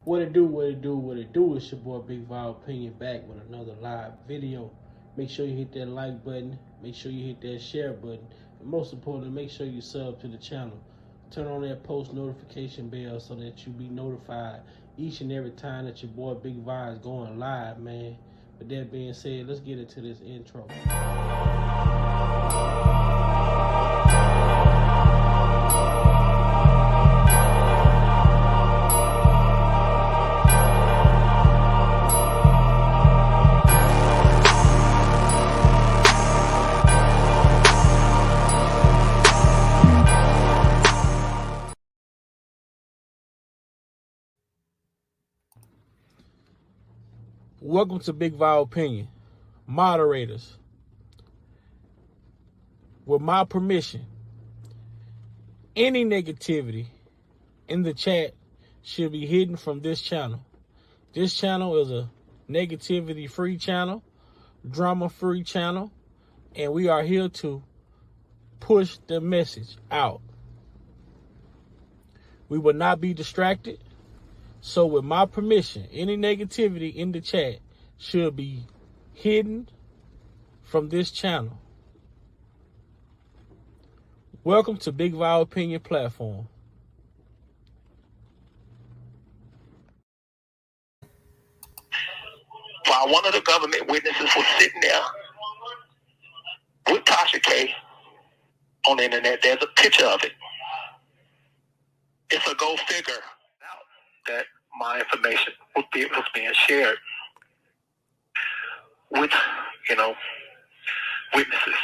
What it do, what it do, what it do. It's your boy Big Val Opinion back with another live video. Make sure you hit that like button. Make sure you hit that share button. And most importantly, make sure you sub to the channel. Turn on that post notification bell so that you be notified each and every time that your boy Big Val is going live, man. With that being said, let's get into this intro. Welcome to Big Val Opinion. Moderators, with my permission, any negativity in the chat should be hidden from this channel. This channel is a negativity-free channel, drama-free channel, and we are here to push the message out. We will not be distracted. So with my permission, any negativity in the chat should be hidden from this channel. Welcome to Big Val Opinion platform. While one of the government witnesses was sitting there with Tasha K on the internet, there's a picture of it. It's a go figure that my information was being shared with, witnesses.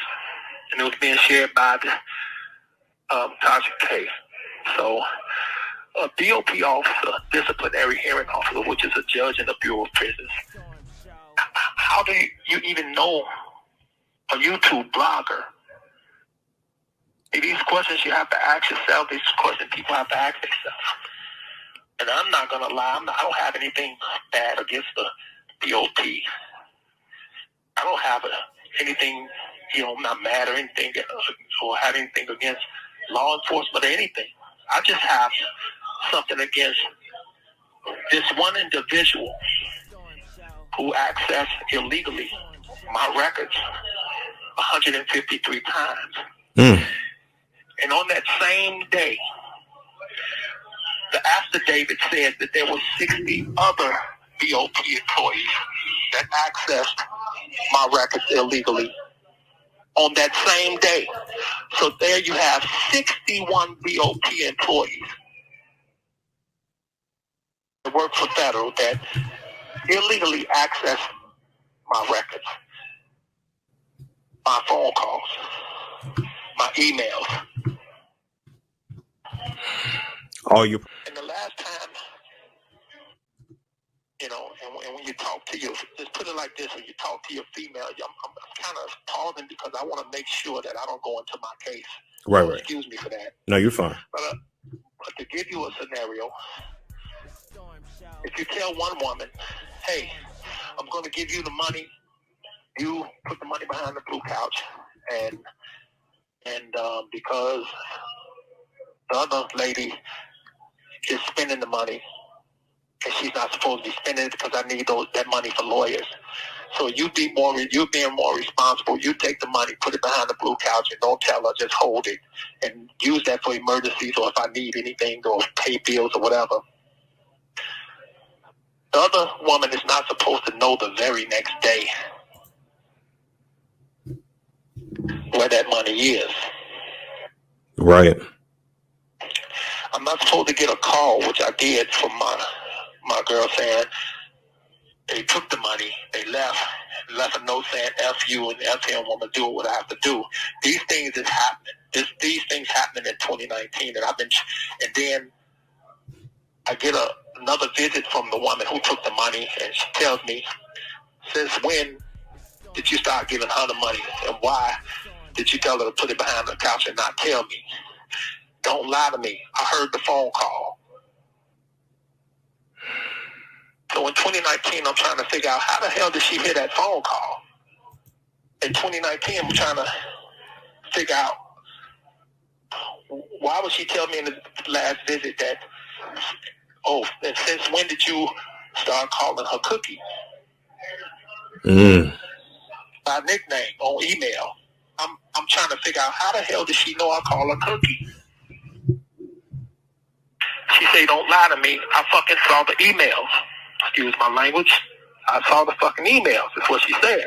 And it was being shared by the Tasha K. So a DOP officer, disciplinary hearing officer, which is a judge in the Bureau of Prisons, how do you even know a YouTube blogger? These questions you have to ask yourself. These questions people have to ask themselves. And I'm not going to lie. I don't have anything bad against the DOP. I don't have anything, I'm not mad or anything, or have anything against law enforcement or anything. I just have something against this one individual who accessed illegally my records 153 times. And on that same day, the affidavit said that there were 60 other BOP employees that accessed my records illegally on that same day. So there you have 61 BOP employees that work for federal that illegally access my records, my phone calls, my emails. And the last time, and when you talk to your, just put it like this, when you talk to your female, I'm kind of pausing because I want to make sure that I don't go into my case. Right. Excuse me for that. No, you're fine. But to give you a scenario, if you tell one woman, hey, I'm going to give you the money, you put the money behind the blue couch, and because the other lady is spending the money, and she's not supposed to be spending it because I need that money for lawyers. So you're being more responsible. You take the money, put it behind the blue couch, and don't tell her, just hold it and use that for emergencies or if I need anything or pay bills or whatever. The other woman is not supposed to know the very next day where that money is. Right. I'm not supposed to get a call, which I did from my girl saying they took the money, they left a note saying F you and F him, I'm going to do what I have to do. These things is happening. These things happening in 2019, and then I get another visit from the woman who took the money, and she tells me, since when did you start giving her the money, and why did you tell her to put it behind the couch and not tell me? Don't lie to me. I heard the phone call. So in 2019, I'm trying to figure out how the hell did she hear that phone call? In 2019, I'm trying to figure out why would she tell me in the last visit that Oh, and since when did you start calling her Cookie? By nickname on email. I'm trying to figure out how the hell did she know I call her Cookie? She say, don't lie to me. I fucking saw the emails. Excuse my language. I saw the fucking emails. That's what she said.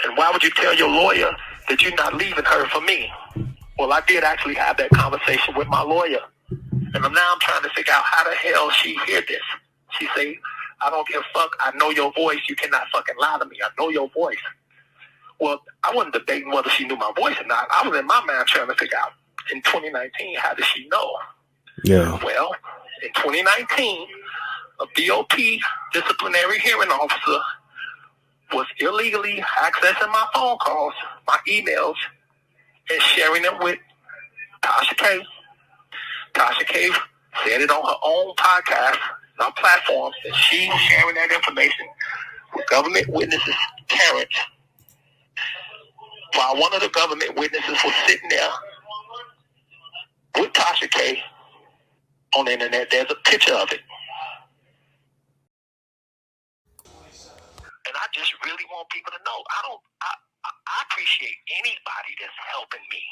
And why would you tell your lawyer that you're not leaving her for me? Well, I did actually have that conversation with my lawyer. And now I'm trying to figure out how the hell she hear this. She say, I don't give a fuck. I know your voice. You cannot fucking lie to me. I know your voice. Well, I wasn't debating whether she knew my voice or not. I was in my mind trying to figure out, in 2019, how did she know? Yeah. Well, in 2019, a BOP disciplinary hearing officer was illegally accessing my phone calls, my emails, and sharing them with Tasha K. Tasha K said it on her own podcast, on platforms, that she was sharing that information with government witnesses' parents. While one of the government witnesses was sitting there with Tasha K on the internet, there's a picture of it. And I just really want people to know, I appreciate anybody that's helping me.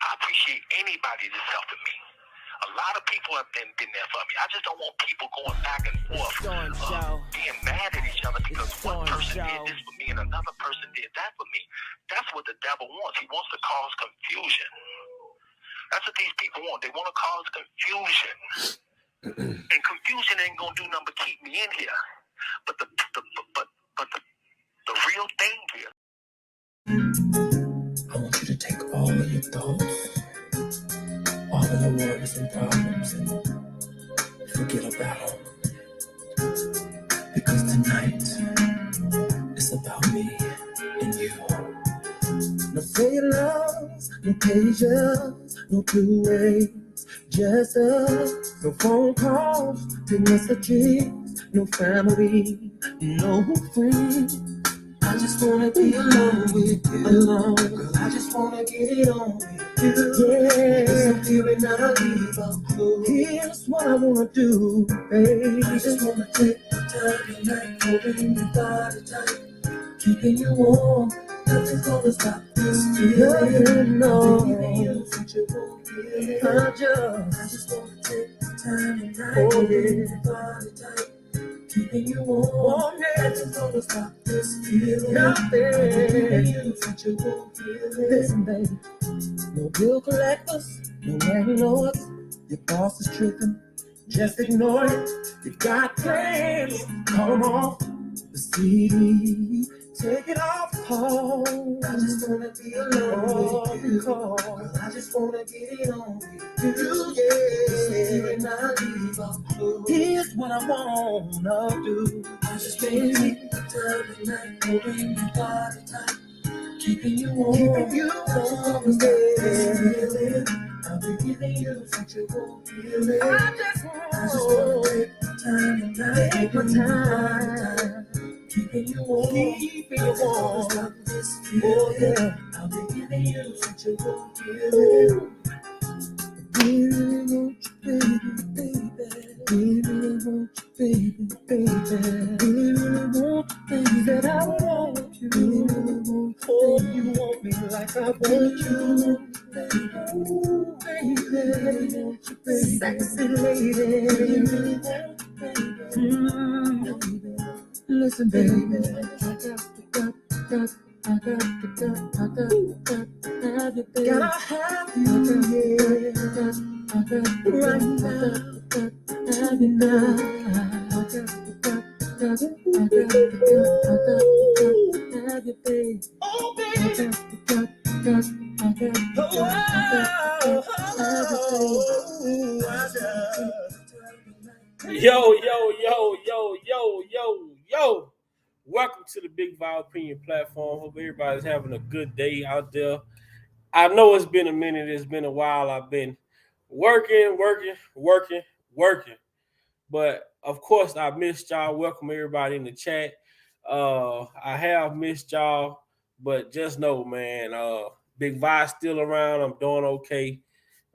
I appreciate anybody that's helping me. A lot of people have been there for me. I just don't want people going back and forth, being mad at each other because one person did this for me and another person did that for me. That's what the devil wants. He wants to cause confusion. That's what these people want. They want to cause confusion. And confusion ain't gonna do nothing but keep me in here. But the real thing here. I want you to take all of your thoughts, all of your worries and problems, and forget about them. Because tonight it's about me and you. No fake loves, no pages, no two-ways, just us. No phone calls, no messages, no family, no friends. I just wanna be alone with you, alone. Girl, I just wanna get it on with you. Yeah, because I'm feeling not a leave. Here's what I wanna do, baby. I just wanna take the time tonight, holding your body tight, keeping you warm. Nothing's gonna stop this feeling. No, I just wanna take the time tonight, holding your body tight, keeping you warm, nothing's gonna stop this feeling. Nothing. Listen, baby. No bill collectors, no landlords. Your boss is tripping, just ignore it. You got plans, call them off the CD. Take it off home. I just wanna be alone with you. Girl, I just wanna get it on with you. Yeah. Here's what I wanna do. I just wanna take the time tonight, holding your body tight, keeping you warm. Keeping you warm. Yeah. I'll be giving you such a warm feeling. I just wanna take the time tonight, take my time. Keeping you warm, keeping you warm. Oh yeah, I'll be giving you such a warm feeling. Really want you, baby, baby. Really want you, baby, baby. Really want you, baby. That I want you. Really want you. Oh, you want me like I want you, baby. Ooh, baby, sexy lady. Really want you, baby. Listen, baby, gotta have you, yeah, right now, have you now, have you, babe, oh, baby, Yo. Welcome to the Big Vibe Opinion platform. Hope everybody's having a good day out there. I know it's been a minute. It's been a while. I've been working. But, of course, I missed y'all. Welcome everybody in the chat. I have missed y'all. But just know, man, Big Vi still around. I'm doing okay.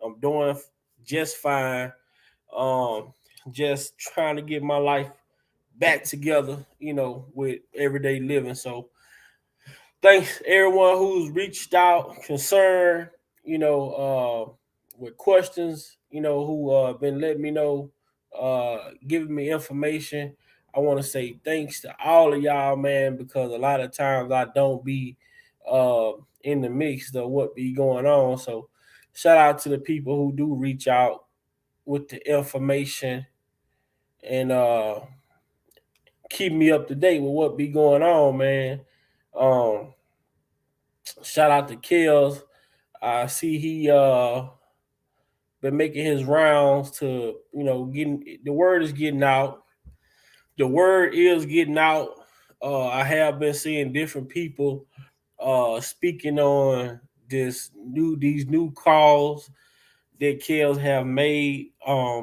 I'm doing just fine. Um, just trying to get my life back together, with everyday living. So thanks everyone who's reached out, concerned, with questions, who been letting me know, giving me information. I want to say thanks to all of y'all, man, because a lot of times I don't be uh in the mix of what be going on. So shout out to the people who do reach out with the information and keep me up to date with what be going on, man. Um, Shout out to Kills. I see he been making his rounds to, getting the word is getting out. The word is getting out. I have been seeing different people speaking on these new calls that Kills have made. Uh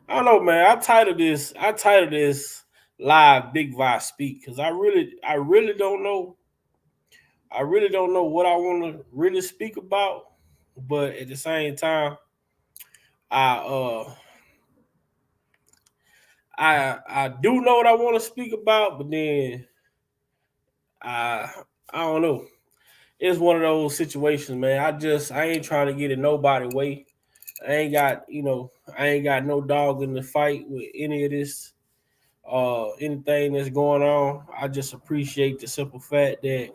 I don't know, man. I titled this live Big Vi Speak because I really don't know. I really don't know what I want to really speak about, but at the same time, I uh I do know what I want to speak about, but then I I don't know. It's one of those situations, man. I ain't trying to get in nobody way. I ain't got no dog in the fight with any of this anything that's going on. I just appreciate the simple fact that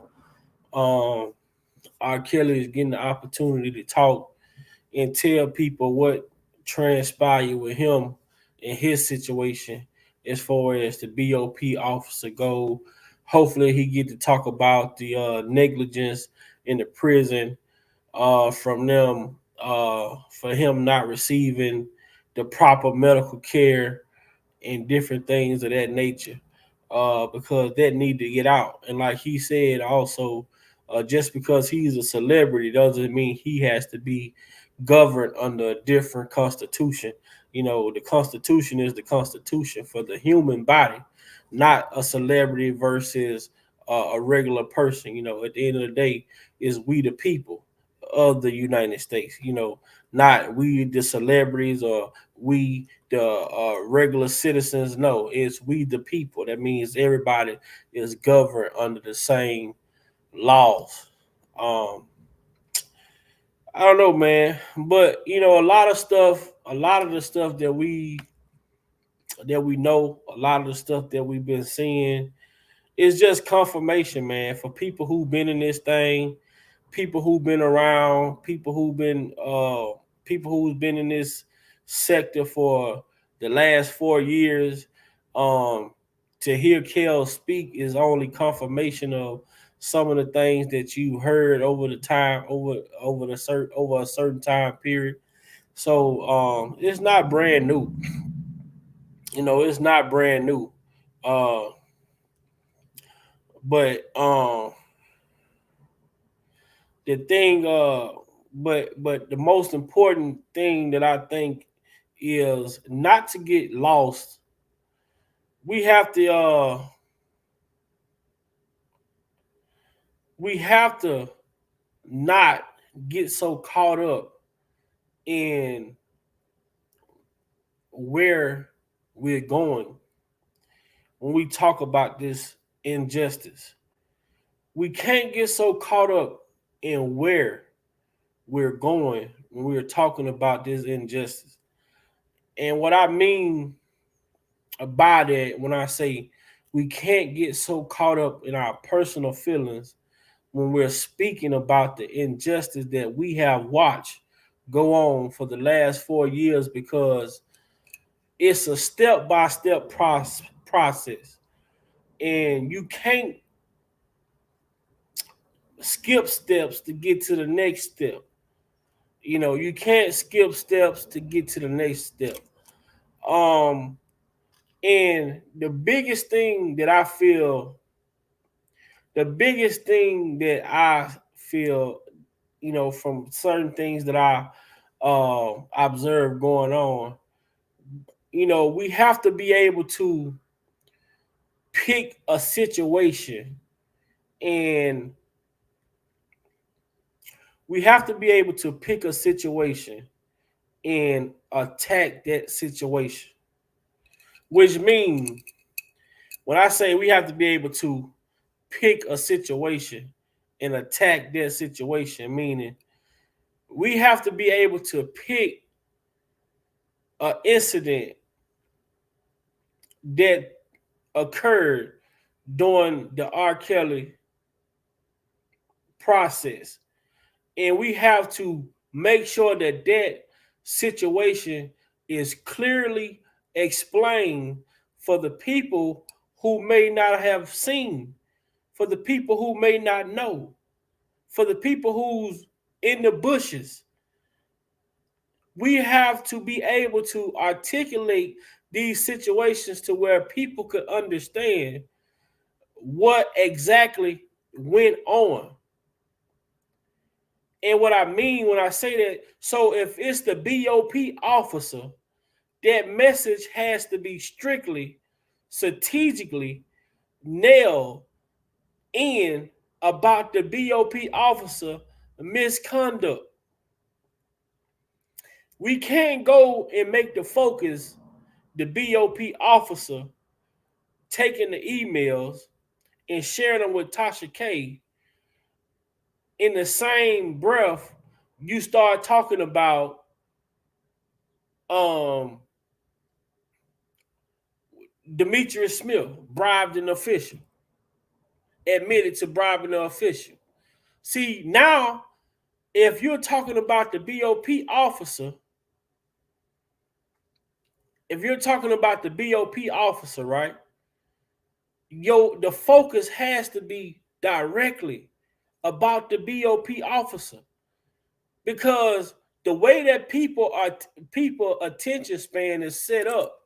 um R. Kelly is getting the opportunity to talk and tell people what transpired with him in his situation as far as the BOP officer go. Hopefully he get to talk about the negligence in the prison from them for him not receiving the proper medical care and different things of that nature, because that need to get out. And like he said, also, just because he's a celebrity doesn't mean he has to be governed under a different constitution. The Constitution is the Constitution for the human body, not a celebrity versus a regular person. At the end of the day, is we the people of the United States. Not we the celebrities or we the regular citizens. No, it's we the people. That means everybody is governed under the same laws. Um, I don't know, man, but a lot of the stuff that we know, a lot of the stuff that we've been seeing is just confirmation, man, for people who've been in this thing, people who've been around, people who's been in this sector for the last 4 years. Um, to hear Kel speak is only confirmation of some of the things that you heard over the time over a certain time period. So it's not brand new. It's not brand new. Uh, but the thing but the most important thing that I think is not to get lost. We have to we have to not get so caught up in where we're going when we talk about this injustice. We can't get so caught up in where we're going when we're talking about this injustice. And what I mean about it when I say we can't get so caught up in our personal feelings when we're speaking about the injustice that we have watched go on for the last 4 years, because it's a step-by-step process, and you can't skip steps to get to the next step. You can't skip steps to get to the next step. um and the biggest thing that I feel, from certain things that I observe going on, we have to be able to pick a situation And we have to be able to pick a situation and attack that situation. Which means, when I say we have to be able to pick a situation and attack that situation, meaning we have to be able to pick an incident that occurred during the R. Kelly process. And we have to make sure that that situation is clearly explained for the people who may not have seen, for the people who may not know, for the people who's in the bushes. We have to be able to articulate these situations to where people could understand what exactly went on. And what I mean when I say that, so if it's the BOP officer, that message has to be strictly, strategically nailed in about the BOP officer misconduct. We can't go and make the focus the BOP officer taking the emails and sharing them with Tasha K. In the same breath, you start talking about Demetrius Smith bribed an official, admitted to bribing an official. See, now, if you're talking about the BOP officer, right, the focus has to be directly about the BOP officer. Because the way that people attention span is set up,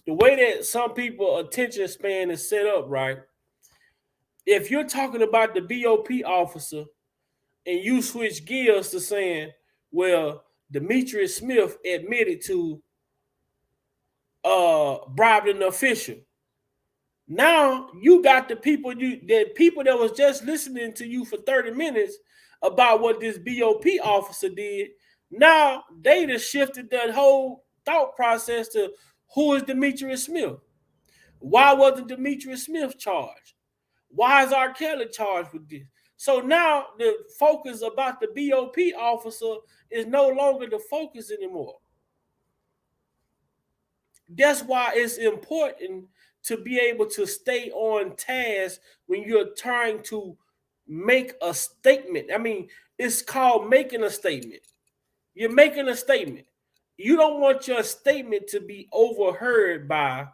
the way that some people attention span is set up, right? If you're talking about the BOP officer and you switch gears to saying, well, Demetrius Smith admitted to bribing an official. Now you got the people that was just listening to you for 30 minutes about what this BOP officer did. Now they just shifted that whole thought process to who is Demetrius Smith? Why wasn't Demetrius Smith charged? Why is R. Kelly charged with this? So now the focus about the BOP officer is no longer the focus anymore. That's why it's important to be able to stay on task when you're trying to make a statement. I mean, it's called making a statement. You're making a statement. You don't want your statement to be overheard by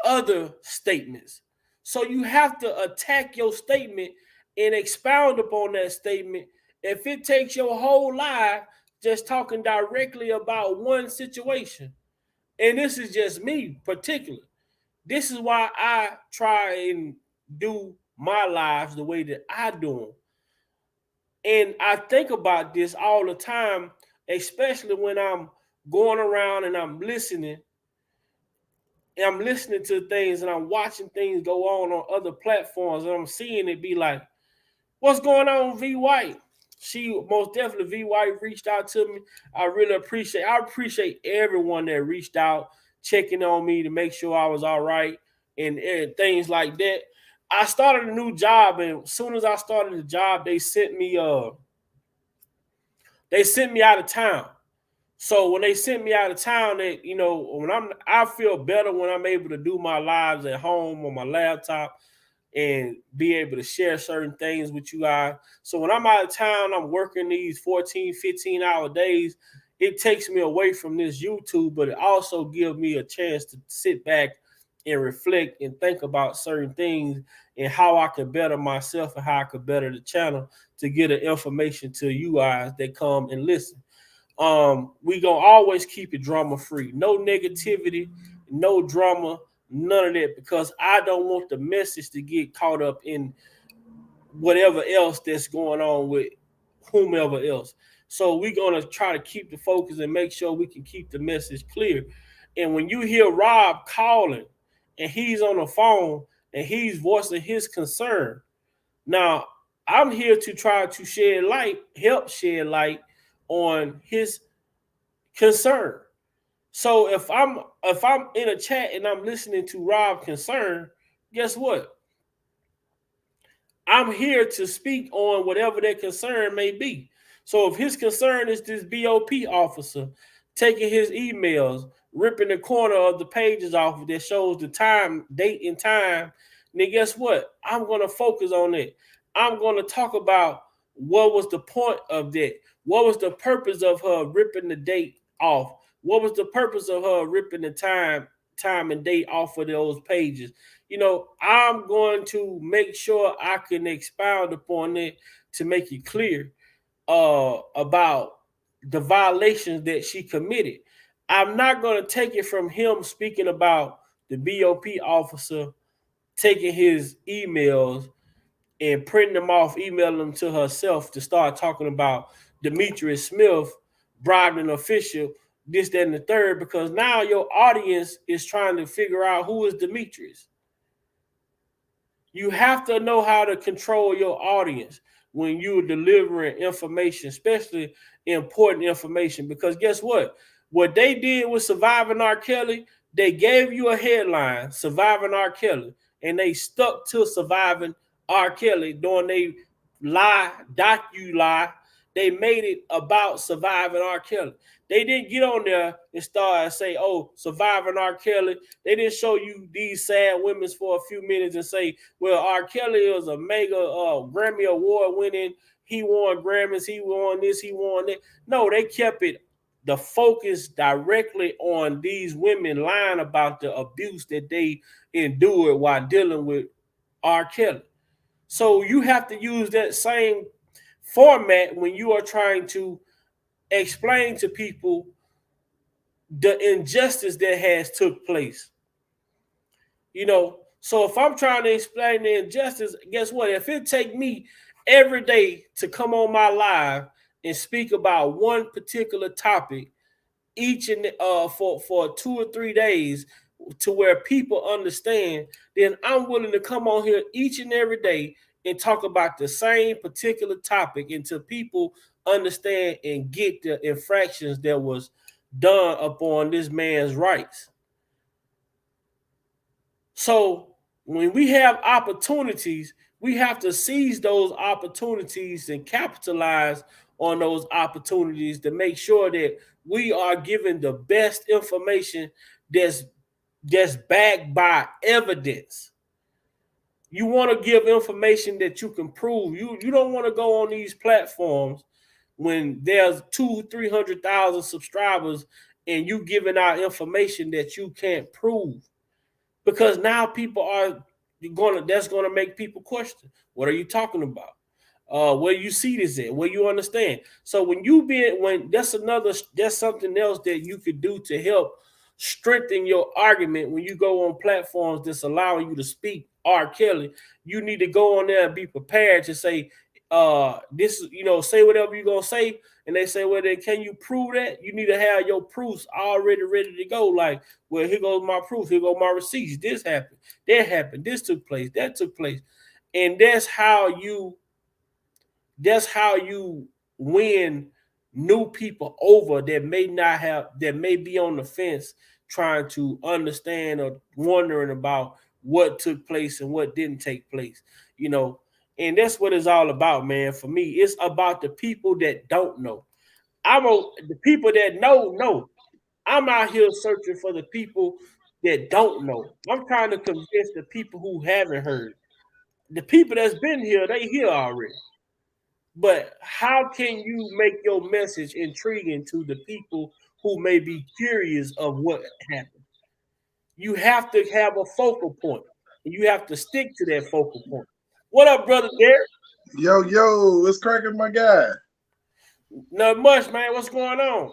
other statements. So you have to attack your statement and expound upon that statement. If it takes your whole life just talking directly about one situation, and this is just me particular. This is why I try and do my lives the way that I do them. And I think about this all the time, especially when I'm going around and I'm listening. And I'm listening to things and I'm watching things go on other platforms, and I'm seeing it be like, what's going on, V White? She most definitely, V White reached out to me. I appreciate everyone that reached out, checking on me to make sure I was all right and things like that. I started a new job, and as soon as I started the job, they sent me out of town. So when they sent me out of town, I feel better when I'm able to do my lives at home on my laptop and be able to share certain things with you guys. So when I'm out of town, I'm working these 14, 15-hour days. It takes me away from this YouTube, but it also gives me a chance to sit back and reflect and think about certain things and how I could better myself and how I could better the channel to get the information to you guys that come and listen. We gonna always keep it drama free. No negativity, no drama, none of that, because I don't want the message to get caught up in whatever else that's going on with whomever else. So we're gonna try to keep the focus and make sure we can keep the message clear. And when you hear Rob calling and he's on the phone and he's voicing his concern. Now, I'm here to try to shed light, help shed light on his concern. So if I'm in a chat and I'm listening to Rob's concern, guess what? I'm here to speak on whatever that concern may be. So if his concern is this BOP officer taking his emails, ripping the corner of the pages off that shows the time, date, and time, then guess what? I'm going to focus on it. I'm going to talk about what was the point of that. What was the purpose of her ripping the date off? What was the purpose of her ripping the time and date off of those pages? You know, I'm going to make sure I can expound upon it to make it clear about the violations that she committed. I'm not going to take it from him speaking about the BOP officer taking his emails and printing them off, emailing them to herself to start talking about Demetrius Smith bribing an official, this, that, and the third, because now your audience is trying to figure out who is Demetrius. You have to know how to control your audience when you're delivering information, especially important information. Because guess what? What they did with Surviving R. Kelly, they gave you a headline, Surviving R. Kelly, and they stuck to Surviving R. Kelly during they docu-lie. They made it about Surviving R. Kelly. They didn't get on there and start and say, oh, Surviving R. Kelly. They didn't show you these sad women for a few minutes and say, well, R. Kelly is a mega Grammy Award winning. He won Grammys. He won this. He won that. No, they kept it the focus directly on these women lying about the abuse that they endured while dealing with R. Kelly. So you have to use that same format when you are trying to explain to people the injustice that has took place. You know, so if I'm trying to explain the injustice, guess what? If it take me every day to come on my live and speak about one particular topic each and for 2 or 3 days to where people understand, then I'm willing to come on here each and every day and talk about the same particular topic until people understand and get the infractions that was done upon this man's rights. So when we have opportunities, we have to seize those opportunities and capitalize on those opportunities to make sure that we are giving the best information that's backed by evidence. You want to give information that you can prove. You don't want to go on these platforms when there's 200,000-300,000 subscribers and you giving out information that you can't prove. Because now people are that's gonna make people question, what are you talking about? Where you see this at, where you understand. So when that's something else that you could do to help strengthen your argument when you go on platforms that's allowing you to speak R. Kelly. You need to go on there and be prepared to say, this, say whatever you're gonna say, and they say, well, then can you prove that? You need to have your proofs already ready to go. Like, well, here goes my proof, here goes my receipts. This happened, that happened, this took place, that took place. And that's how you win new people over that may be on the fence trying to understand or wondering about what took place and what didn't take place, and that's what it's all about, man. For me, it's about the people that don't know. The people that know. I'm out here searching for the people that don't know. I'm trying to convince the people who haven't heard. The people that's been here, they here already. But how can you make your message intriguing to the people who may be curious of what happened? You have to have a focal point, and you have to stick to that focal point. What up, brother Derek? Yo, what's cracking, my guy? Not much, man. What's going on?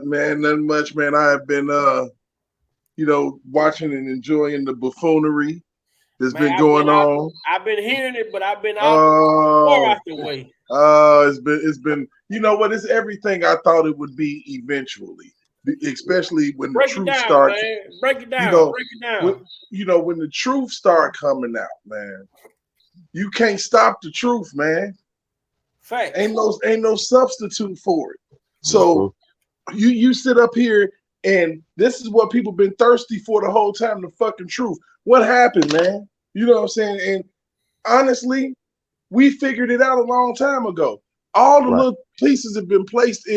Man, nothing much, man. I have been, watching and enjoying the buffoonery that's been going on. I've been hearing it, but I've been out the way. It's been. You know what? It's everything I thought it would be eventually. especially when the Break truth it down, starts. man. Break it down. You know, Break it down. when the truth start coming out, man, you can't stop the truth, man. Facts. Ain't no substitute for it. So you sit up here and this is what people been thirsty for the whole time, the fucking truth. What happened, man? You know what I'm saying? And honestly, we figured it out a long time ago. All the little pieces have been placed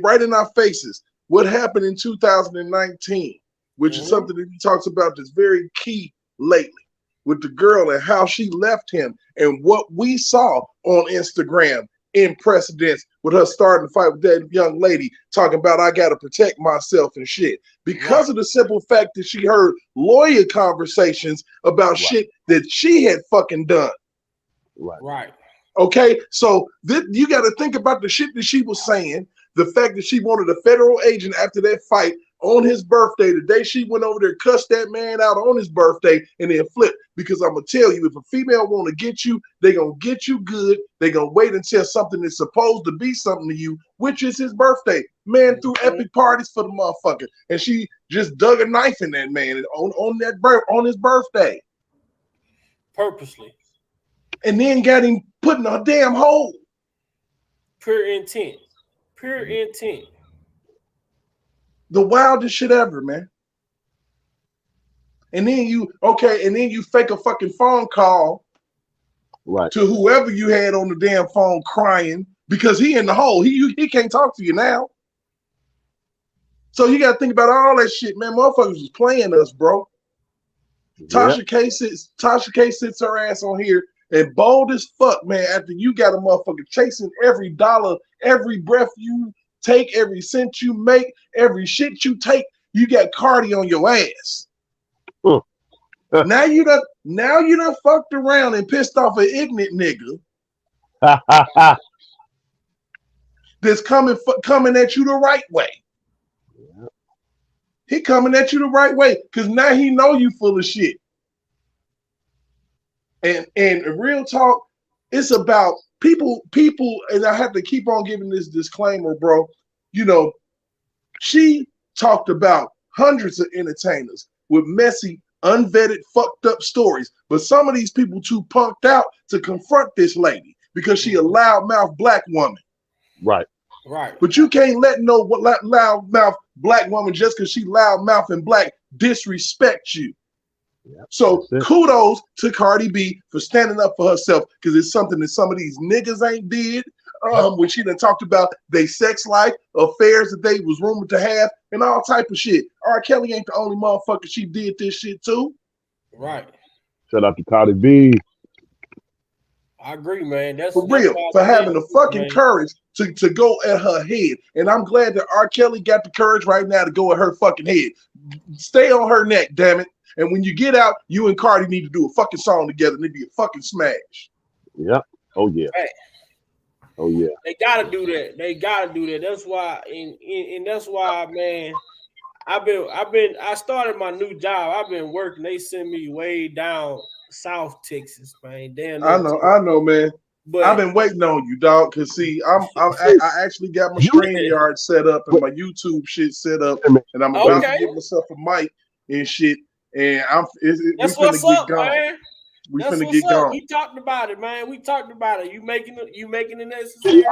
right in our faces. What happened in 2019, which is something that he talks about that's very key lately with the girl and how she left him and what we saw on Instagram in precedence with her starting to fight with that young lady talking about I got to protect myself and shit because of the simple fact that she heard lawyer conversations about shit that she had fucking done. Right. Okay, so you got to think about the shit that she was saying, the fact that she wanted a federal agent after that fight on his birthday, the day she went over there, cussed that man out on his birthday, and then flipped. Because I'm going to tell you, if a female want to get you, they're going to get you good. They're going to wait until something is supposed to be something to you, which is his birthday. Man threw epic parties for the motherfucker. And she just dug a knife in that man on his birthday. Purposely. And then got him put in a damn hole. Pure intent. Pure intent. The wildest shit ever, man. And then you fake a fucking phone call to whoever you had on the damn phone crying because he in the hole. He can't talk to you now. So you got to think about all that shit, man. Motherfuckers was playing us, bro. Tasha K sits her ass on here and bold as fuck, man. After you got a motherfucker chasing every dollar, every breath you take, every cent you make, every shit you take, you got Cardi on your ass. Now you done fucked around and pissed off an ignorant nigga that's coming at you the right way. He coming at you the right way because now he know you full of shit. And real talk, it's about people, and I have to keep on giving this disclaimer, bro. You know, she talked about hundreds of entertainers with messy, unvetted, fucked up stories. But some of these people too punked out to confront this lady because she a loudmouth black woman. Right. But you can't let no loudmouth black woman just because she loudmouth and black disrespect you. So kudos to Cardi B for standing up for herself because it's something that some of these niggas ain't did. When she done talked about their sex life, affairs that they was rumored to have, and all type of shit. R. Kelly ain't the only motherfucker she did this shit to. Right. Shout out to Cardi B. I agree, man. That's for real, for having the fucking courage to go at her head. And I'm glad that R. Kelly got the courage right now to go at her fucking head. Stay on her neck, damn it. And when you get out, you and Cardi need to do a fucking song together and it'd be a fucking smash. Yep. Oh yeah. Hey. Oh yeah. They gotta do that. That's why, and that's why, man. I started my new job. I've been working. They send me way down South Texas, man. Damn. I know, man. But I've been waiting on you, dog. Cause see, I actually got my StreamYard set up and my YouTube shit set up, and I'm about to give myself a mic and shit. And that's what's up, man. We finna get gone. We talked about it, man. We talked about it. You making the necessary.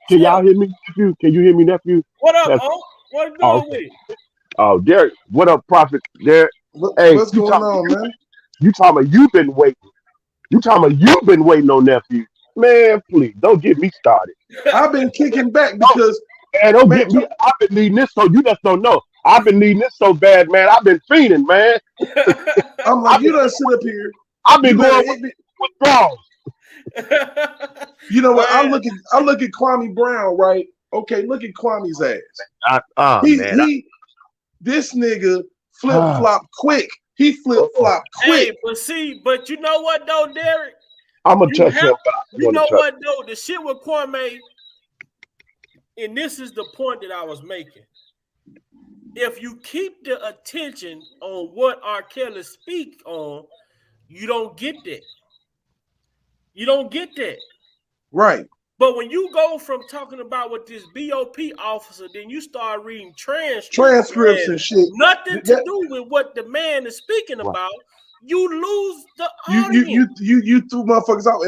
Can y'all hear me, nephew? Can you hear me, nephew? What up, What you doing with it? Oh, Derek. What up, Prophet? Derek. Hey, what's going on, man? You talking about you've been waiting. You talking about you've been waiting on nephew. Man, please don't get me started. I've been kicking back because don't get me. I've been needing this, so you just don't know. I've been needing this so bad, man. I've been fiending, man. I'm like, you done sit up here. I've been going withdrawals. You know what? I look at Kwame Brown, right? Okay, look at Kwame's ass. This nigga flip flop quick. He flip flop quick. Hey, but you know what though, Derek? I'm gonna touch him. You know what though? The shit with Kwame, and this is the point that I was making. If you keep the attention on what R. Kelly speak on, you don't get that. You don't get that. Right. But when you go from talking about with this BOP officer, then you start reading transcripts and shit. Nothing to do with what the man is speaking about. You lose the audience. You threw motherfuckers out,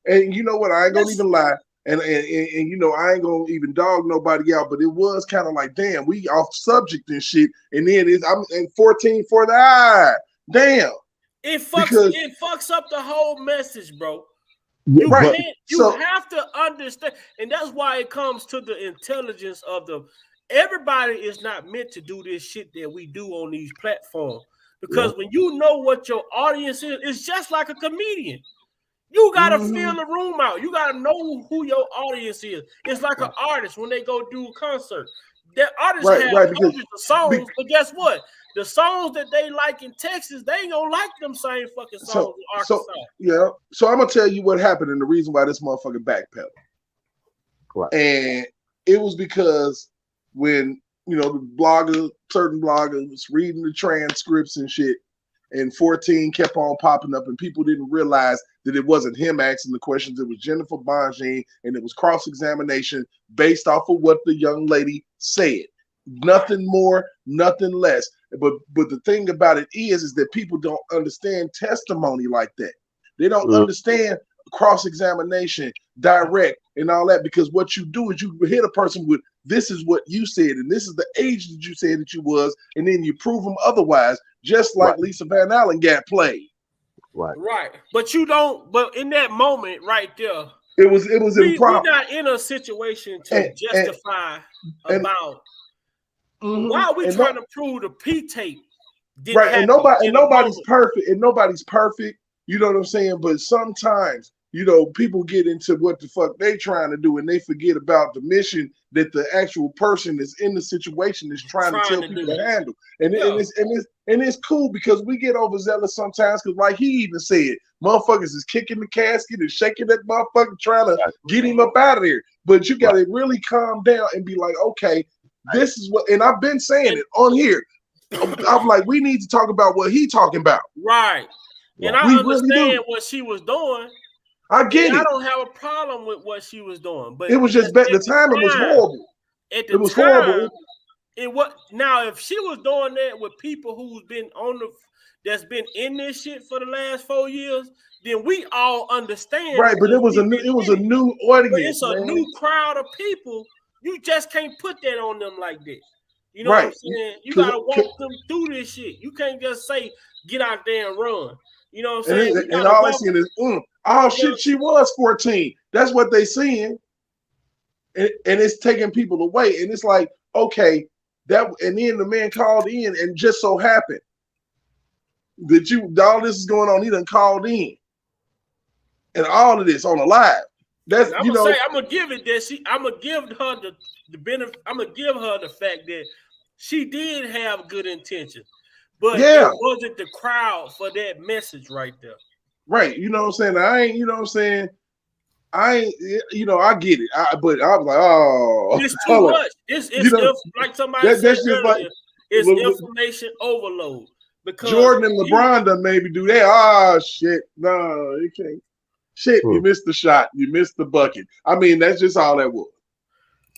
and you know what? I ain't gonna even lie, and you know I ain't gonna even dog nobody out, but it was kind of like, damn, we off subject and shit, and then I'm in 14 for the eye. Damn, it fucks up the whole message, bro. You have to understand, and that's why it comes to the intelligence of everybody is not meant to do this shit that we do on these platforms. Because when you know what your audience is, it's just like a comedian. You gotta feel the room out. You gotta know who your audience is. It's like an artist when they go do a concert. Their artists have hundreds of songs, but guess what? The songs that they like in Texas, they ain't gonna like them same fucking songs in Arkansas. So I'm gonna tell you what happened and the reason why this motherfucker backpedaled. Right. And it was because when the certain blogger was reading the transcripts and shit, and 14 kept on popping up, and people didn't realize that it wasn't him asking the questions. It was Jennifer Bonjean, and it was cross-examination based off of what the young lady said. Nothing more, nothing less. But the thing about it is that people don't understand testimony like that. They don't understand cross-examination, direct, and all that, because what you do is you hit a person with, this is what you said, and this is the age that you said that you was, and then you prove them otherwise, just like Lisa Van Allen got played. Right. But you don't, but in that moment right there, it was improper. We're not in a situation to justify about why are we trying to prove the P tape. Right, and nobody's perfect, and nobody's perfect, you know what I'm saying? But sometimes, people get into what the fuck they trying to do, and they forget about the mission that the actual person that's in the situation is trying to tell people to handle. And it's cool because we get overzealous sometimes, because like he even said, motherfuckers is kicking the casket and shaking that motherfucker trying to get him up out of there. But you got to really calm down and be like, okay, this is what, and I've been saying it on here. I'm like, we need to talk about what he talking about. Right. And I understand what she was doing. I get it. I don't have a problem with what she was doing, but it was just the timing was horrible. It was horrible. Now if she was doing that with people who's been that's been in this shit for the last 4 years, then we all understand. Right, but it was a new audience. But it's a new crowd of people. You just can't put that on them like this. You know what I'm saying? You gotta walk them through this shit. You can't just say get out there and run. You know what I'm saying? And all they seeing is, shit, she was 14. That's what they seeing. And it's taking people away. And it's like, okay, and then the man called in, and just so happened that all this is going on, he done called in. And all of this on a live. That's I'm gonna give it that I'm gonna give her the benefit. I'm gonna give her the fact that she did have good intentions. But it wasn't the crowd for that message right there. Right. You know what I'm saying? I get it. But I was like, oh. It's too much. It's like somebody said earlier, it's information overload. Because Jordan and LeBron done maybe do that. Oh, shit. No, you can't. Shit, you missed the shot. You missed the bucket. I mean, that's just all that was.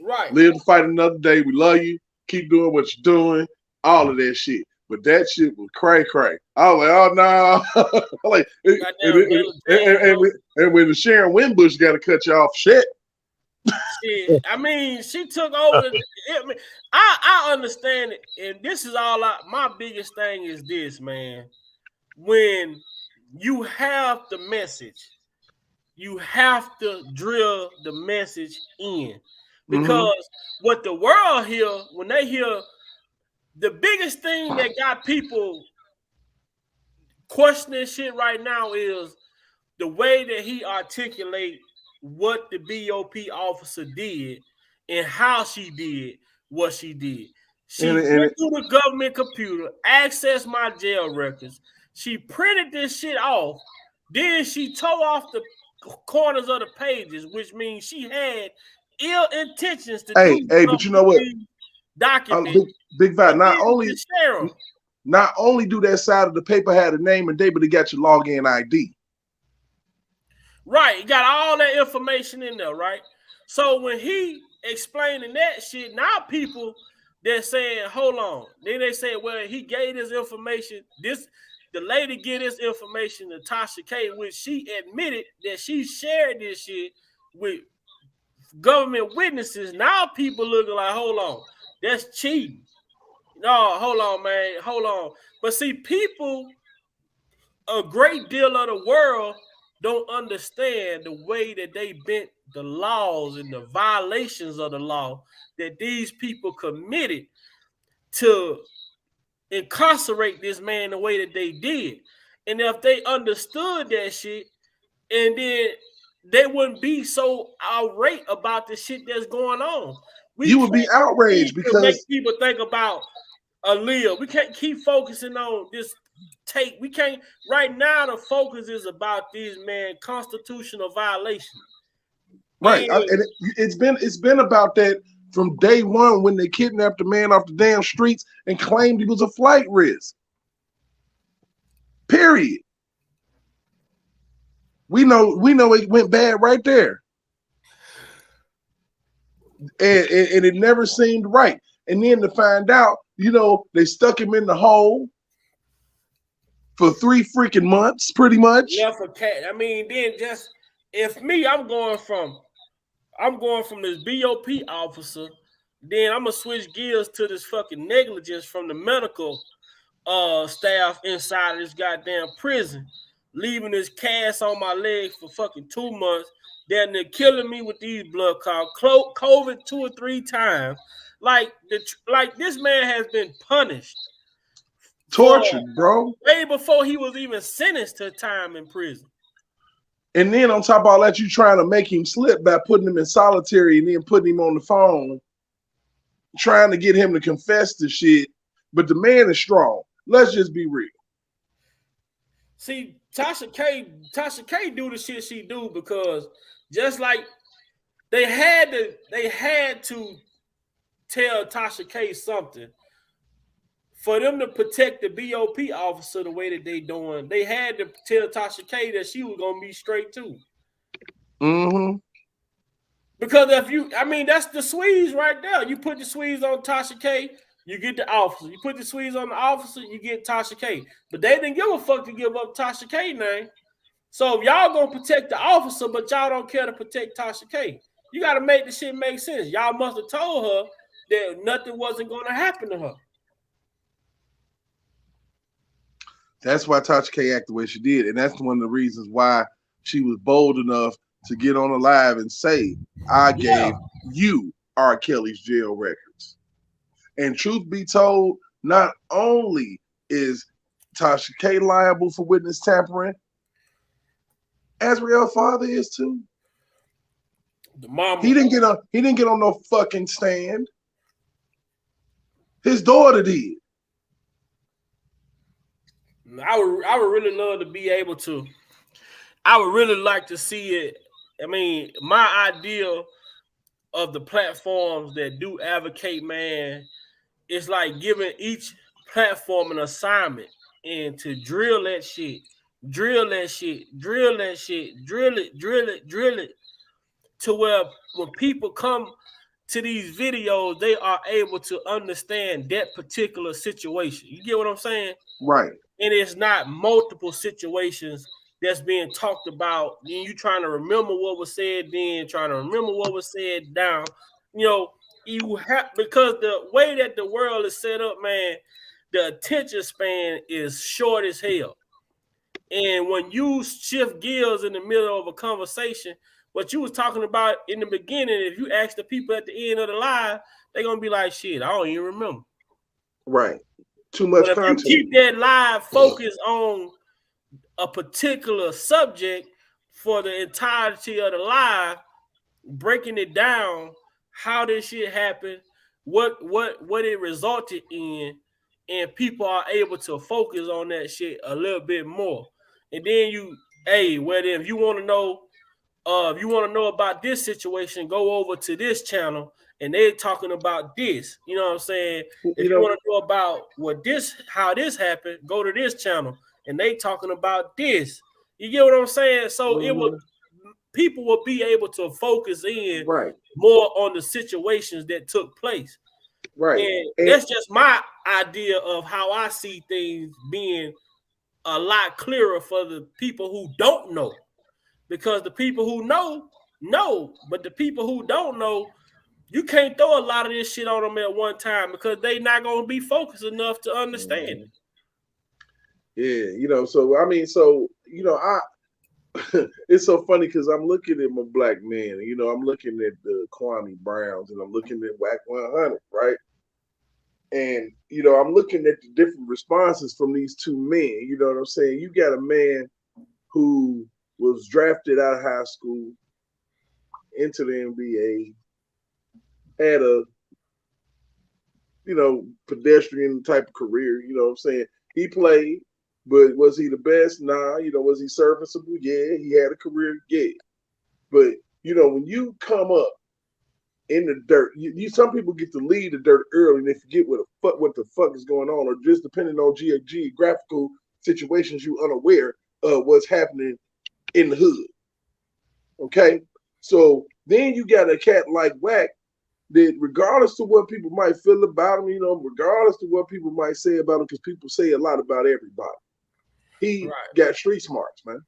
Right. Live to fight another day. We love you. Keep doing what you're doing. All of that shit. But that shit was cray. I was like, oh no. Like, and when the Sharon Winbush got to cut you off, shit. I mean, she took over. I understand it, and this is all. My biggest thing is this, man. When you have the message, you have to drill the message in, because what the world hear when they hear. The biggest thing that got people questioning shit right now is the way that he articulate what the BOP officer did and how she did what she did. She went through the government computer, accessed my jail records. She printed this shit off. Then she tore off the corners of the pages, which means she had ill intentions to do but you know what? Document. Big Five. Not only do that side of the paper have the name and date, but it got your login ID. Right, he got all that information in there, right? So when he explaining that shit, now people they're saying, hold on. Then they say, well, he gave this information. The lady get this information to Tasha K, which she admitted that she shared this shit with government witnesses. Now people looking like, hold on, that's cheating. No, hold on, man, hold on. But see, people, a great deal of the world don't understand the way that they bent the laws and the violations of the law that these people committed to incarcerate this man the way that they did. And if they understood that shit, and then they wouldn't be so irate about the shit that's going on. You would be outraged because make people think about Aaliyah. We can't keep focusing on this take. We can't right now. The focus is about these man constitutional violations. Right, and it's been about that from day one when they kidnapped the man off the damn streets and claimed he was a flight risk. Period. We know it went bad right there, and it never seemed right. And then to find out, they stuck him in the hole for 3 freaking months, pretty much. Yeah, for cat. I mean, then just if me, I'm going from this BOP officer, then I'm gonna switch gears to this fucking negligence from the medical staff inside of this goddamn prison, leaving this cast on my legs for fucking 2 months. Then they're killing me with these blood clots, COVID 2 or 3 times. Like this man has been punished, tortured, bro, way before he was even sentenced to time in prison. And then on top of all that, you trying to make him slip by putting him in solitary and then putting him on the phone, trying to get him to confess to shit. But the man is strong. Let's just be real. See, Tasha K do the shit she do because just like they had to tell Tasha K something for them to protect the BOP officer the way that they doing. They had to tell Tasha K that she was gonna be straight too. Mm-hmm. Because that's the Swedes right there. You put the Swedes on Tasha K, you get the officer. You put the Swedes on the officer, you get Tasha K. But they didn't give a fuck to give up Tasha K name. So if y'all gonna protect the officer, but y'all don't care to protect Tasha K, you gotta make the shit make sense. Y'all must have told her that nothing wasn't gonna happen to her. That's why Tasha K acted the way she did. And that's one of the reasons why she was bold enough to get on a live and say, I gave you R. Kelly's jail records. And truth be told, not only is Tasha K liable for witness tampering, Azriel's father is too. The mama. He didn't get on no fucking stand. His daughter did. I would really love to be able to. I would really like to see it. I mean, my idea of the platforms that do advocate, man, it's like giving each platform an assignment and to drill that shit, drill it, to where when people come to these videos, they are able to understand that particular situation. You get what I'm saying? Right. And it's not multiple situations that's being talked about. And you trying to remember what was said then, trying to remember what was said down. You have, because the way that the world is set up, man, the attention span is short as hell. And when you shift gears in the middle of a conversation, what you was talking about in the beginning, if you ask the people at the end of the live, they're gonna be like, shit, I don't even remember. Right. Too much but content. If you keep that live focus on a particular subject for the entirety of the live, breaking it down, how this shit happened, what it resulted in, and people are able to focus on that shit a little bit more. And then if you want to know about this situation, go over to this channel and they're talking about this. You know what I'm saying? If you want to know about how this happened, go to this channel and they talking about this. You get what I'm saying? So it would people will be able to focus in Right. more on the situations that took place. Right. And that's just my idea of how I see things being a lot clearer for the people who don't know. Because the people who know, but the people who don't know, you can't throw a lot of this shit on them at one time because they not going to be focused enough to understand it. Yeah, you know, so I mean, so you know, it's so funny because I'm looking at my black man, you know, I'm looking at the Kwame Browns and I'm looking at Whack 100, right? And you know, I'm looking at the different responses from these two men. You know what I'm saying? You got a man who was drafted out of high school into the NBA, had a pedestrian type of career. You know what I'm saying? He played, but was he the best? Nah. You know, was he serviceable? Yeah. He had a career. Yeah. But you know, when you come up in the dirt, some people get to leave the dirt early and they forget what the fuck is going on, or just depending on geographical situations, you unaware of what's happening in the hood. Okay, so then you got a cat like Wack that, regardless of what people might feel about him, you know, regardless of what people might say about him, because people say a lot about everybody, he got street smarts, man.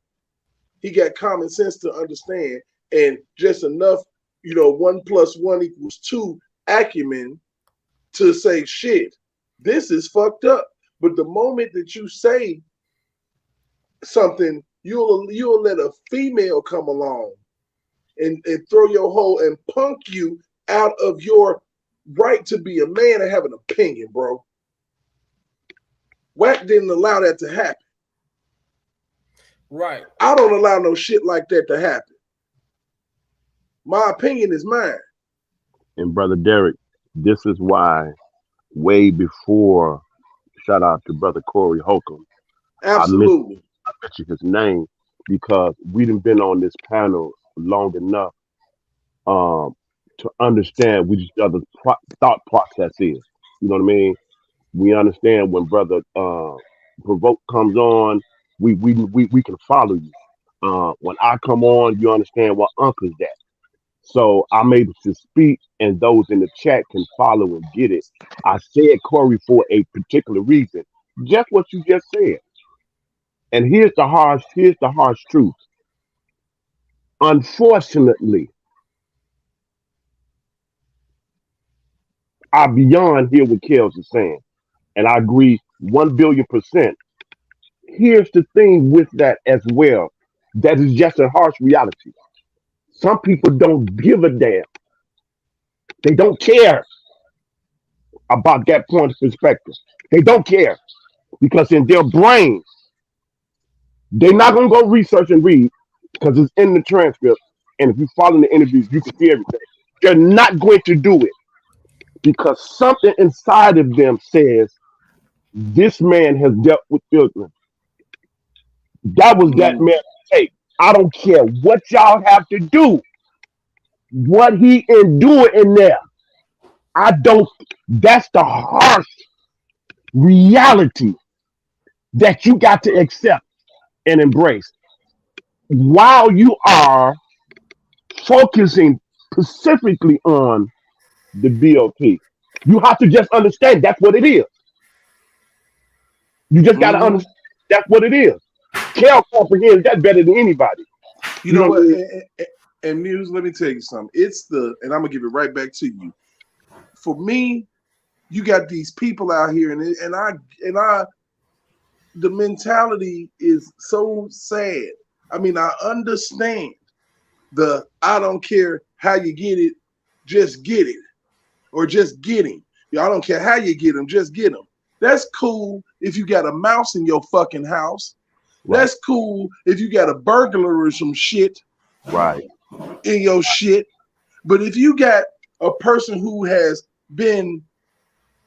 He got common sense to understand, and just enough, you know, 1 + 1 = 2 acumen to say, shit, this is fucked up. But the moment that you say something, you'll let a female come along and throw your whole and punk you out of your right to be a man and have an opinion, bro. Wack didn't allow that to happen. Right. I don't allow no shit like that to happen. My opinion is mine. And Brother Derek, this is why way before, shout out to Brother Corey Holcomb. Absolutely. I mentioned his name because we done been on this panel long enough to understand what each other's thought process is. You know what I mean? We understand when Brother Provoke comes on, we can follow you. When I come on, you understand what Uncle's at. So I'm able to speak, and those in the chat can follow and get it. I said Corey for a particular reason, just what you just said. And here's the harsh truth. Unfortunately, I beyond hear what Kels is saying, and I agree 1 billion%. Here's the thing with that as well. That is just a harsh reality. Some people don't give a damn. They don't care about that point of perspective. They don't care because in their brains, they're not gonna go research and read because it's in the transcript. And if you follow the interviews, you can see everything. They're not going to do it because something inside of them says this man has dealt with children. That was that man's take. I don't care what y'all have to do, what he endured in there. I don't. That's the harsh reality that you got to accept and embrace while you are focusing specifically on the BOP. You have to just understand that's what it is. You just got to understand that's what it is. Kel comprehends that better than anybody. You know what? And Muse, let me tell you something. And I'm gonna give it right back to you. For me, you got these people out here, and I, the mentality is so sad. I mean, I understand I don't care how you get it, just get it, or just get him. I don't care how you get him, just get him. That's cool if you got a mouse in your fucking house. Right. That's cool if you got a burglar or some shit in your shit. But if you got a person who has been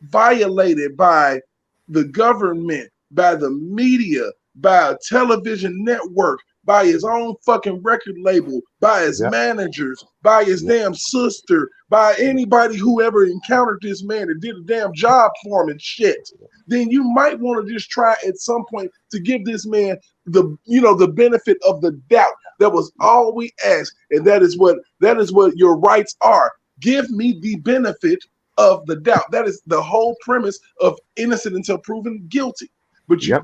violated by the government, by the media, by a television network, by his own fucking record label, by his Yep. managers, by his Yep. damn sister, by anybody who ever encountered this man and did a damn job for him and shit, then you might want to just try at some point to give this man the benefit of the doubt. That was all we asked, and that is what your rights are. Give me the benefit of the doubt. That is the whole premise of innocent until proven guilty. Yep.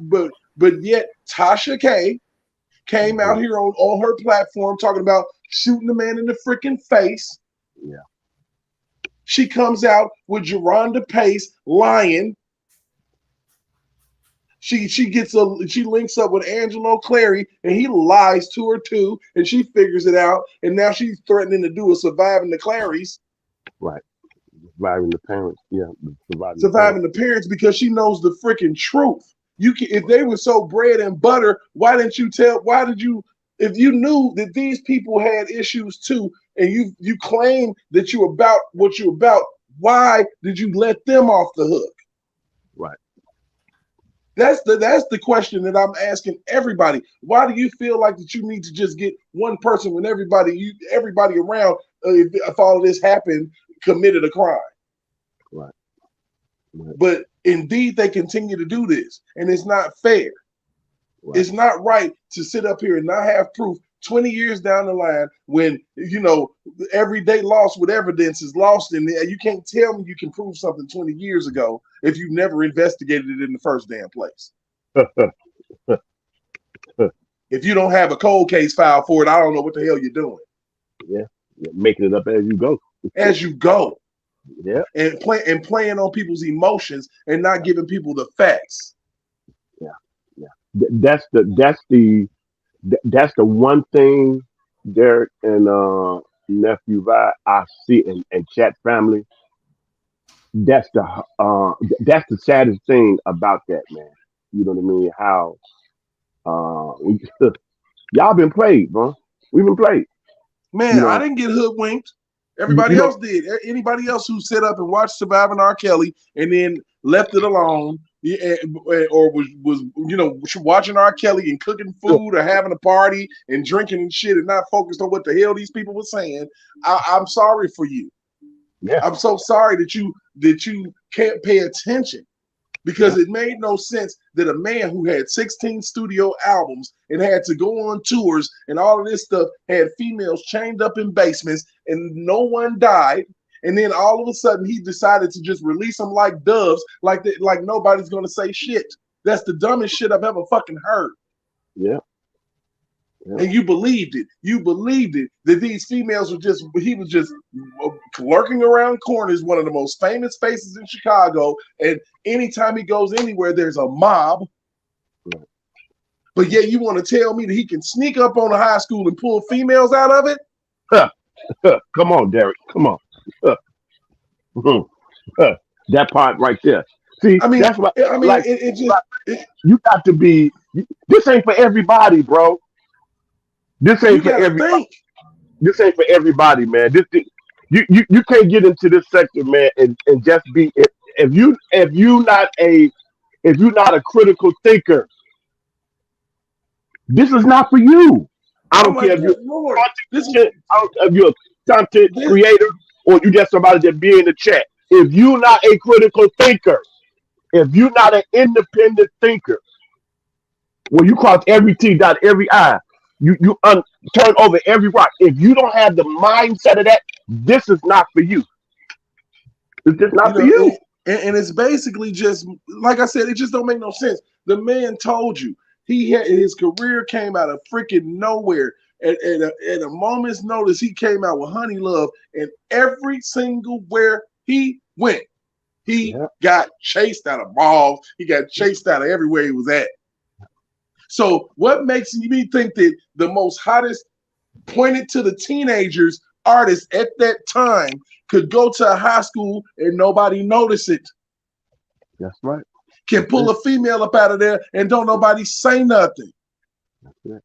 But yet Tasha K came out here on her platform talking about shooting the man in the freaking face. Yeah. She comes out with Geronda Pace lying. She links up with Angelo Clary and he lies to her too, and she figures it out, and now she's threatening to do a surviving the Clarys. Right. Surviving the parents. Yeah. Surviving the parents because she knows the freaking truth. If they were so bread and butter, why did you, if you knew that these people had issues too, and you claim that you about what you're about, why did you let them off the hook? Right. That's the question that I'm asking everybody. Why do you feel like that you need to just get one person when everybody around, if all of this happened, committed a crime? Right. But indeed, they continue to do this, and it's not fair. Right. It's not right to sit up here and not have proof 20 years down the line when, everyday loss with evidence is lost in there. You can't tell me you can prove something 20 years ago if you never investigated it in the first damn place. If you don't have a cold case file for it, I don't know what the hell you're doing. Yeah. Making it up as you go. As you go. Yeah. And playing on people's emotions and not giving people the facts. Yeah. Yeah. That's the one thing, Derek and nephew Vi, I see in chat family. That's the saddest thing about that, man. You know what I mean? How y'all been played, bro. We've been played. Man, I didn't get hoodwinked. Everybody else did. Anybody else who sit up and watched Surviving R. Kelly and then left it alone, or was watching R. Kelly and cooking food or having a party and drinking and shit and not focused on what the hell these people were saying, I'm sorry for you. Yeah. I'm so sorry that you can't pay attention, because it made no sense that a man who had 16 studio albums and had to go on tours and all of this stuff, had females chained up in basements and no one died, and then all of a sudden he decided to just release them like doves, like nobody's gonna say shit. That's the dumbest shit I've ever fucking heard. Yeah. And you believed it. You believed it that these females he was just lurking around corners, one of the most famous faces in Chicago. And anytime he goes anywhere, there's a mob. Right. But yet you want to tell me that he can sneak up on a high school and pull females out of it? Come on, Derek. Come on. That part right there. See, that's what you got to be. This ain't for everybody, bro. This ain't for everybody. This ain't for everybody, man. You can't get into this sector, man, and just be if you're not a critical thinker, this is not for you. I don't care if you're a content creator or you just somebody that be in the chat. If you're not a critical thinker, if you're not an independent thinker, well, you cross every T, dot every I. You turn over every rock. If you don't have the mindset of that, this is not for you. It's just not for you. And it's basically just, like I said, it just don't make no sense. The man told you his career came out of freaking nowhere. At a moment's notice, he came out with Honey Love, and every single where he went, he got chased out of malls. He got chased out of everywhere he was at. So what makes me think that the most hottest, pointed to the teenagers artist at that time could go to a high school and nobody notice it? That's right. Can pull a female up out of there and don't nobody say nothing. That's it.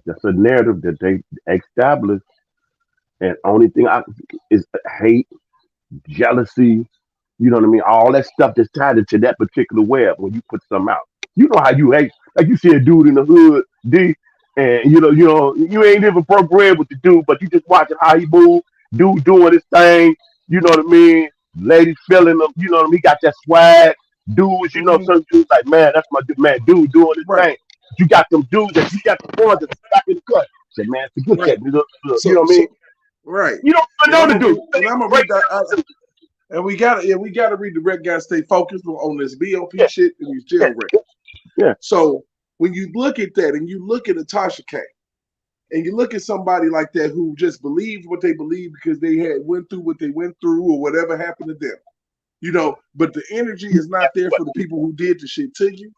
That's a narrative that they established, and only thing is hate, jealousy. You know what I mean? All that stuff that's tied into that particular web when you put something out. You know how you hate, like you see a dude in the hood, D, and you ain't even broke bread with the dude, but you just watching how he move, dude doing his thing. You know what I mean? Ladies feeling him. You know what I mean? He got that swag. Dudes, certain dudes like, man, that's my man, dude doing his Right, thing. You got them dudes that you got the ones that back in the cut. Say, man, forget right. that. You So, know what I mean? right. You don't even And know I'm the gonna dude. read, and I'm gonna read that. And we gotta read the red guy. Stay focused on this BOP Yeah, shit and these jail records. yeah. So when you look at that, and you look at a Tasha K, and you look at somebody like that who just believed what they believed because they had went through what they went through or whatever happened to them, but the energy is not there for the people who did the shit to you,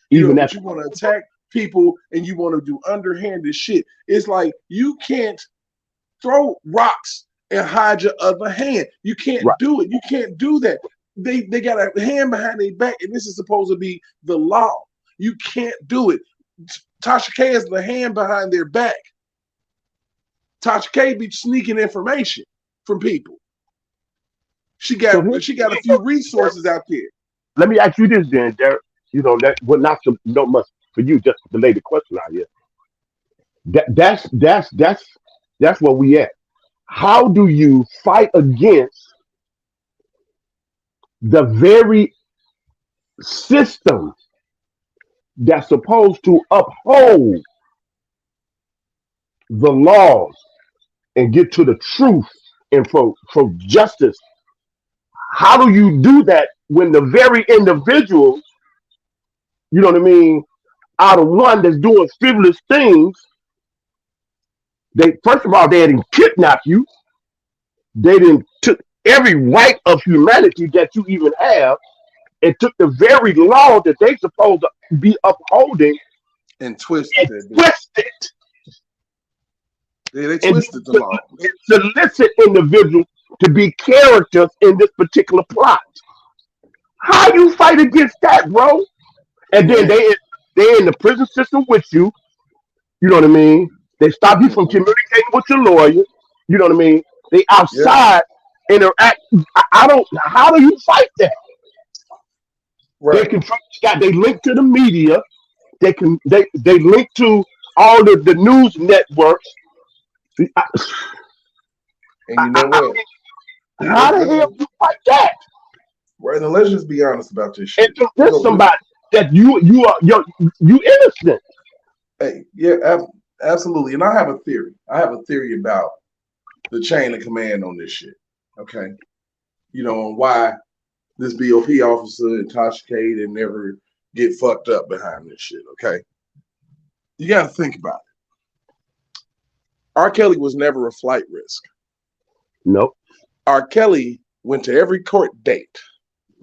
Even but that. you want to attack people and you want to do underhanded shit. It's like you can't throw rocks and hide your other hand. You can't Right. do it. You can't do that. They got a hand behind their back, and this is supposed to be the law. You can't do it. Tasha K is the hand behind their back. Tasha K be sneaking information from people. She So got a few resources out there. let me ask you this then, Derek. That well, not so not much for you, just to lay the question out here. That's where we at. How do you fight against the very system that's supposed to uphold the laws and get to the truth and for justice? How do you do that when the very individuals, you know what I mean, are the one that's doing frivolous things? They first of all, they didn't kidnap you. They didn't took every right of humanity that you even have and took the very law that they supposed to be upholding And twisted and that bitch. twisted Yeah, they and twisted the law. solicit individuals to be characters in this particular plot. How you fight against that, bro? And then Man. they in the prison system with you. You know what I mean? They stop you from Mm-hmm. communicating with your lawyer. You know what I mean? They Yep. outside interact. I don't. How do you fight that? They Right. control. They link to the media. They link to all the news networks. I, And you know what? how the hell do you fight that? Right. Now let's just be honest about this And shit. to this somebody that you innocent. Hey, yeah, absolutely. And I have a theory. I have a theory about the chain of command on this shit. Okay. And why this BOP officer and Tasha K didn't never get fucked up behind this shit. Okay. You got to think about it. R. Kelly was never a flight risk. Nope. R. Kelly went to every court date.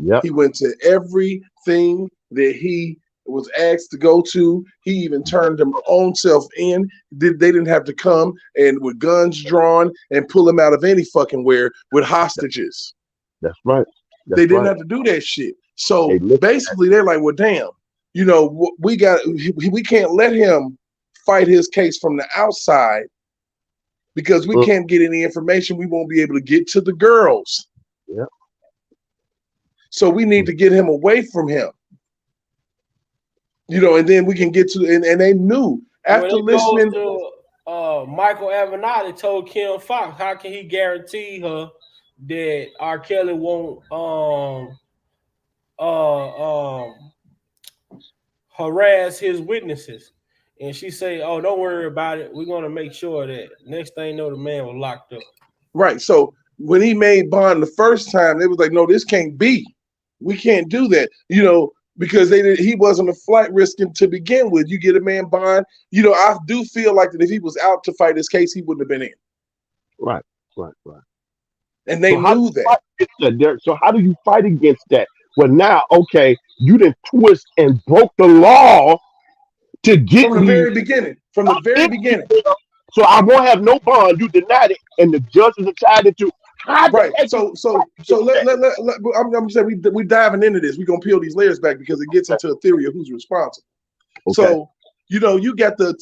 Yep. He went to everything that he was asked to go to. He even turned him own self in. They didn't have to come and with guns drawn and pull him out of any fucking where with hostages. That's right. They didn't have to do that shit. So Hey, basically, they're like, well, damn, we can't let him fight his case from the outside because we can't get any information. We won't be able to get to the girls. Yeah. So we need to get him away from him. And then we can get to and they knew after listening. Michael Avenatti told Kim Fox, how can he guarantee her that R. Kelly won't harass his witnesses? And she say, "Oh, don't worry about it. We're gonna make sure that next thing you know, the man was locked up." Right. So when he made bond the first time, they was like, "No, this can't be. We can't do that." Because he wasn't a flight risk to begin with. You get a man bond. I do feel like that if he was out to fight his case, he wouldn't have been in. Right. And they knew that. So how do you fight against that? Well, now, okay, you didn't twist and broke the law to get from the very beginning. From the very beginning. So I won't have no bond. You denied it, and the judges decided to. Right. So I'm saying we diving into this. We're gonna peel these layers back because it gets into a theory of who's responsible. Okay. So you got the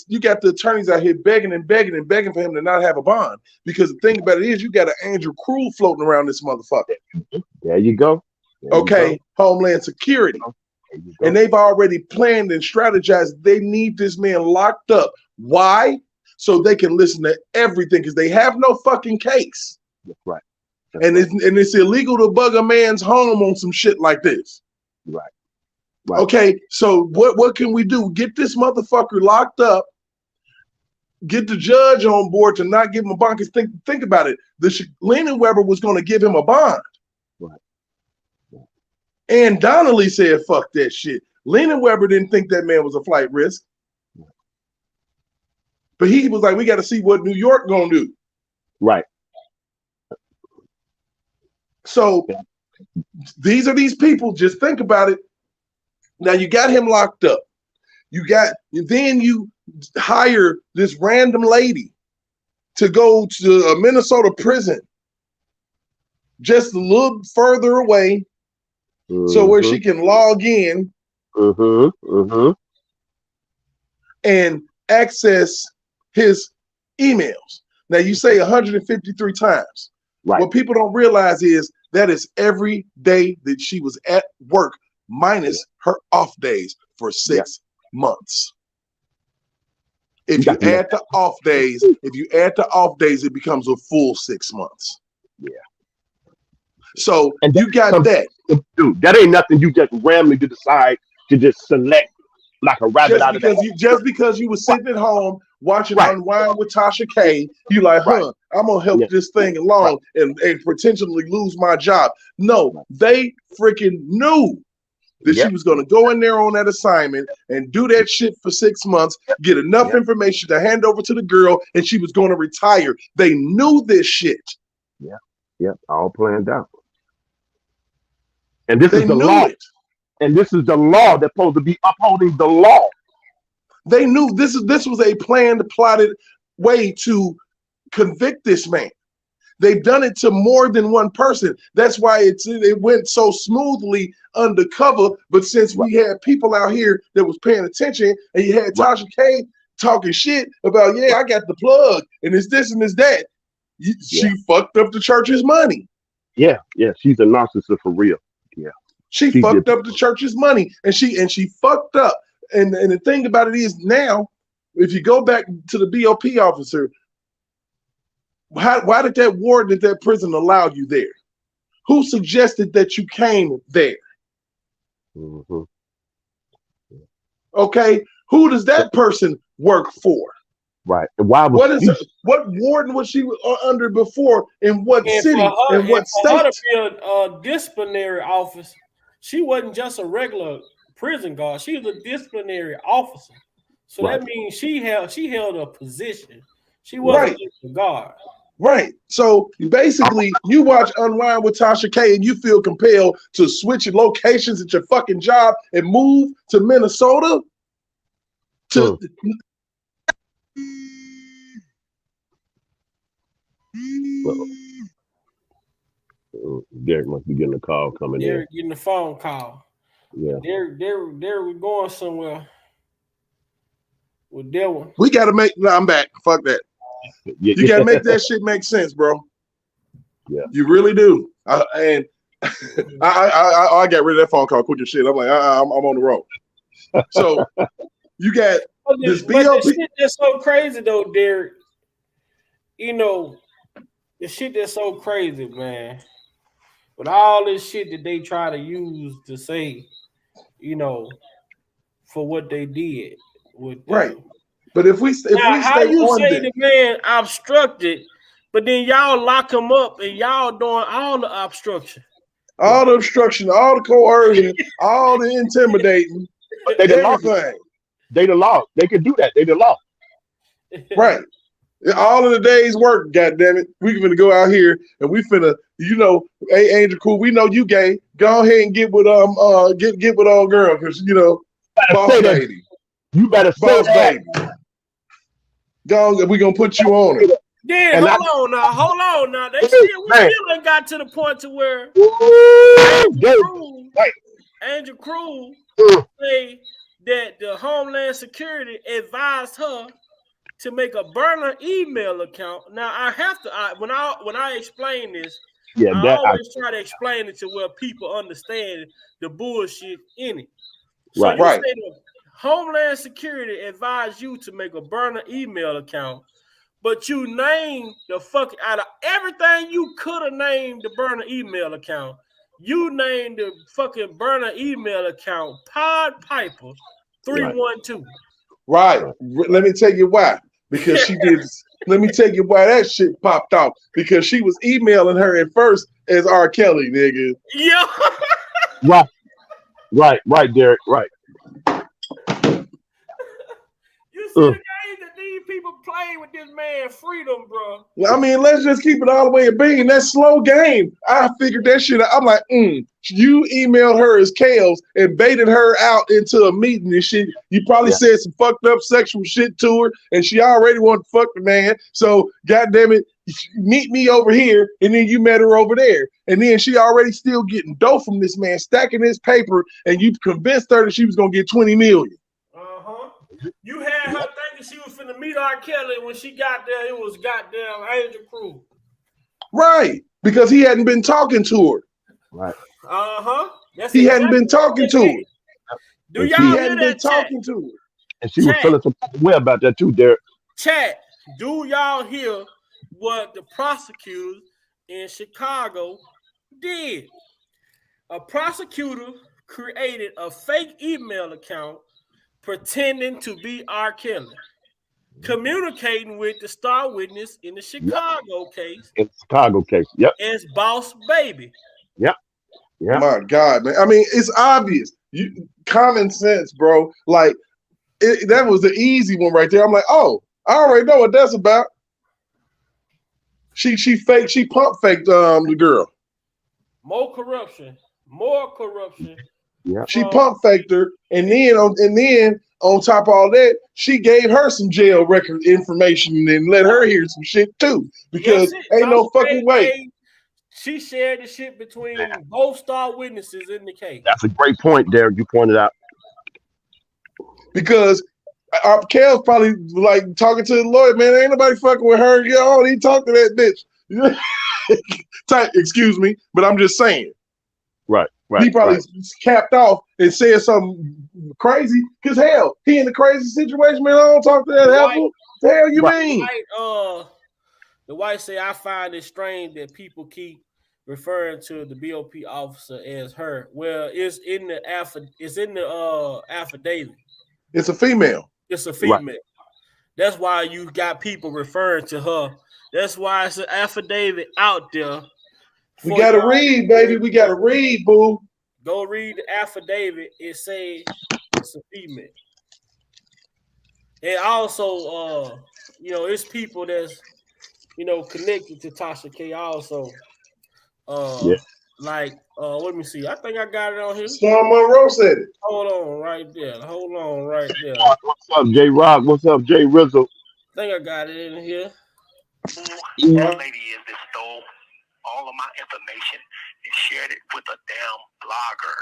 attorneys out here begging for him to not have a bond because the thing about it is you got an angel crew floating around this motherfucker. There you go. Homeland Security. And they've already planned and strategized. They need this man locked up Why? So they can listen to everything because they have no fucking case. That's right. And it's illegal to bug a man's home on some shit like this. Right. Okay, so what can we do? Get this motherfucker locked up. Get the judge on board to not give him a bond. Because think about it. Leland Weber was going to give him a bond. Right. And Donnelly said, fuck that shit. Leland Weber didn't think that man was a flight risk. But he was like, we got to see what New York going to do. Right. So these are these people. Just think about it. Now you got him locked up. Then you hire this random lady to go to a Minnesota prison just a little further away, so where she can log in and access his emails. Now you say 153 times. Right. What people don't realize is that is every day that she was at work, minus her off days for 6 months. If you add the off days, it becomes a full 6 months. Yeah. So and you got that. Dude, that ain't nothing you just randomly decide to just select like a rabbit out of that. Just because you were sitting at home watching Unwind with Tasha K, you like, I'm gonna help this thing along and potentially lose my job. No, they freaking knew that she was gonna go in there on that assignment and do that shit for 6 months, get enough information to hand over to the girl, and she was gonna retire. They knew this shit. Yeah, all planned out. And this is the law. And this is the law that's supposed to be upholding the law. They knew this was a planned, plotted way to convict this man. They've done it to more than one person. That's why it went so smoothly undercover. But since we had people out here that was paying attention, and you had Tasha K talking shit about, I got the plug, and it's this and it's that, she fucked up the church's money. Yeah, she's a narcissist for real. Yeah, she fucked up the church's money, and she fucked up. And the thing about it is now, if you go back to the BOP officer, why did that warden at that prison allow you there? Who suggested that you came there? Okay, who does that person work for? Right. And why was what warden was she under before? In what city? In what state? For her to be a disciplinary officer, she wasn't just a regular prison guard. She was a disciplinary officer. So that means she held a position. She wasn't just a guard. Right. So basically, you watch Unwind with Tasha K and you feel compelled to switch your locations at your fucking job and move to Minnesota. Derek must be getting a call coming in. Derek getting a phone call. Yeah. Derek was going somewhere with that one. We got to make. No, I'm back. Fuck that. You got to make that shit make sense, bro. Yeah. You really do. I got rid of that phone call quick as shit. I'm like, I'm on the road. So you got this BOP. The shit that's so crazy though, Derek. The shit that's so crazy, man. With all this shit that they try to use to say, for what they did with them. But if we stay the man obstructed, but then y'all lock him up and y'all doing all the obstruction, all the coercion, all the intimidating, everything. They the law. They can do that. They the law. Right. All of the day's work, goddammit. We finna go out here and we finna, hey Angel Cool, we know you gay. Go ahead and get with get with old girl, because boss lady. You better boss baby. Go, we gonna put you on it. Yeah, hold on now. We still ain't got to the point to where Angel Cruz say that the Homeland Security advised her to make a burner email account. Now I have to when I explain this, I always try to explain it to where people understand the bullshit in it. So you say Homeland Security advised you to make a burner email account, but you named the fucking out of everything you could have named the burner email account. You named the fucking burner email account Pod Piper 312. Right. Let me tell you why. Because she did. Let me tell you why that shit popped off. Because she was emailing her at first as R. Kelly, nigga. Yeah. Right, Derek. Right. You see the game that these people play with this man freedom, bro. I mean, let's just keep it all the way at being that slow game. I figured that shit out. I'm like, you emailed her as Kales and baited her out into a meeting and shit. You probably said some fucked up sexual shit to her, and she already wanted to fuck the man. So, goddamn it, meet me over here, and then you met her over there. And then she already still getting dough from this man, stacking his paper, and you convinced her that she was going to get $20 million. You had her thinking she was finna meet R. Kelly. When she got there, it was goddamn Angel Cruz. Right, because he hadn't been talking to her. Right. He hadn't been talking to her. Do y'all hear that? He hadn't been talking to her. And she was feeling some way about that too, Derek. Chat, do y'all hear what the prosecutors in Chicago did? A prosecutor created a fake email account pretending to be R. Kelly, communicating with the star witness in the Chicago case. In the Chicago case, yep. As Boss Baby. Yep. My God, man. I mean, it's obvious. Common sense, bro. Like, that was the easy one right there. I'm like, oh, I already know what that's about. She pump faked the girl. More corruption. Yeah. She pump faked her, and then on top of all that, she gave her some jail record information and let her hear some shit too. Because ain't no fucking way. She shared the shit between both star witnesses in the case. That's a great point, Derek. You pointed out. Because Kel's probably like talking to the lawyer, man. Ain't nobody fucking with her. You don't need to talk to that bitch. Excuse me, but I'm just saying. Right. He probably capped off and said something crazy. Because hell, he in a crazy situation, man. I don't talk to that helpful. The hell you mean? The white say, I find it strange that people keep referring to the BOP officer as her. Well, it's in the affidavit. It's a female. It's a female. Right. That's why you got people referring to her. That's why it's an affidavit out there. We gotta read, baby. We gotta read, boo. Go read the affidavit. It says it's a female. And also, it's people that's, connected to Tasha K also. Let me see. I think I got it on here. Storm Monroe said it. Hold on right there. What's up, J Rock? What's up, J Rizzle? I think I got it in here. This lady is that stole all of my information and shared it with a damn blogger.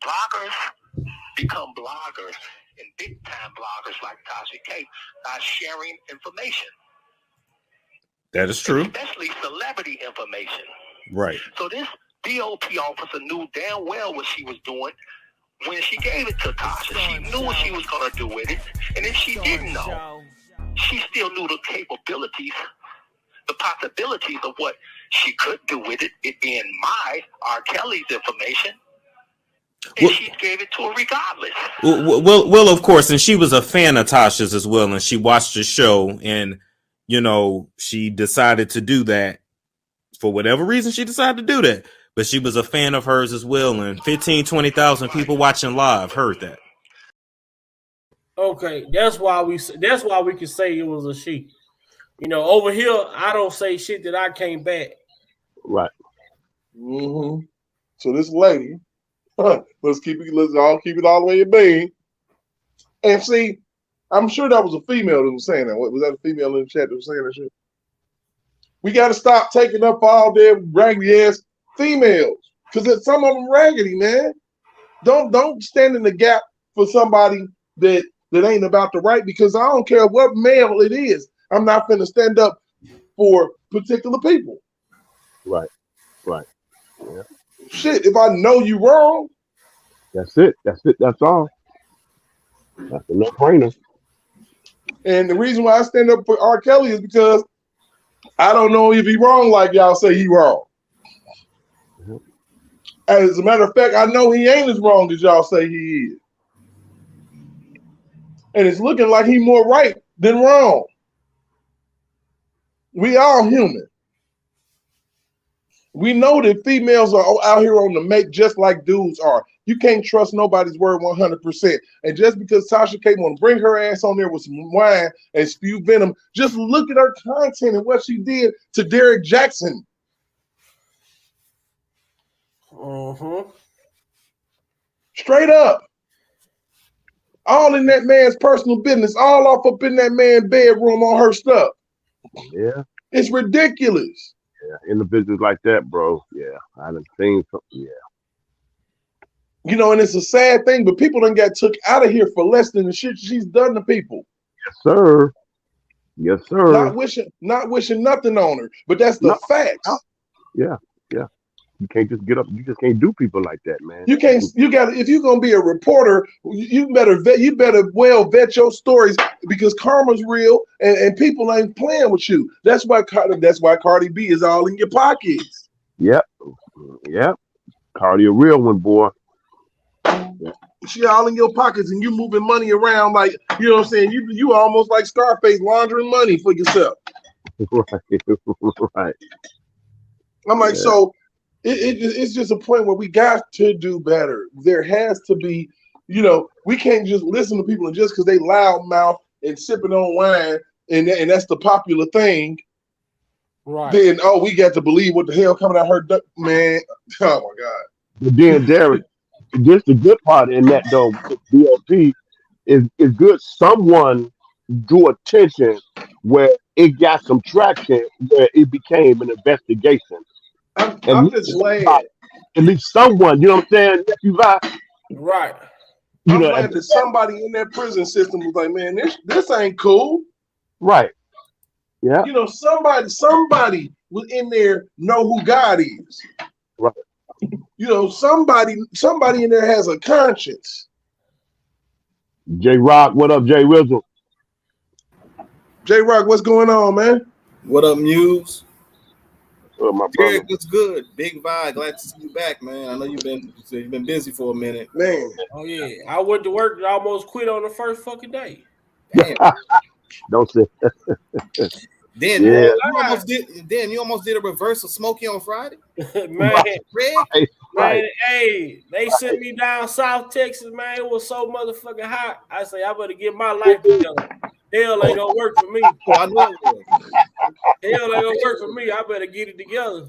Bloggers become bloggers, and big time bloggers like Tasha K are sharing information. That is true. Especially celebrity information. Right. So this DOP officer knew damn well what she was doing when she gave it to Tasha. She knew what she was going to do with it. And if she didn't know, she still knew the capabilities, the possibilities of what she could do with it, it being R. Kelly's information. And she gave it to her regardless. Well, of course. And she was a fan of Tasha's as well. And she watched the show and, she decided to do that. For whatever reason, she decided to do that. But she was a fan of hers as well. And 20,000 people watching live heard that. Okay, that's why we can say it was a she. Over here, I don't say shit that I can't back. Right. Mm-hmm. So this lady, let's all keep it all the way at bay. And see, I'm sure that was a female that was saying that. Was that a female in the chat that was saying that shit? We got to stop taking up all them raggedy ass females because some of them raggedy, man. Don't stand in the gap for somebody that ain't about the right, because I don't care what male it is. I'm not finna stand up for particular people. Right. Yeah. Shit, if I know you wrong. That's it. That's all. That's a no-brainer. And the reason why I stand up for R. Kelly is because I don't know if he wrong like y'all say he wrong. Mhm. As a matter of fact, I know he ain't as wrong as y'all say he is. And it's looking like he more right than wrong. We all human. We know that females are out here on the make just like dudes are. You can't trust nobody's word 100%. And just because Tasha K want to bring her ass on there with some wine and spew venom, just look at her content and what she did to Derek Jackson. Straight up. All in that man's personal business, all off up in that man's bedroom on her stuff. Yeah. It's ridiculous. Yeah. In the business like that, bro. Yeah. I done seen something. Yeah. You know, and it's a sad thing, but people done got took out of here for less than the shit she's done to people. Yes, sir. Yes, sir. Not wishing nothing on her, but that's the facts. Yeah. Yeah. You can't just get up. You just can't do people like that, man. You can't. You got. If you're gonna be a reporter, you better vet. You better well vet your stories because karma's real, and people ain't playing with you. That's why Cardi B is all in your pockets. Yep. Yep. Cardi a real one, boy. She all in your pockets, and you moving money around like you know what I'm saying. You almost like Scarface laundering money for yourself. Right. I'm like, so it's just a point where we got to do better. There has to be, you know, we can't just listen to people and just because they loud mouth and sipping on wine and that's the popular thing. Right. Then we got to believe what the hell coming out her man. Oh my God. But then Derek, just the good part in that though, DLP is good. Someone drew attention where it got some traction, where it became an investigation. I'm just glad. At least someone, you know what I'm saying? Right. You I'm know, glad that somebody in that prison system was like, man, this ain't cool. Right. Yeah. You know, somebody was in there know who God is. Right. You know, somebody in there has a conscience. J Rock, what up, Jay Rizzle? J Rock, what's going on, man? What up, Muse? Oh, my Derek, brother. what's good? Big vibe. Glad to see you back, man. I know you've been busy for a minute. Man. Oh yeah. I went to work and almost quit on the first fucking day. Damn. Don't say. Dan, Yeah. you almost did a reverse of Smokey on Friday. Man, Greg? Right. hey, they sent me down South Texas, man. It was so motherfucking hot. I say I better get my life together. Hell ain't gonna work for me. Oh, I know it was. Hell ain't gonna work for me. I better get it together.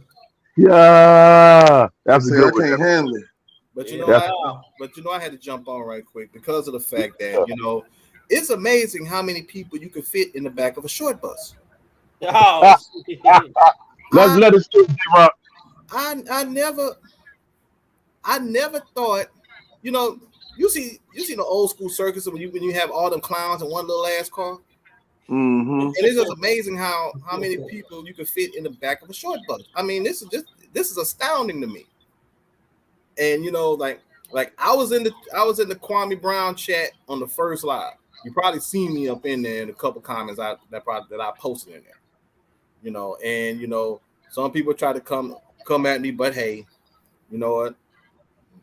Yeah. That's a I good one. can't handle it. But you Yeah. know, I had to jump on right quick because of the fact that it's amazing how many people you can fit in the back of a short bus. Oh, Let us do it, Rock. I never thought, you see the old school circus when you have all them clowns in one little ass car. Mm-hmm. And it's just amazing how many people you can fit in the back of a short bus. I mean, this is astounding to me. And like I was in the Kwame Brown chat on the first live. You probably seen me up in there in a couple comments that I posted in there. And some people try to come at me, but hey, you know what?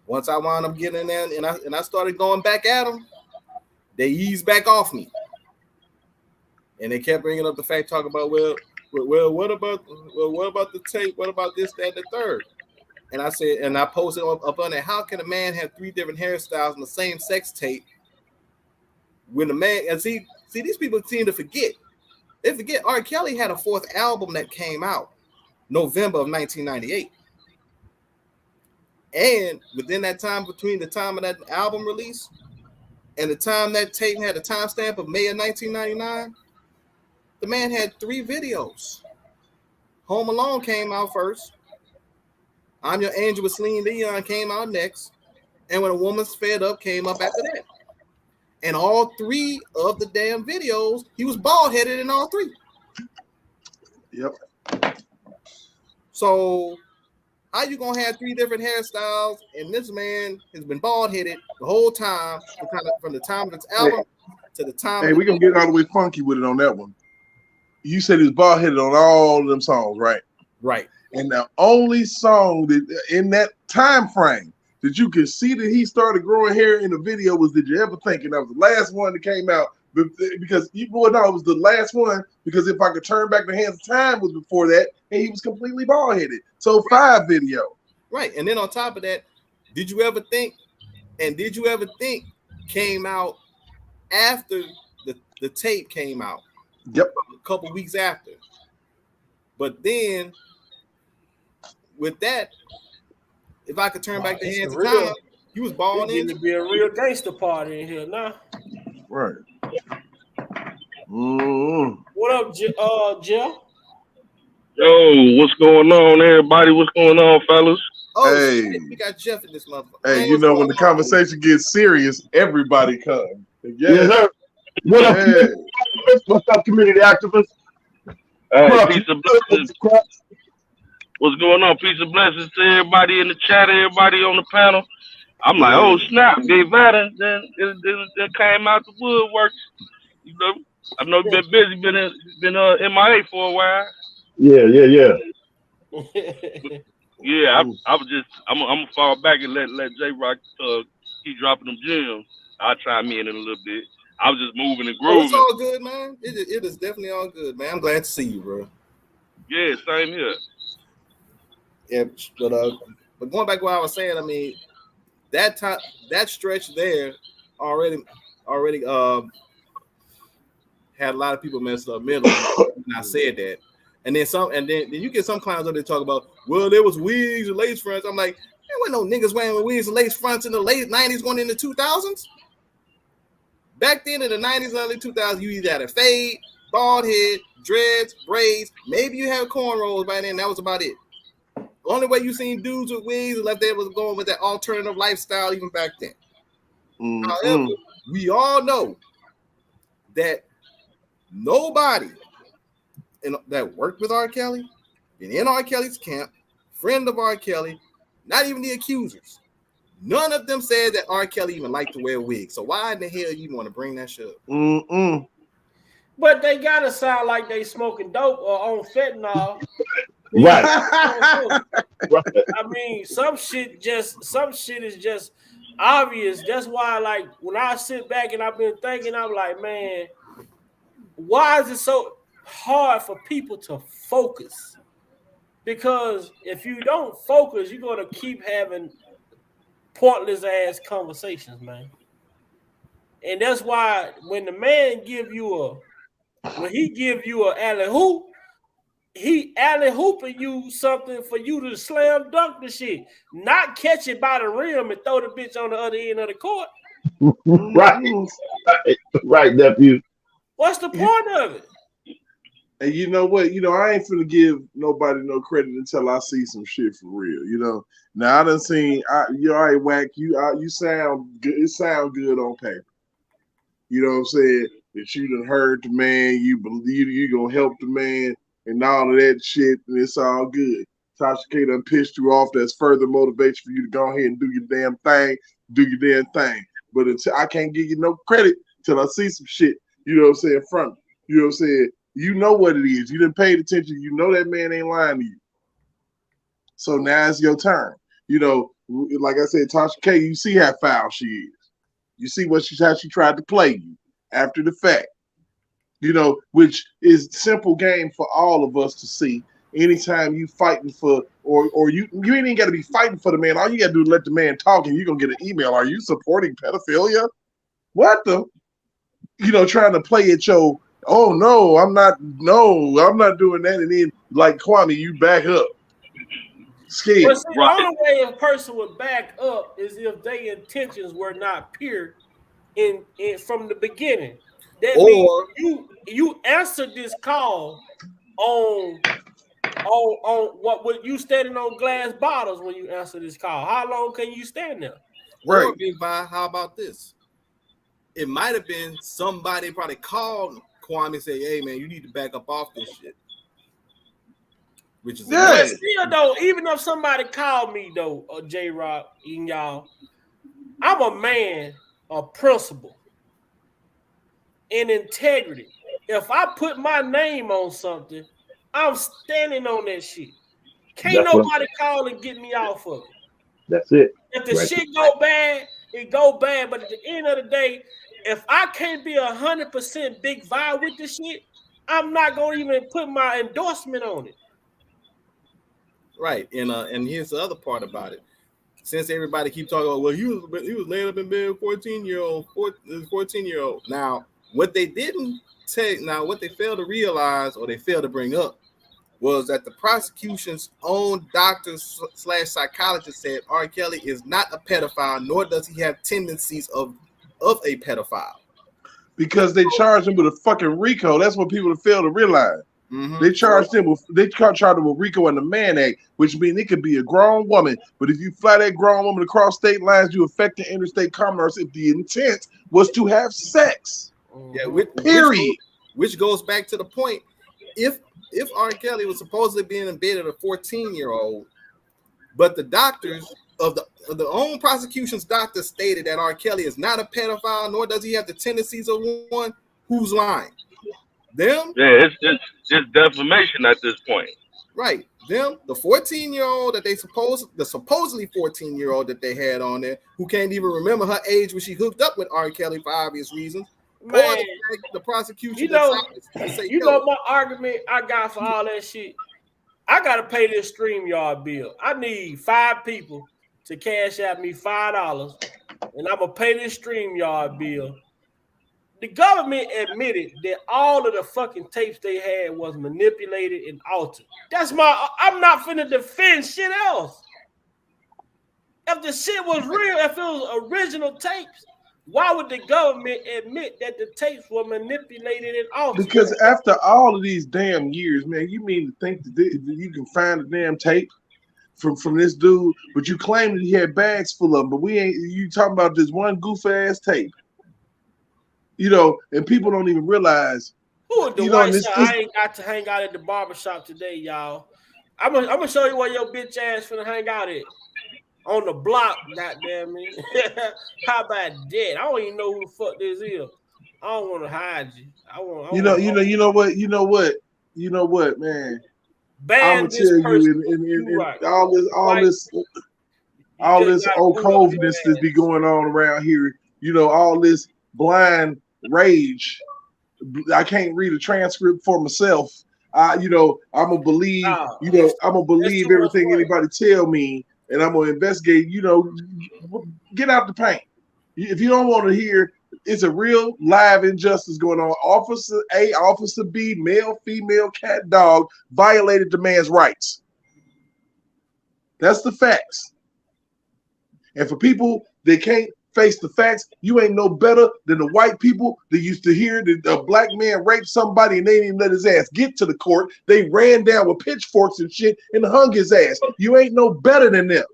Once I wound up getting in there and I started going back at them, they eased back off me. And they kept bringing up the fact, talking about, what about the tape? What about this, that, and the third? And I said, and I posted up on it, how can a man have 3 different hairstyles in the same sex tape when a man, and see these people seem to forget. They forget R. Kelly had a 4th album that came out November of 1998. And within that time, between the time of that album release and the time that tape had a timestamp of May of 1999, the man had 3 videos. Home Alone came out first. I'm Your Angel with Celine Dion came out next. And When a Woman's Fed Up came up after that. And all 3 of the damn videos, he was bald-headed in all 3. Yep. So How you gonna have 3 different hairstyles and this man has been bald headed the whole time, from the time of this album to the time? Hey, we're gonna get all the way funky with it on that one. You said he was bald headed on all of them songs, right? Right. And the only song that in that time frame that you could see that he started growing hair in the video was "Did You Ever Think?" And that was the last one that came out because it was the last one because If I Could Turn Back the Hands of Time was before that, and he was completely bald headed. So 5 video. Right, and then on top of that, Did You Ever Think? And Did You Ever Think came out after the tape came out. Yep. A couple weeks after. But then with that, If I Could Turn Back the Hands of Time, he was bald in. It's to be a real gangster party in here now. Right. What up, Jeff? Yo, what's going on, everybody? What's going on, fellas? Oh, hey, shit, we got Jeff in this motherfucker. Hey, you know when the conversation gets serious, everybody comes. Yes, sir. What up, community activists? What's up, community activists? Hey, peace of blessings. What's going on? Peace of blessings to everybody in the chat, everybody on the panel. I'm like, oh snap, Big Vada then came out the woodworks. You know, I know you've been busy, been MIA for a while. Yeah. Yeah, I'm gonna fall back and let J Rock keep dropping them gems. I'll chime in a little bit. I was just moving and grooving. It's all good, man. It is definitely all good, man. I'm glad to see you, bro. Yeah, same here. Yeah, but going back to what I was saying, I mean, that stretch there already had a lot of people messed up mentally when I said that. And then you get some clowns up there talk about, well, there was wigs and lace fronts. I'm like, there wasn't no niggas wearing wigs and lace fronts in the late 90s going into 2000s. Back then in the 90s and early 2000s, you either had a fade, bald head, dreads, braids. Maybe you had cornrows by then. That was about it. The only way you seen dudes with wigs left there was going with that alternative lifestyle even back then. Mm-hmm. However, we all know that nobody that worked with R. Kelly, been in R. Kelly's camp, friend of R. Kelly, not even the accusers, none of them said that R. Kelly even liked to wear wigs. So why in the hell you want to bring that shit up? But they gotta sound like they smoking dope or on fentanyl. Right. I mean, some shit is just obvious. That's why, like, when I sit back and I've been thinking, I'm like, man, why is it so hard for people to focus? Because if you don't focus, you're gonna keep having pointless ass conversations, man. And that's why when the man give you a alley-hoop, he alley-hooping you something for you to slam dunk the shit, not catch it by the rim and throw the bitch on the other end of the court. Right, nephew. What's the point of it? And you know what? I ain't finna give nobody no credit until I see some shit for real. Now I done seen you all right, whack. You sound good. It sound good on paper. You know what I'm saying? That you done heard the man. You believe you gonna help the man. And all of that shit, and it's all good. Tasha K done pissed you off. That's further motivation for you to go ahead and do your damn thing. But until I can't give you no credit till I see some shit, you know what I'm saying, from you. You know what I'm saying? You know what it is. You done paid attention. You know that man ain't lying to you. So now it's your turn. Like I said, Tasha K, you see how foul she is. You see how she tried to play you after the fact. Which is simple game for all of us to see. Anytime you fighting for, or you ain't even got to be fighting for the man. All you got to do is let the man talk, and you're gonna get an email. Are you supporting pedophilia? What the? Trying to play at your. Oh no, I'm not. No, I'm not doing that. And then, like Kwame, you back up. Scared. But see, the only way a person would back up is if their intentions were not pure in from the beginning. That means you answered this call on what you standing on glass bottles when you answer this call. How long can you stand there? Right. Or Big Vi, how about this? It might have been somebody probably called Kwame and said, hey man, you need to back up off this shit. which is But still though, even if somebody called me though, J Rock and y'all, I'm a man of principle and integrity. If I put my name on something, I'm standing on that shit. Can't nobody call and get me off of it. That's it. If the shit go bad, it go bad. But at the end of the day, if I can't be 100% big vibe with this shit, I'm not gonna even put my endorsement on it. Right, and here's the other part about it. Since everybody keep talking about, well, he was laying up in bed with 14-year-old. Now, what they didn't take, now what they failed to realize or they failed to bring up was that the prosecution's own doctor/psychologist said R. Kelly is not a pedophile, nor does he have tendencies of a pedophile. Because they charged him with a fucking RICO. That's what people fail to realize. Mm-hmm. They charged him with RICO and the Mann Act, which means it could be a grown woman. But if you fly that grown woman across state lines, you affect the interstate commerce if the intent was to have sex. Yeah, period. Which goes back to the point. If R. Kelly was supposedly being in bed with a 14-year-old, but the doctors of the own prosecution's doctor stated that R. Kelly is not a pedophile, nor does he have the tendencies of one, who's lying? Them? Yeah, it's defamation at this point. Right. Them, the 14-year-old that the supposedly 14-year-old that they had on there, who can't even remember her age when she hooked up with R. Kelly for obvious reasons. Man, or the prosecution. You know my argument I got for all that shit. I gotta pay this StreamYard bill. I need 5 people to cash out me $5, and I'm gonna pay this StreamYard bill. The government admitted that all of the fucking tapes they had was manipulated and altered. I'm not finna defend shit else. If the shit was real, if it was original tapes, why would the government admit that the tapes were manipulated and altered? Because after all of these damn years, man, you mean to think that you can find a damn tape from this dude, but you claim that he had bags full of them, but we ain't. You talking about this one goof ass tape, and people don't even realize. Who the white side? I ain't got to hang out at the barbershop today, y'all. I'm gonna show you where your bitch ass finna hang out at. On the block, goddamn me. How about that? I don't even know who the fuck this is. I don't want to hide you. You know what, man. I'm gonna tell you, in all this old coldness that be going on around here. All this blind rage. I can't read a transcript for myself. I'm gonna believe. I'm gonna believe everything anybody tell me. And I'm gonna investigate. Get out the paint. If you don't want to hear, it's a real live injustice going on. Officer A, Officer B, male, female, cat, dog violated the man's rights. That's the facts. And for people that can't face the facts, you ain't no better than the white people that used to hear that a black man raped somebody and they didn't even let his ass get to the court. They ran down with pitchforks and shit and hung his ass. You ain't no better than them.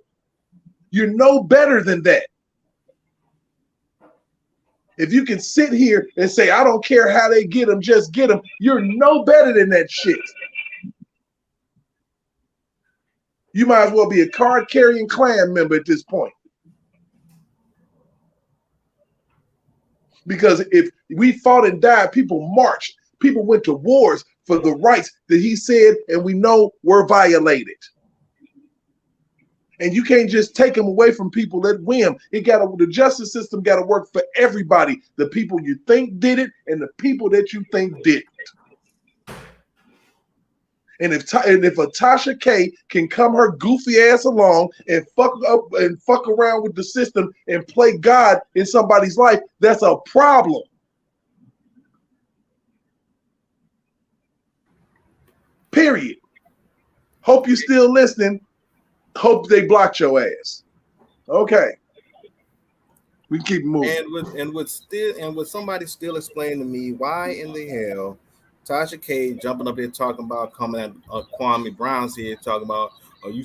You're no better than that. If you can sit here and say, I don't care how they get them, just get them, you're no better than that shit. You might as well be a card-carrying Klan member at this point. Because if we fought and died, people marched. People went to wars for the rights that he said and we know were violated. And you can't just take them away from people at whim. The justice system got to work for everybody. The people you think did it and the people that you think didn't. And if a Tasha K can come her goofy ass along and fuck up and fuck around with the system and play God in somebody's life, that's a problem. Period. Hope you're still listening. Hope they blocked your ass. Okay. We can keep moving. And with somebody still explaining to me why in the hell Tasha K jumping up here talking about coming at Kwame Brown's here talking about are you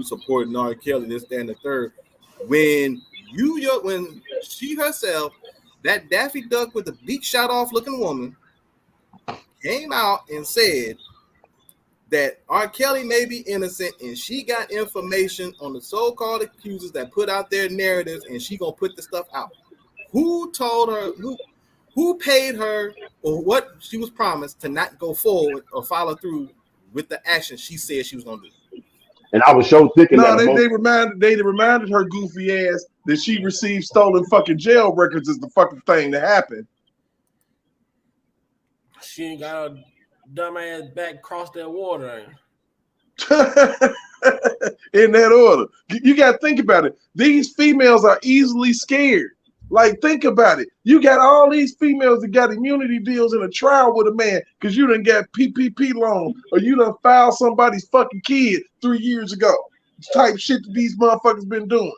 supporting R. Kelly, this, that, and the third. When she herself, that Daffy Duck with the beak shot off looking woman, came out and said that R. Kelly may be innocent and she got information on the so-called accusers that put out their narratives and she gonna put the stuff out. Who told her, who paid her, or what she was promised to not go forward or follow through with the action she said she was gonna do? And I was so thinking No, that they reminded her goofy ass that she received stolen fucking jail records is the fucking thing that happened. She ain't got her dumb ass back across that water. In that order. You got to think about it. These females are easily scared. Like, think about it. You got all these females that got immunity deals in a trial with a man because you done got PPP loan or you done filed somebody's fucking kid 3 years ago. It's type shit that these motherfuckers been doing.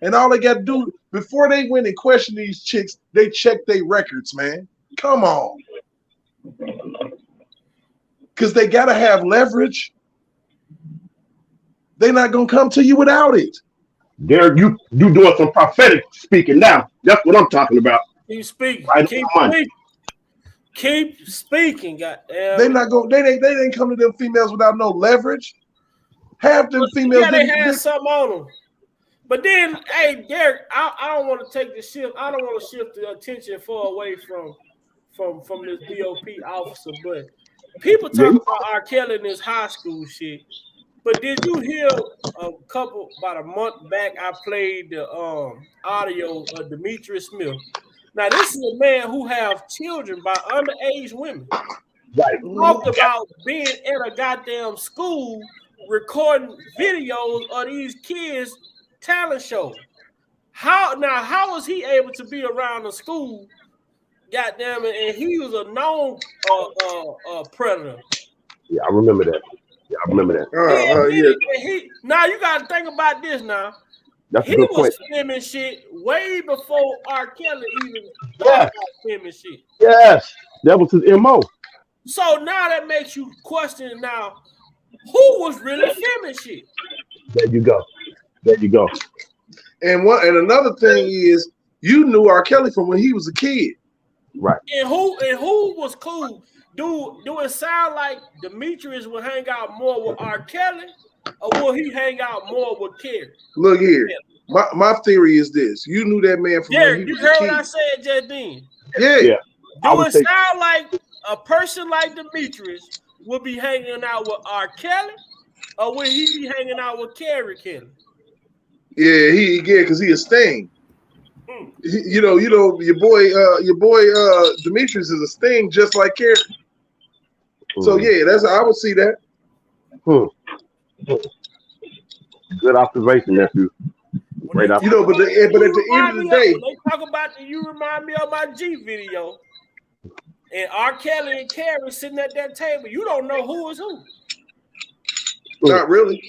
And all they got to do before they went and question these chicks, they check their records, man. Come on. Because they got to have leverage. They're not going to come to you without it. Derek, you doing some prophetic speaking now. That's what I'm talking about. Keep speaking. Right, Keep speaking. Goddamn. They not going. They didn't come to them females without no leverage. Half them females. Yeah, they had something on them. But then, hey, Derek, I don't want to take the shift. I don't want to shift the attention far away from this DOP officer. But people talk about R. Kelly in this high school shit. But did you hear about a month back? I played the audio of Demetrius Smith. Now this is a man who have children by underage women. Right. Talked about being at a goddamn school recording videos of these kids' talent show. How was he able to be around the school? Goddamn it! And he was a known predator. Yeah, I remember that. Now you got to think about this. Now that's he was filming shit way before R. Kelly even started filming shit. Yes, that was his MO. So now that makes you question now who was really filming shit. There you go. And another thing is you knew R. Kelly from when he was a kid, right? And who was cool? Do it sound like Demetrius would hang out more with R. Kelly, or will he hang out more with Kerry? Look here, my theory is this: you knew that man from when he was a kid. You heard what I said just then? Yeah. Do it sound like a person like Demetrius would be hanging out with R. Kelly, or will he be hanging out with Kerry Kelly? Yeah, because he a Sting. You know, your boy Demetrius is a Sting just like Kerry. So yeah, I would see that. Good observation, nephew. Great observation. You know, but at the end of the day, when they talk about you remind me of my G video, and R. Kelly and Kerry sitting at that table. You don't know who is who. Not really.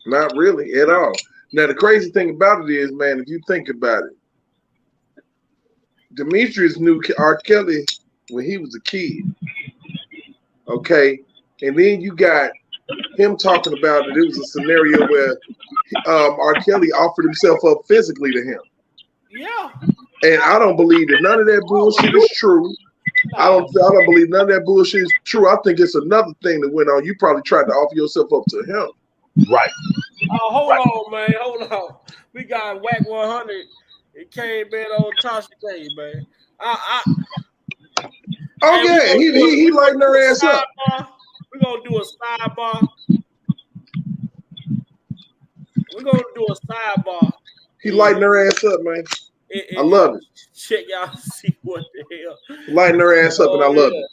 Not really at all. Now the crazy thing about it is, man, if you think about it, Demetrius knew R. Kelly when he was a kid. Okay, and then you got him talking about that it was a scenario where R. Kelly offered himself up physically to him. Yeah. And I don't believe that none of that bullshit is true. I don't believe none of that bullshit is true. I think it's another thing that went on. You probably tried to offer yourself up to him. Right. Oh, hold on, man. Hold on. We got Whack 100. It came in on Tasha K, man. He lighting her ass up. We're gonna do a sidebar. He lighting her ass up, man. I love it. Check y'all see what the hell. Lighting her ass up, and I love it.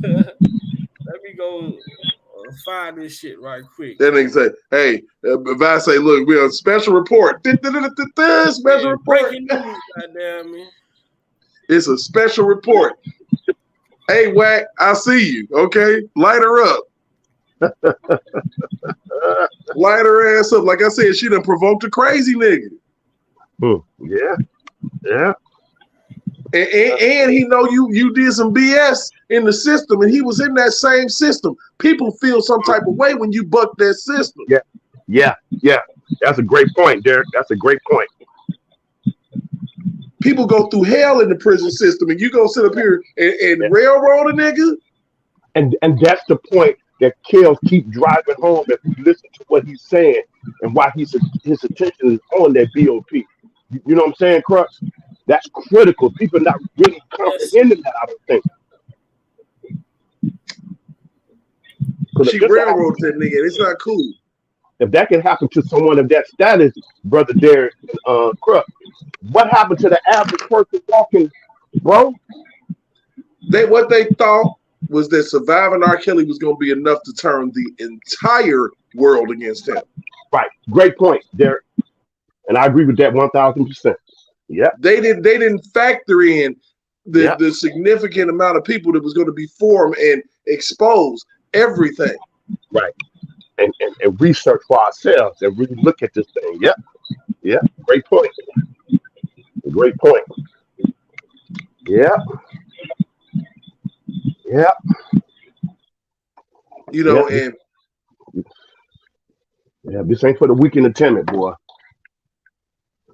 Let me go find this shit right quick. That nigga say, "Hey, if I say, look, we're on special report. Special report. Breaking news, goddamn me. It's a special report. Hey, Whack, I see you. Okay, light her up. Light her ass up. Like I said, she done provoked a crazy nigga. Yeah. And he know you did some BS in the system, and he was in that same system. People feel some type of way when you buck that system. Yeah. That's a great point, Derek. That's a great point. People go through hell in the prison system, and you go sit up here and railroad a nigga. And that's the point that Kels keep driving home if you listen to what he's saying and why his attention is on that BOP. You know what I'm saying, Crux? That's critical. People not really comprehending that, I don't think. She railroads that nigga. It's not cool. If that can happen to someone of that status, Brother Derek Crux, what happened to the average person walking, bro? What they thought was that surviving R. Kelly was going to be enough to turn the entire world against him. Right. Great point, Derek. And I agree with that 1,000%. Yeah. They didn't factor in the significant amount of people that was going to be formed and expose everything. Right. And research for ourselves and really look at this thing. Yeah. Yeah. Great point. Great point. Yeah. Yeah. You know, and this ain't for the weak and the timid, boy.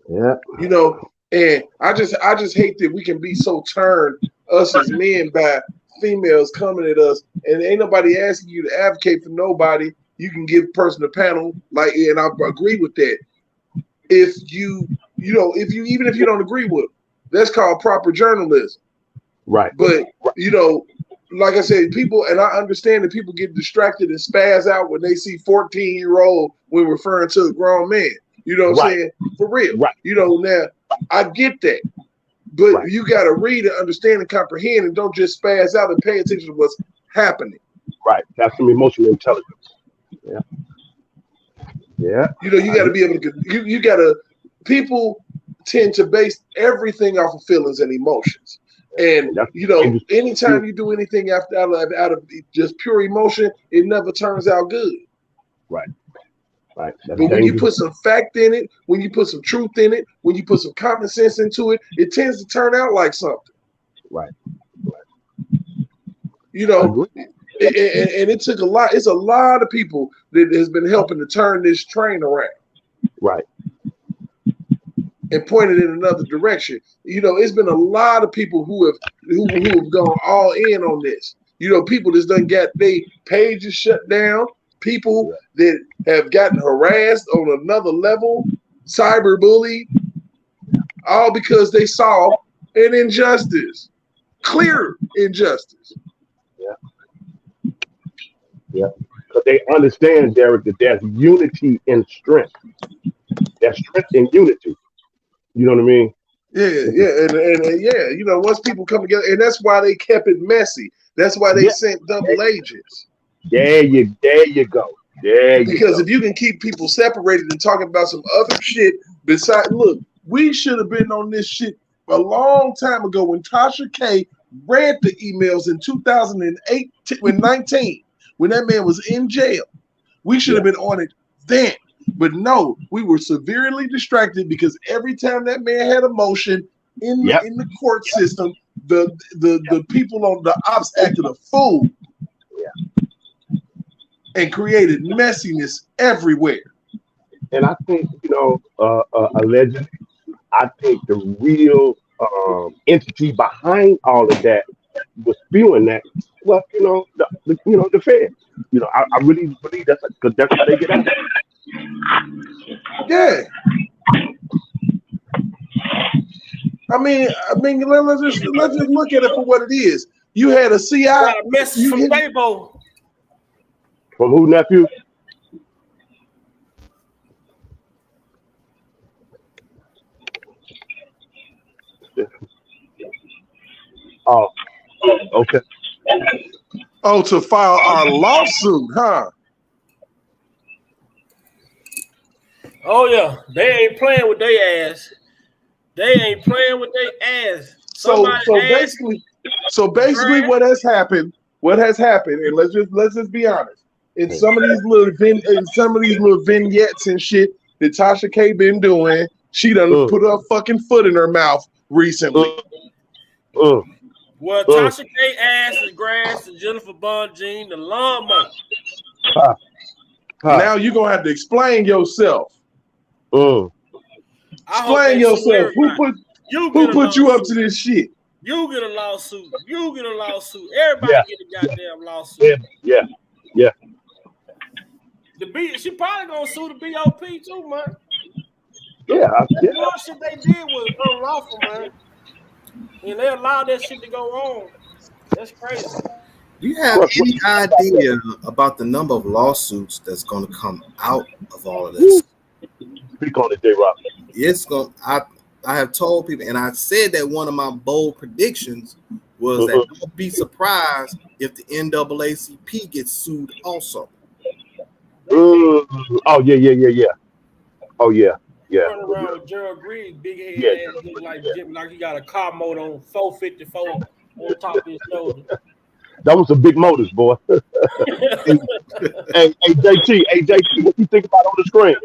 Yeah. You know, and I just hate that we can be so turned, us as men, by females coming at us, and ain't nobody asking you to advocate for nobody. You can give a person a panel, like, and I agree with that. If you even if you don't agree with them, that's called proper journalism. Right. But you know, like I said, people, and I understand that people get distracted and spaz out when they see 14-year-old when referring to a grown man. You know what I'm saying? For real. Right. You know, now I get that. But you got to read and understand and comprehend, and don't just spaz out and pay attention to what's happening. Right. That's some emotional intelligence. Yeah. Yeah. You know, you got to be able to, you got to, people tend to base everything off of feelings and emotions. And, you know, anytime you do anything out of just pure emotion, it never turns out good. Right. Right. But when you put some fact in it, when you put some truth in it, when you put some common sense into it, it tends to turn out like something. Right. You know, and it took a lot. It's a lot of people that has been helping to turn this train around. Right. And pointed in another direction. You know, it's been a lot of people who have gone all in on this. You know, people that's done got their pages shut down. People that have gotten harassed on another level, cyberbullied, all because they saw an injustice, clear injustice. Yeah. Yeah. Because they understand, Derek, that there's unity in strength. There's strength in unity. You know what I mean? Yeah, and you know, once people come together, and that's why they kept it messy. That's why they sent double agents. There you go. Because if you can keep people separated and talking about some other shit besides, look, we should have been on this shit a long time ago when Tasha K read the emails in 2019 when that man was in jail. We should have been on it then. But no, we were severely distracted because every time that man had a motion in the court system, the people on the ops acted a fool and created messiness everywhere. And I think, you know, allegedly, I think the real entity behind all of that was spewing that. Well, you know, the Fed. You know, I really believe that's because that's how they get out. Yeah. I mean, let's just look at it for what it is. You had a CI. Got a message from Debo. From who, nephew? Oh, okay. Oh, to file our lawsuit, huh? Oh yeah, they ain't playing with their ass. They ain't playing with their ass. So basically, what has happened, and let's just be honest. In some of these little vignettes and shit that Tasha K been doing, she done put her fucking foot in her mouth recently. Well, Tasha K ass is grass and Jennifer Bond Jean the lawnmower. Now you're gonna have to explain yourself. Explain yourself. You Who get a put you up lawsuit. to this shit? You get a lawsuit. You get a lawsuit. Everybody get a goddamn lawsuit. Yeah. She probably gonna sue the BOP too, man. Yeah. That bullshit they did was unlawful, man. And they allowed that shit to go on. That's crazy. Do you have any idea about the number of lawsuits that's going to come out of all of this? Speak on it, J-Rock. It's going. I have told people, and I said that one of my bold predictions was that don't be surprised if the NAACP gets sued also. Oh yeah. Oh yeah. Running around with Gerald Green, big head ass, look like he got a car motor on 454 on top of his shoulder. That was some big motors, boy. hey, JT, what you think about on the screen?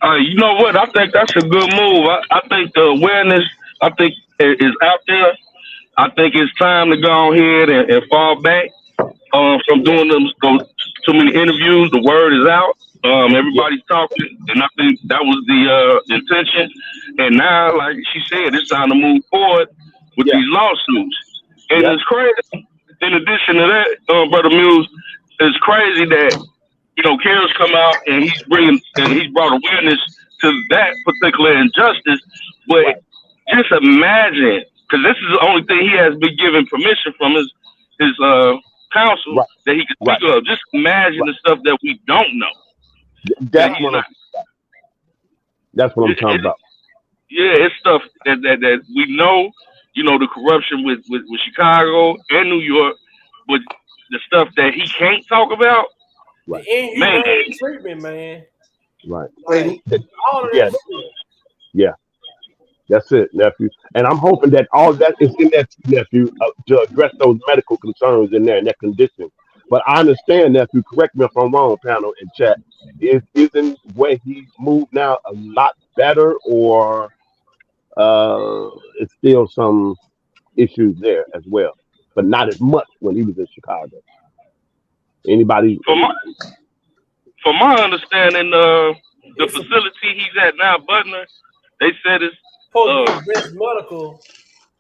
You know what? I think that's a good move. I think the awareness, is out there. I think it's time to go ahead and fall back from doing too many interviews. The word is out. Everybody's talking, and I think that was the intention. And now, like she said, it's time to move forward with these lawsuits. And it's crazy. In addition to that, Brother Muse, it's crazy that Carol's come out and he's brought awareness to that particular injustice. But just imagine, because this is the only thing he has been given permission from his counsel that he can speak of. Just imagine the stuff that we don't know. That's what I'm talking about. Yeah, it's stuff that we know. The corruption with Chicago and New York, but the stuff that he can't talk about. The inhumane treatment, man. Right. All of that shit. That's it, nephew. And I'm hoping that all that is in that, nephew, to address those medical concerns in there and that condition. But I understand, nephew, correct me if I'm wrong, panel and chat, isn't where he moved now a lot better, or it's still some issues there as well, but not as much when he was in Chicago. Anybody? From my understanding, the facility he's at now, Butner, they said it's best medical.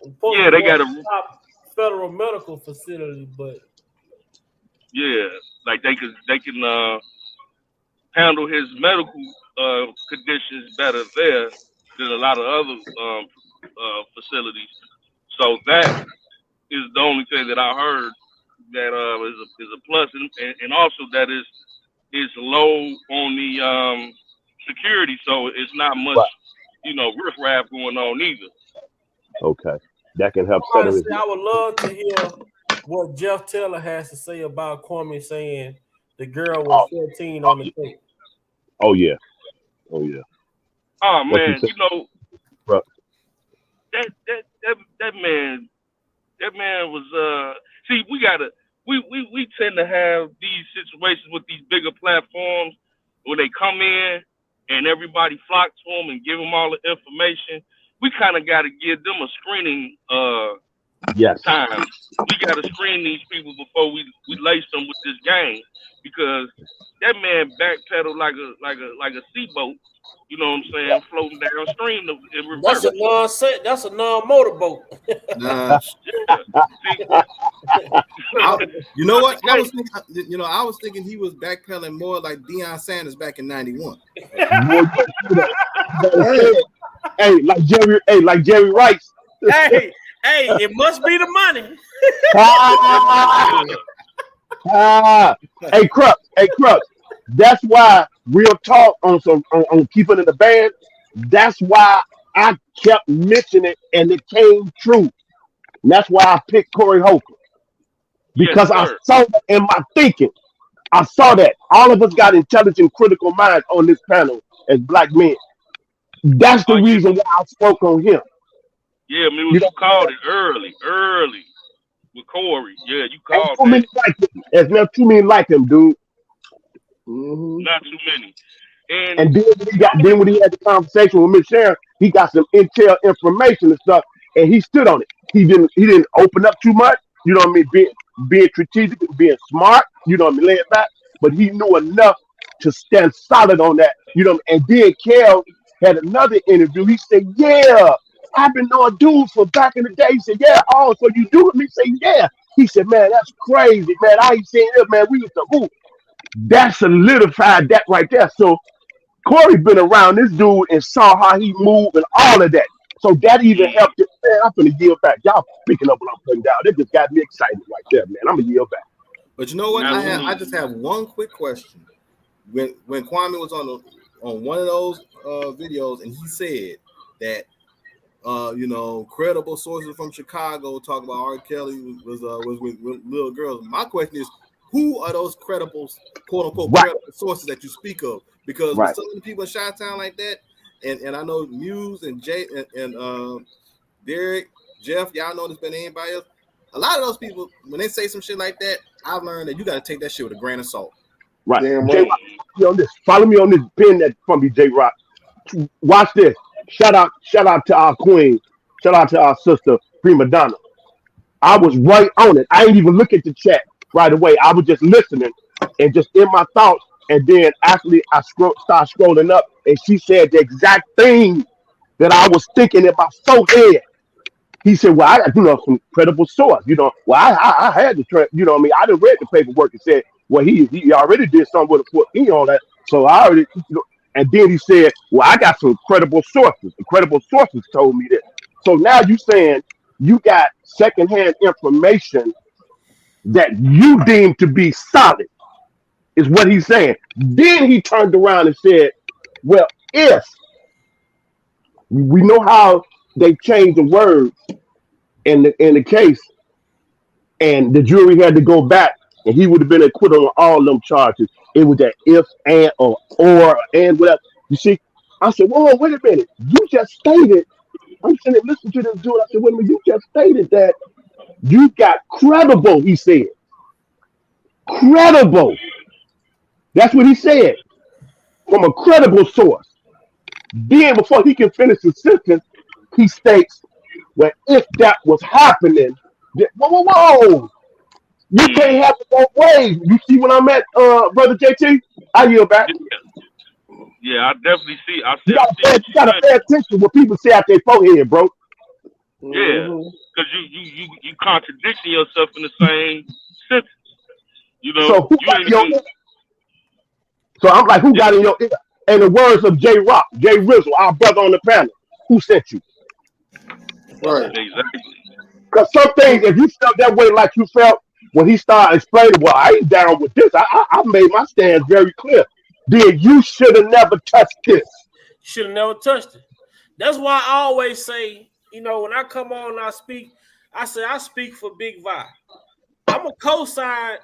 They got a top federal medical facility, but like they can handle his medical conditions better there than a lot of other facilities. So that is the only thing that I heard that is a plus, and also that is low on the security, so it's not much riffraff going on either. Okay, that can help settle it. I would love to hear what Jeff Taylor has to say about Kwame saying the girl was 14 on the tape. Oh yeah. Oh man, that man was see, we tend to have these situations with these bigger platforms when they come in and everybody flock to them and give them all the information. We kind of got to give them a screening time. We got to screen these people before we lace them with this game, because that man backpedaled like a seaboat. You know what I'm saying? Floating downstream in reverse. That's a non-motorboat. You know what? I was thinking he was backpedaling more like Deion Sanders back in '91. like Jerry Rice. hey, it must be the money. Hey, Crux. That's why real talk on keeping in the band. That's why I kept mentioning it, and it came true. And that's why I picked Corey Holcomb, because I saw that in my thinking. I saw that all of us got intelligent, critical minds on this panel as black men. That's the reason why I spoke on him. Yeah, you called it early with Corey. Yeah, you called it. There's not too many like him, dude. Not too many. And then when he had the conversation with Miss Sharon, he got some intel information and stuff, and he stood on it. He didn't open up too much. You know what I mean? Being strategic, being smart. You know what I mean? Lay it back. But he knew enough to stand solid on that. You know. And then Kel had another interview. He said, "Yeah, I've been knowing dudes from back in the day. He said, yeah, oh, so you do it? Me say, yeah. He said, man, that's crazy, man. I ain't seen it, man. We used to hoop. That solidified that right there. So Corey been around this dude and saw how he moved and all of that. So that even helped it. Man, I'm gonna yield back. Y'all picking up what I'm putting down. That just got me excited right there, man. I'm gonna yield back. But you know what? I just have one quick question. When Kwame was on one of those videos and he said that credible sources from Chicago talk about R. Kelly was with little girls. My question is, who are those credible, quote unquote, credible sources that you speak of? Because with some of the people in Chi-Town like that, and I know Muse and Jay and Derek, Jeff, y'all know there's been anybody else. A lot of those people, when they say some shit like that, I've learned that you got to take that shit with a grain of salt. Right. Damn J-Rock, right. follow me on this pin that from me, J-Rock. Watch this. Shout out to our queen. Shout out to our sister, Prima Donna. I was right on it. I ain't even look at the chat right away. I was just listening and just in my thoughts. And then actually I start scrolling up and she said the exact thing that I was thinking in my forehead. He said, well, I got, some credible source. Well, I had to, what I mean? I done read the paperwork and said, well, he already did something with a 14 on that. So I already, and then he said, well, I got some credible sources. The credible sources told me this. So now you saying you got secondhand information that you deem to be solid, is what he's saying. Then he turned around and said, well, if we know how they changed the words in the case, and the jury had to go back, and he would have been acquitted on all them charges. It was that if, and, or, and, whatever. You see, I said, whoa, wait a minute. You just stated, I'm sitting there listening to this dude. I said, wait a minute, you just stated that you got credible, he said. Credible. That's what he said. From a credible source. Then, before he can finish his sentence, he states, well, if that was happening, whoa. You can't have it both ways. You see what I'm at, brother JT? I yield back. Yeah, I definitely see. You gotta pay attention to what people say out their forehead, bro. Yeah, because you contradicting yourself in the same sentence. So who got in your ear? So I'm like, who got in your ear? In the words of J Rock, Jay Rizzle, our brother on the panel, who sent you? Right. Exactly. Because some things, if you felt that way like you felt when he started explaining, well, I ain't down with this. I made my stand very clear. Then you should have never touched this. Should have never touched it. That's why I always say, when I come on and I speak, I say I speak for Big Vi. I'm a co-sign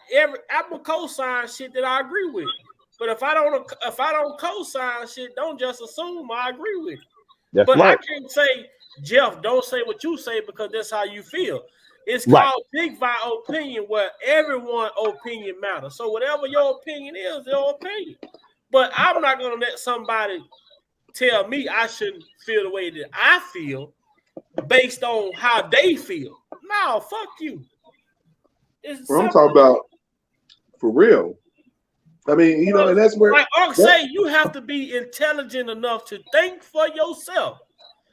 shit that I agree with. But if I don't co-sign shit, don't just assume I agree with it. That's but right. I can't say, Jeff, don't say what you say because that's how you feel. It's called Big Vi opinion, where everyone's opinion matters. So whatever your opinion is, your opinion. But I'm not gonna let somebody tell me I shouldn't feel the way that I feel based on how they feel. No, fuck you. Well, I'm talking about for real. I mean, and that's where, like Ark say, you have to be intelligent enough to think for yourself.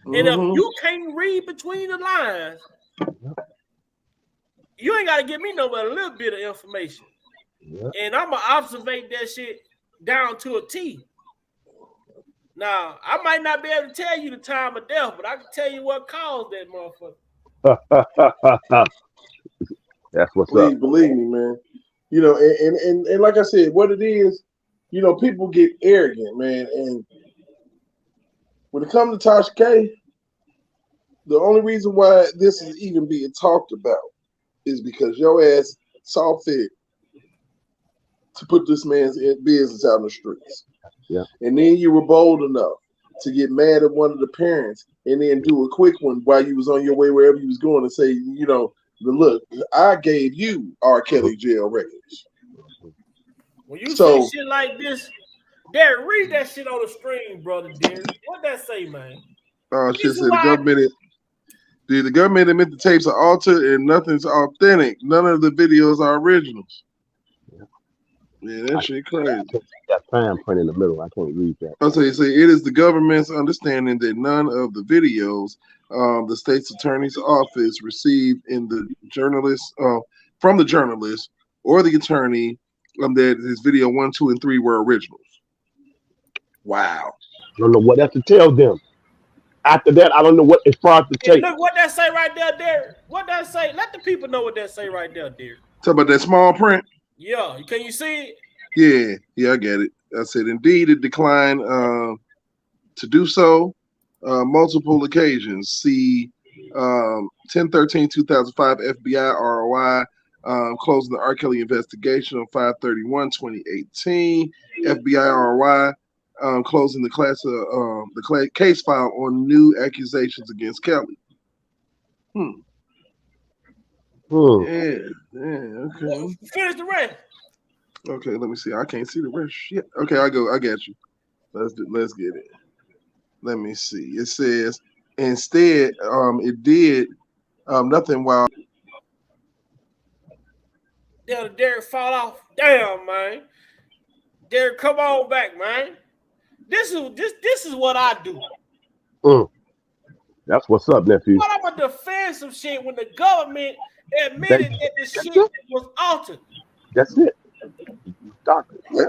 And if you can't read between the lines, you ain't got to give me no but a little bit of information. Yeah. And I'm going to observate that shit down to a T. Now, I might not be able to tell you the time of death, but I can tell you what caused that motherfucker. That's what's up. Believe me, man. And like I said, what it is, people get arrogant, man. And when it comes to Tasha K, the only reason why this is even being talked about is because your ass saw fit to put this man's business out in the streets. Yeah. And then you were bold enough to get mad at one of the parents and then do a quick one while you was on your way wherever you was going and say, look, I gave you R. Kelly jail records. When you say shit like this, Derek, read that shit on the stream, brother Derek. What that say, man? Shit said the government admit the tapes are altered and nothing's authentic. None of the videos are originals. Yeah, that shit crazy. That fine print in the middle. I can't read that. I'll tell you, say it is the government's understanding that none of the videos the state's attorney's office received in the journalist from the journalist or the attorney that his video 1, 2, and 3 were originals. Wow. I don't know what else to tell them. After that, I don't know what as far as to take. Look what that say right there, Derek. What that say? Let the people know what that say right there, Derek. Talk about that small print. Yeah, can you see it? Yeah, I get it. I said, indeed, it declined to do so multiple occasions. See 10/13/2005 FBI ROI closing the R. Kelly investigation on 5/31/2018. FBI ROI closing the case file on new accusations against Kelly. Yeah, okay. Finish the rest. Okay, let me see. I can't see the rest. Shit. Okay, I got you. Let's get it. Let me see. It says instead, it did nothing while. Damn, Derek fall off. Damn, man. Derek, come on back, man. This is what I do. That's what's up, nephew. But I'm gonna defend some shit when the government admitted that the shit was altered. That's it.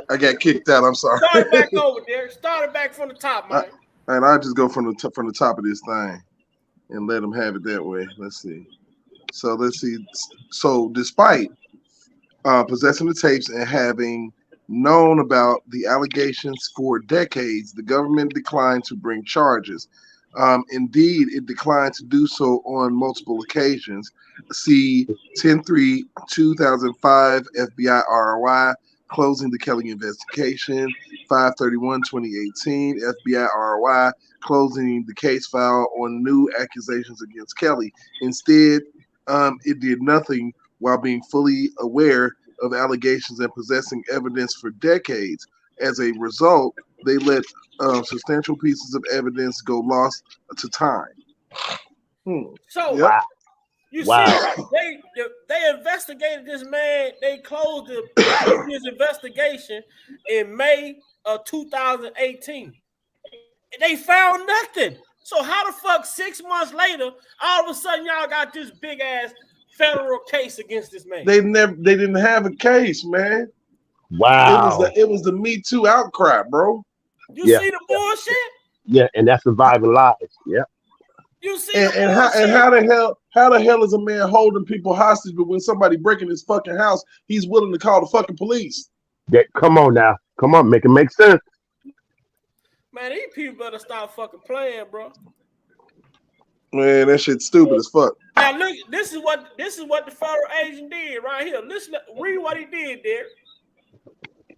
I got kicked out. I'm sorry. Start it back over, Derek. Start it back from the top, man. And I just go from the top of this thing and let them have it that way. Let's see. So So despite possessing the tapes and having known about the allegations for decades, the government declined to bring charges. Indeed, it declined to do so on multiple occasions. See 10/3/2005 FBI ROI closing the Kelly investigation. 5/31/2018 FBI ROI closing the case file on new accusations against Kelly. Instead, it did nothing while being fully aware of allegations and possessing evidence for decades. As a result, they let substantial pieces of evidence go lost to time. So Yep. you see, they investigated this man. They closed his investigation in May of 2018. They found nothing. So how the fuck 6 months later, all of a sudden y'all got this big ass federal case against this man? They didn't have a case, man. Wow. It was the Me Too outcry, bro. You see the bullshit? Yeah, and that's surviving lies. Yeah. You see and how the hell is a man holding people hostage, but when somebody breaking his fucking house, he's willing to call the fucking police? Come on now. Come on, make it make sense. Man, these people better stop fucking playing, bro. Man, that shit's stupid as fuck. Now look, this is what the federal agent did right here. Listen, read what he did there.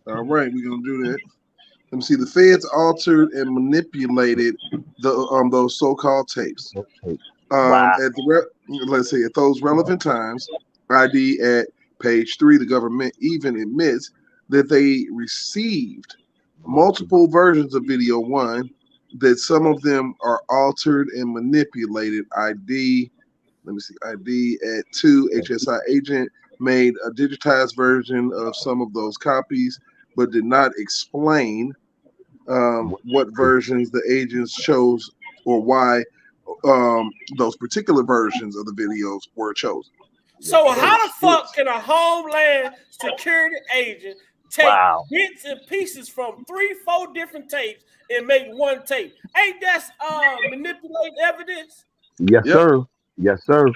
All right, we're gonna do that. Let me see. The feds altered and manipulated those so-called tapes. Wow. Let's say at those relevant times, ID at page 3, the government even admits that they received multiple versions of video 1, that some of them are altered and manipulated. ID, let me see. ID at 2, HSI agent made a digitized version of some of those copies, but did not explain what versions the agents chose or why those particular versions of the videos were chosen. So how the fuck can a Homeland Security agent take bits and pieces from 3-4 different tapes and make one tape? Ain't that manipulating evidence? Yes, sir. Yes, sir.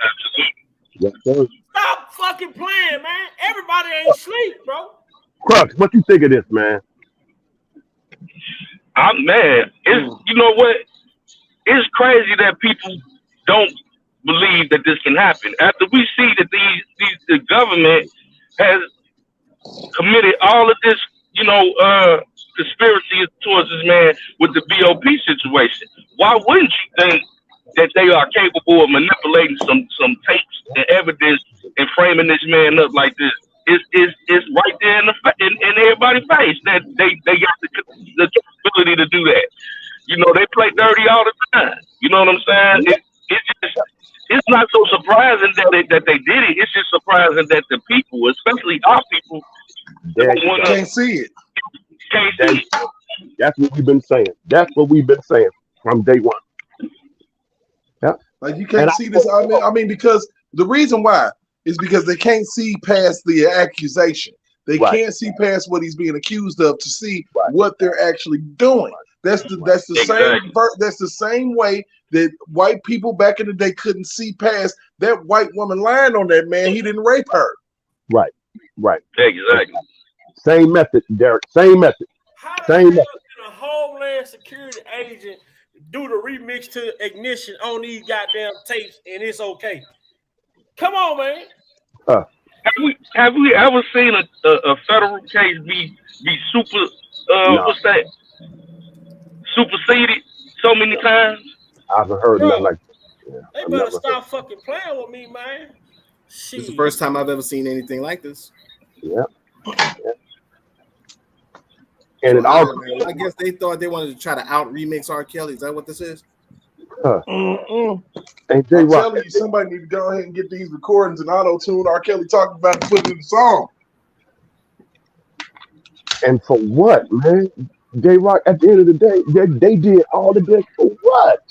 Yes, sir. Stop fucking playing, man. Everybody ain't sleep, bro. Crux, what you think of this, man? Man, you know what? It's crazy that people don't believe that this can happen. After we see that the government has committed all of this, conspiracy towards this man with the BOP situation, why wouldn't you think that they are capable of manipulating some tapes and evidence and framing this man up like this? It's right there in everybody's face that they got the capability to do that. They play dirty all the time. You know what I'm saying? it's not so surprising that they did it. It's just surprising that the people, especially our people, can't see it. Can't see it. That's what we've been saying. That's what we've been saying from day one. Yeah. Like you can't see this. I mean, because the reason why is because they can't see past the accusation. They can't see past what he's being accused of to see what they're actually doing. That's the same way that white people back in the day couldn't see past that white woman lying on that man. He didn't rape her. Right. Exactly. Same method, Derek. Same method. How the hell can a Homeland Security agent do the remix to Ignition on these goddamn tapes and it's okay? Come on, man. Have we ever seen a federal case be super what's that? Superseded so many times? I haven't heard nothing like that. They better stop fucking playing with me, man. Shit. It's the first time I've ever seen anything like this. Yeah. And it also, I guess they thought they wanted to try to out remix R. Kelly. Is that what this is? I'm telling you, somebody need to go ahead and get these recordings and auto-tune R. Kelly talking about and put it in the song. And for what, man? J-Rock, at the end of the day, they did all of this for what?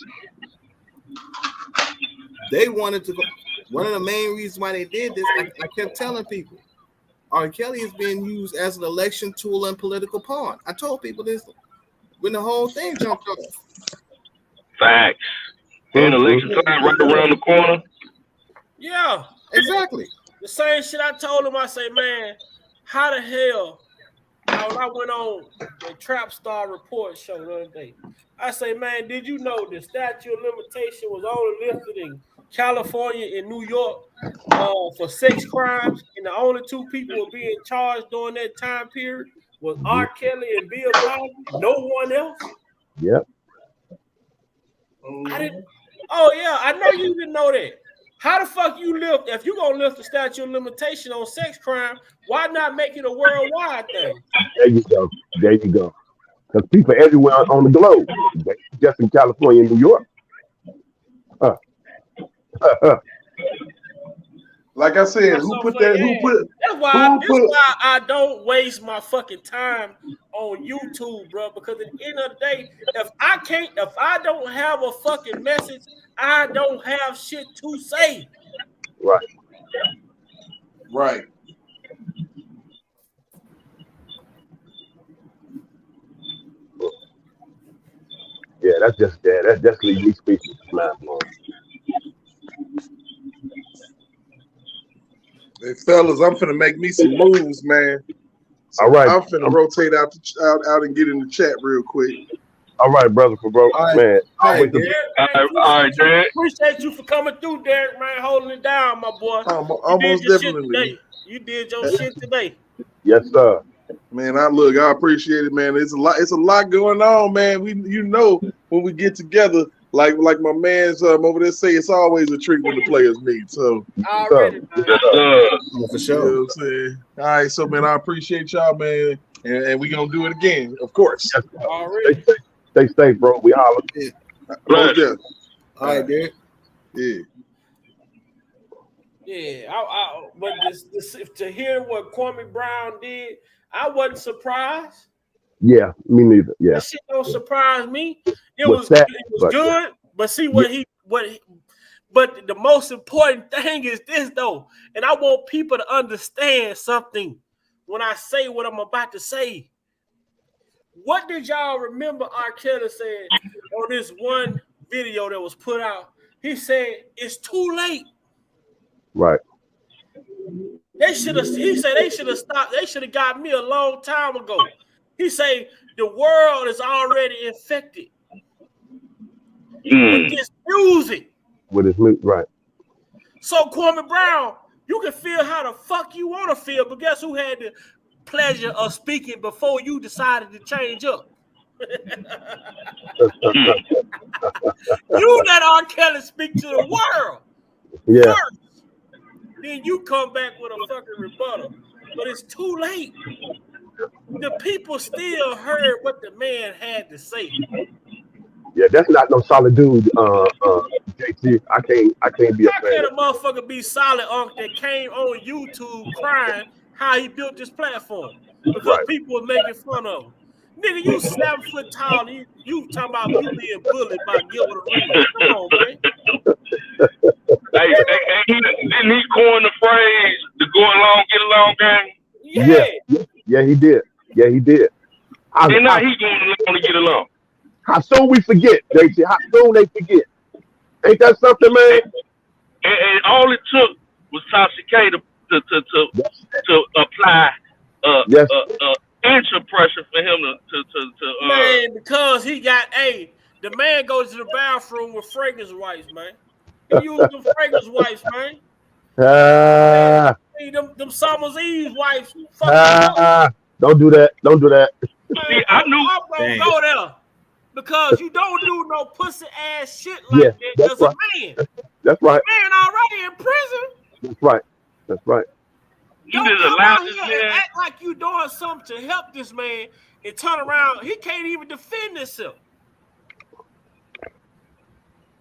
They wanted to go. One of the main reasons why they did this, I kept telling people, R. Kelly is being used as an election tool and political pawn. I told people this when the whole thing jumped off. Facts. And election time right around the corner. Yeah, exactly. The same shit I told him. I say, man, how the hell? When I went on the Trap Star Report show the other day, I say, man, did you know the statute of limitation was only lifted in California and New York for sex crimes, and the only two people were being charged during that time period was R. Kelly and Bill Cosby, no one else? Yep. I didn't. Oh yeah, I know you didn't know that. How the fuck you lift? If you gonna lift the statute of limitation on sex crime, why not make it a worldwide thing? There you go. There you go. Because people everywhere on the globe, just in California and New York. Like I said, That's why I don't waste my fucking time on YouTube, bro. Because at the end of the day, if I don't have a fucking message, I don't have shit to say. Right. Yeah, that's just leave me speechless, man. Hey, fellas, I'm finna make me some moves, man. So all right, I'm finna rotate out and get in the chat real quick. All right, brother, man. All right, Derek. Appreciate you for coming through, Derek, man. Holding it down, my boy. Almost definitely. You did your shit today. Yes, sir. Man, I appreciate it, man. It's a lot going on, man. When we get together, like my man's over there say, it's always a treat when the players meet. So already, for sure. You know what I'm saying? All right, so man, I appreciate y'all, man, and we gonna do it again, of course. Already. Stay safe, bro. We holler. Yeah. All right, dude. Yeah. Yeah, but this to hear what Kwame Brown did, I wasn't surprised. Yeah, me neither. Yeah, that shit don't surprise me. It was good, but see but the most important thing is this though, and I want people to understand something when I say what I'm about to say. What did y'all remember R. Kelly said on this one video that was put out? He said it's too late. Right. He said they should have stopped. They should have got me a long time ago. He said the world is already infected with this music. With his music, right. So Kwame Brown, you can feel how the fuck you want to feel, but guess who had the pleasure of speaking before you decided to change up? You let R. Kelly speak to the world. Yeah. First. Then you come back with a fucking rebuttal. But it's too late. The people still heard what the man had to say. Yeah, that's not no solid dude, JT. See, I can't be a How fan can of a motherfucker be solid Unc that came on YouTube crying how he built this platform? Because right. people were making fun of him. Nigga, you 7 foot tall, and you talking about you being bullied by Gilbert Arenas. Come on, man. Hey, didn't he coin the phrase, the go along, get along game? Yeah, he did. Yeah, he did. And now he going along to get along. How soon we forget, JC? How soon they forget? Ain't that something, man? And all it took was Tasha K to apply Yes. inch of pressure for him to man, because he got the man goes to the bathroom with fragrance wipes, man. He used them fragrance wipes, man. Them Summer's Eve wipes. Don't do that. Don't do that. Man, see, I knew. I'm gonna go there because you don't do no pussy ass shit like that as a man. That's right. Man already in prison. That's right. That's right. You just allowed this man man. act like you doing something to help this man and turn around. He can't even defend himself.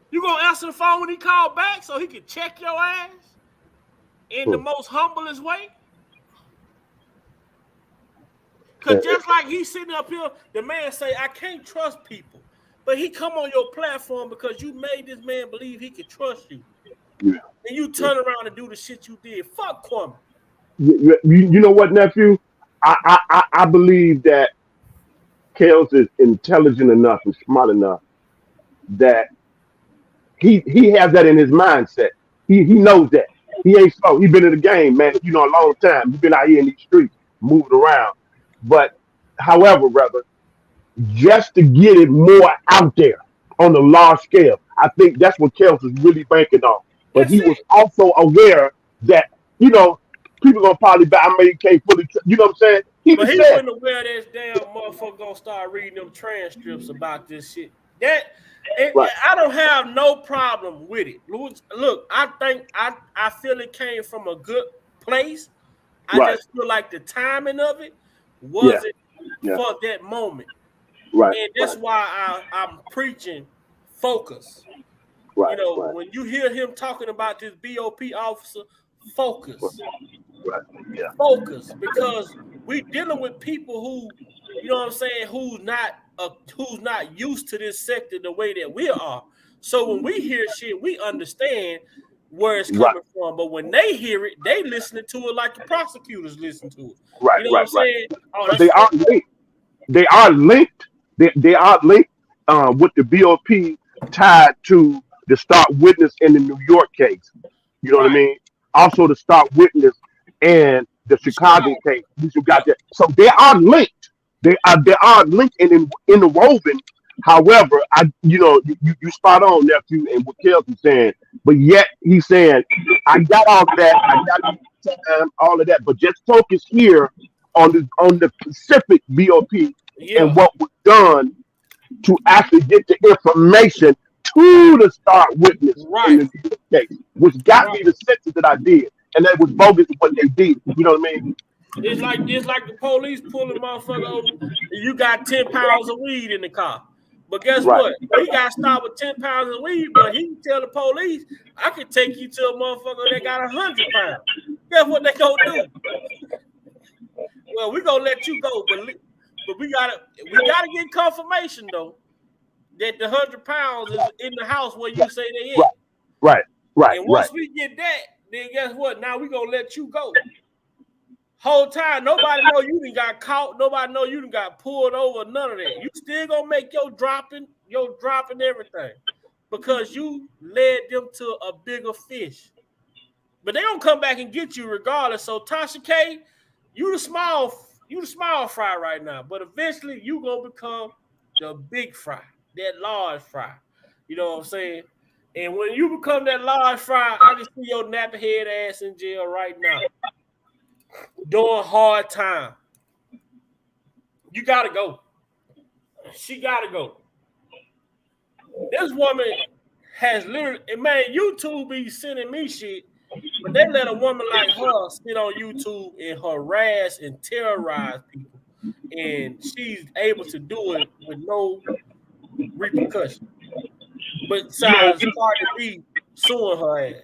You gonna answer the phone when he called back so he can check your ass in the most humblest way? Because just like he's sitting up here, the man say, I can't trust people. But he come on your platform because you made this man believe he could trust you. Yeah. And you turn around and do the shit you did. Fuck Kwame. You know what, nephew? I believe that Kels is intelligent enough and smart enough that he has that in his mindset. He knows that. He ain't slow. He been in the game, man, a long time. He's been out here in these streets, moving around. But however, brother, just to get it more out there on the large scale, I think that's what Kels is really banking on. But he was also aware that, people gonna probably buy. I mean, he can't fully, you know what I'm saying? He wasn't aware this damn motherfucker gonna start reading them transcripts about this shit. I don't have no problem with it. Look, I think I feel it came from a good place. I just feel like the timing of it wasn't for that moment. Right. And that's why I'm preaching focus. Right. When you hear him talking about this BOP officer, focus. Right. Yeah. Focus, because we dealing with people who, you know what I'm saying, who's not used to this sector the way that we are. So when we hear shit, we understand where it's coming from. But when they hear it, they listening to it like the prosecutors listen to it. Right. You know what I'm saying? Oh, they are linked. They are linked. They are linked with the BOP tied to the start witness in the New York case. You know what I mean? Also the start witness and the Chicago case. You got that. So they are linked. They are linked and interwoven. However, you spot on, nephew, and what Kels is saying. But yet he's saying, I got all of that. I got all of that. But just focus here on the Pacific BOP and what was done to actually get the information to the start witness in the New York case, which got me the sentence that I did. And that was bogus what they did. You know what I mean? It's like the police pulling motherfucker over. You got 10 pounds of weed in the car. But guess what? He got stopped with 10 pounds of weed, but he can tell the police, I can take you to a motherfucker that got 100 pounds. Guess what they gonna do? Well, we gonna let you go, but we gotta get confirmation though that the 100 pounds is in the house where you say they is. Right. And once we get that, then guess what? Now we gonna let you go. Whole time, nobody know you done got caught. Nobody know you done got pulled over. None of that. You still gonna make your dropping everything because you led them to a bigger fish. But they gonna come back and get you regardless. So Tasha K, you the small fry right now. But eventually you gonna become the big fry, that large fry. You know what I'm saying? And when you become that large fry, I can see your nappy head ass in jail right now. Doing hard time. You gotta go. She gotta go. This woman has literally, man, YouTube be sending me shit, but they let a woman like her sit on YouTube and harass and terrorize people. And she's able to do it with no repercussion. But besides Cardi B suing her ass.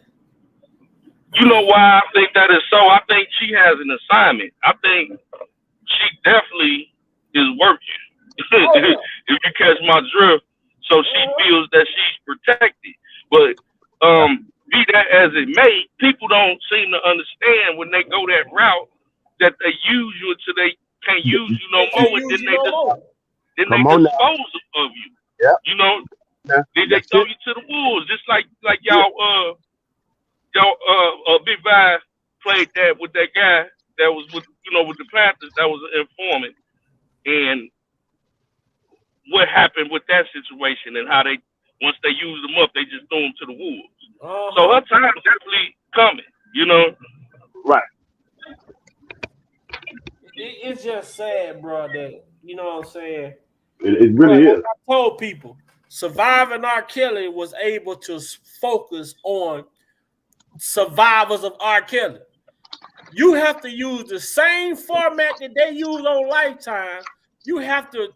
You know why I think that is so? I think she has an assignment. I think she definitely is working. If you catch my drift, so she feels that she's protected. But be that as it may, people don't seem to understand when they go that route that they use you until they can't use you no more, and then they dispose of you. Yeah. You know, Yeah. then they throw you to the wolves, just like y'all Big Vi played that with that guy that was with the Panthers that was an informant, and what happened with that situation and how they once they used them up, they just threw them to the wolves. So her time definitely coming, you know. Right. It's just sad, bro, that you know what I'm saying. It really is. Like I told people, surviving R. Kelly was able to focus on survivors of R. Kelly. You have to use the same format that they use on Lifetime. You have to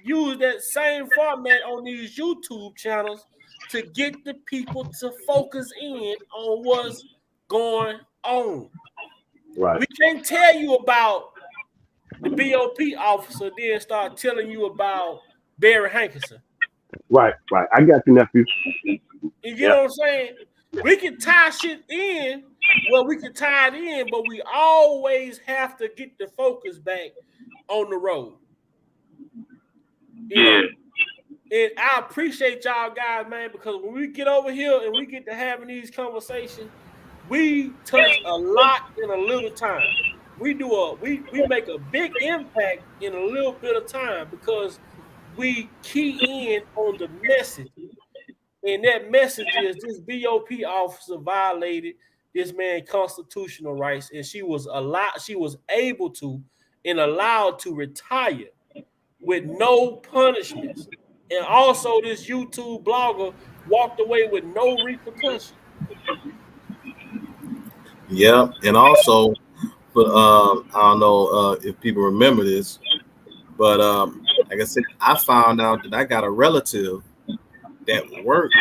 use that same format on these YouTube channels to get the people to focus in on what's going on. Right. We can't tell you about the BOP officer, then start telling you about Barry Hankinson. Right. I got you, nephew. You know what I'm saying? We can tie shit in. Well, we can tie it in, but we always have to get the focus back on the road. You know? And I appreciate y'all guys, man, because when we get over here and we get to having these conversations, we touch a lot in a little time. We make a big impact in a little bit of time because we key in on the message. And that message is this BOP officer violated this man's constitutional rights, and she was able to and allowed to retire with no punishments. And also this YouTube blogger walked away with no repercussion. Yeah, and also, but I don't know if people remember this, but like I said, I found out that I got a relative that worked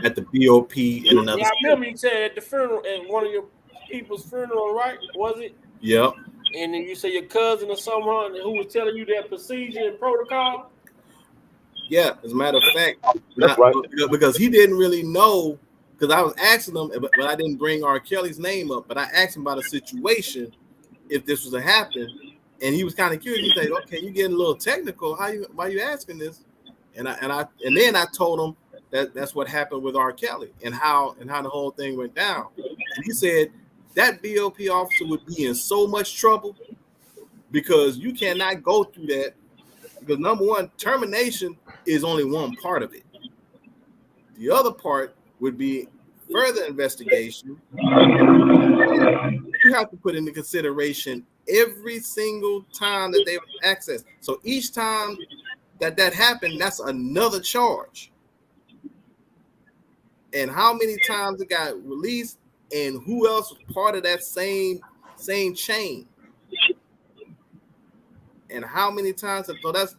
at the BOP in another state. I remember you said at the funeral, at one of your people's funeral, right? Was it? Yep. And then you say your cousin or someone who was telling you that procedure and protocol? Yeah, as a matter of fact, right. Because he didn't really know, because I was asking him, but I didn't bring R. Kelly's name up, but I asked him about a situation, if this was to happen, and he was kind of curious. He said, "Okay, you're getting a little technical. Why you asking this?" And then I told him that's what happened with R. Kelly and how the whole thing went down. And he said that BOP officer would be in so much trouble because you cannot go through that. Because number one, termination is only one part of it. The other part would be further investigation. You have to put into consideration every single time that they have access. So each time that happened, that's another charge. And how many times it got released, and who else was part of that same chain? And how many times? So that's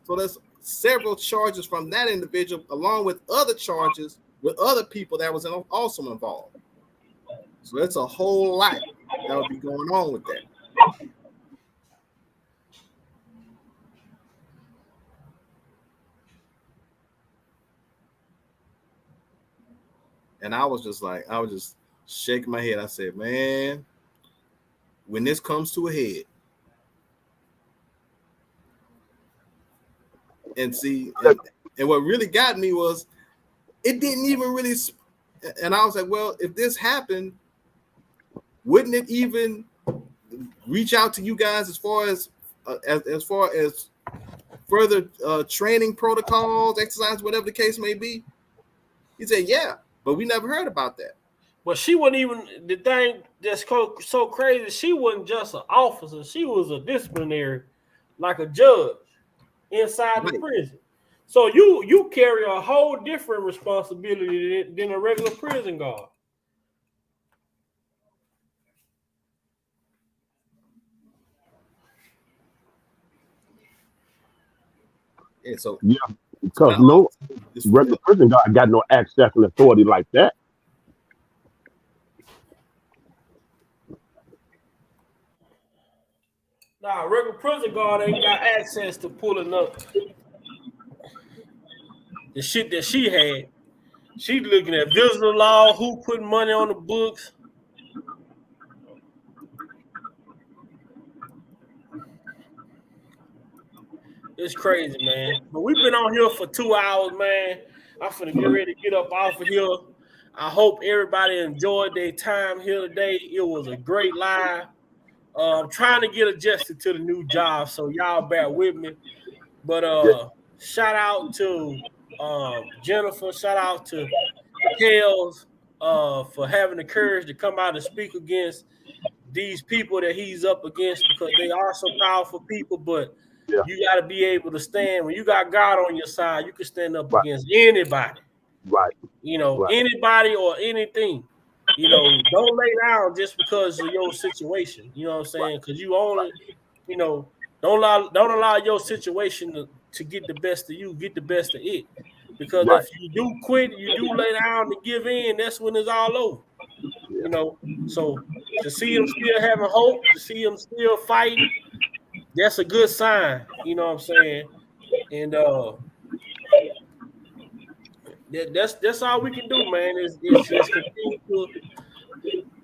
several charges from that individual, along with other charges with other people that was also involved. So that's a whole lot that would be going on with that. And I was just shaking my head. I said, man, when this comes to a head, and see, and what really got me was it didn't even really, and I was like, well, if this happened, wouldn't it even reach out to you guys as far as further training protocols, exercise, whatever the case may be? He said, yeah, but we never heard about that. Well, she wasn't even, the thing that's so crazy, she wasn't just an officer. She was a disciplinary, like a judge inside the prison. So you carry a whole different responsibility than a regular prison guard. Yeah, so because no regular prison guard got no access and authority like that. Nah, regular prison guard ain't got access to pulling up the shit that she had. She looking at visitor law, who putting money on the books. It's crazy, man. But we've been on here for 2 hours, man. I'm finna get ready to get up off of here. I hope everybody enjoyed their time here today. It was a great live. I'm trying to get adjusted to the new job, so y'all bear with me. But shout out to Jennifer. Shout out to Kels for having the courage to come out and speak against these people that he's up against, because they are some powerful people. But you got to be able to stand. When you got God on your side, you can stand up against anybody. Right. You know, Right. anybody or anything. You know, don't lay down just because of your situation. You know what I'm saying? Because you only, you know, don't allow your situation to get the best of you. Get the best of it. Because if you do quit, you do lay down to give in, that's when it's all over. Yeah. You know, so to see them still having hope, to see them still fighting, that's a good sign. You know what I'm saying? And that's all we can do, man. Is just continue to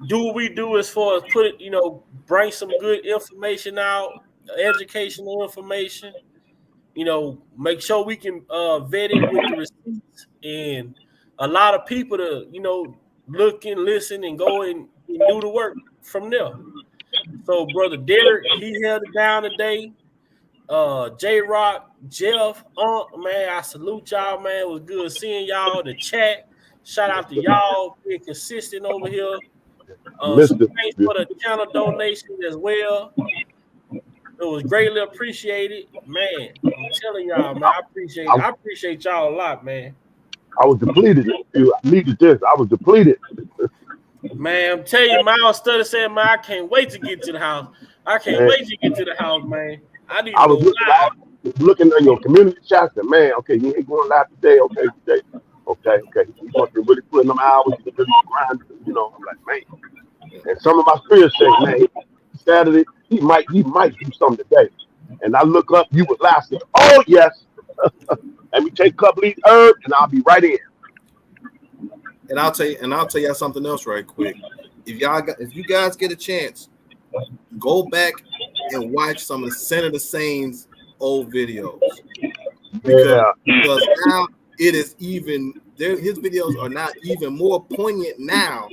do what we do as far as put it, bring some good information out, educational information. Make sure we can vet it with the receipts, and a lot of people to look and listen and go and do the work from there. So, brother Derek, he held it down today. J Rock, Jeff, man, I salute y'all, man. It was good seeing y'all. The chat, shout out to y'all being consistent over here. So thanks for the channel donation as well. It was greatly appreciated, man. I'm telling y'all, man, I appreciate y'all a lot, man. I was depleted. I needed this. I was depleted. Man, I'm telling you, Miles Study said, man, I can't wait to get to the house. I can't wait to get to the house, man. I need to go live. Looking on your community chats, and man, okay, you ain't going live today. Okay. You must be really putting them hours, you really grinding, I'm like, man. And some of my spirits say, man, Saturday, he might do something today. And I look up, you would laugh, say, oh yes. Let me take a couple of these herbs and I'll be right in. And I'll tell you something else right quick. If you guys get a chance, go back and watch some of Senator Sane's old videos. Because now it is his videos are not even more poignant now.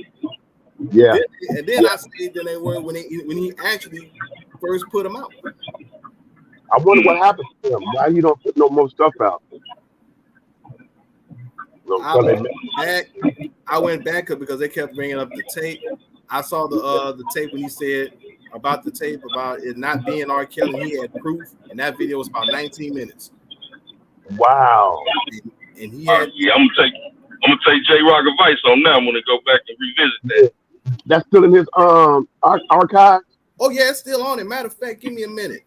Yeah. And then I say than they were when he actually first put them out. I wonder what happened to him. Why you don't put no more stuff out? I went back because they kept bringing up the tape. I saw the tape when he said about the tape about it not being R. Kelly. He had proof, and that video was about 19 minutes. Wow. And he had. Yeah, I'm gonna take J Rock advice on that. I'm gonna go back and revisit that. That's still in his archive. Oh yeah, it's still on it. Matter of fact, give me a minute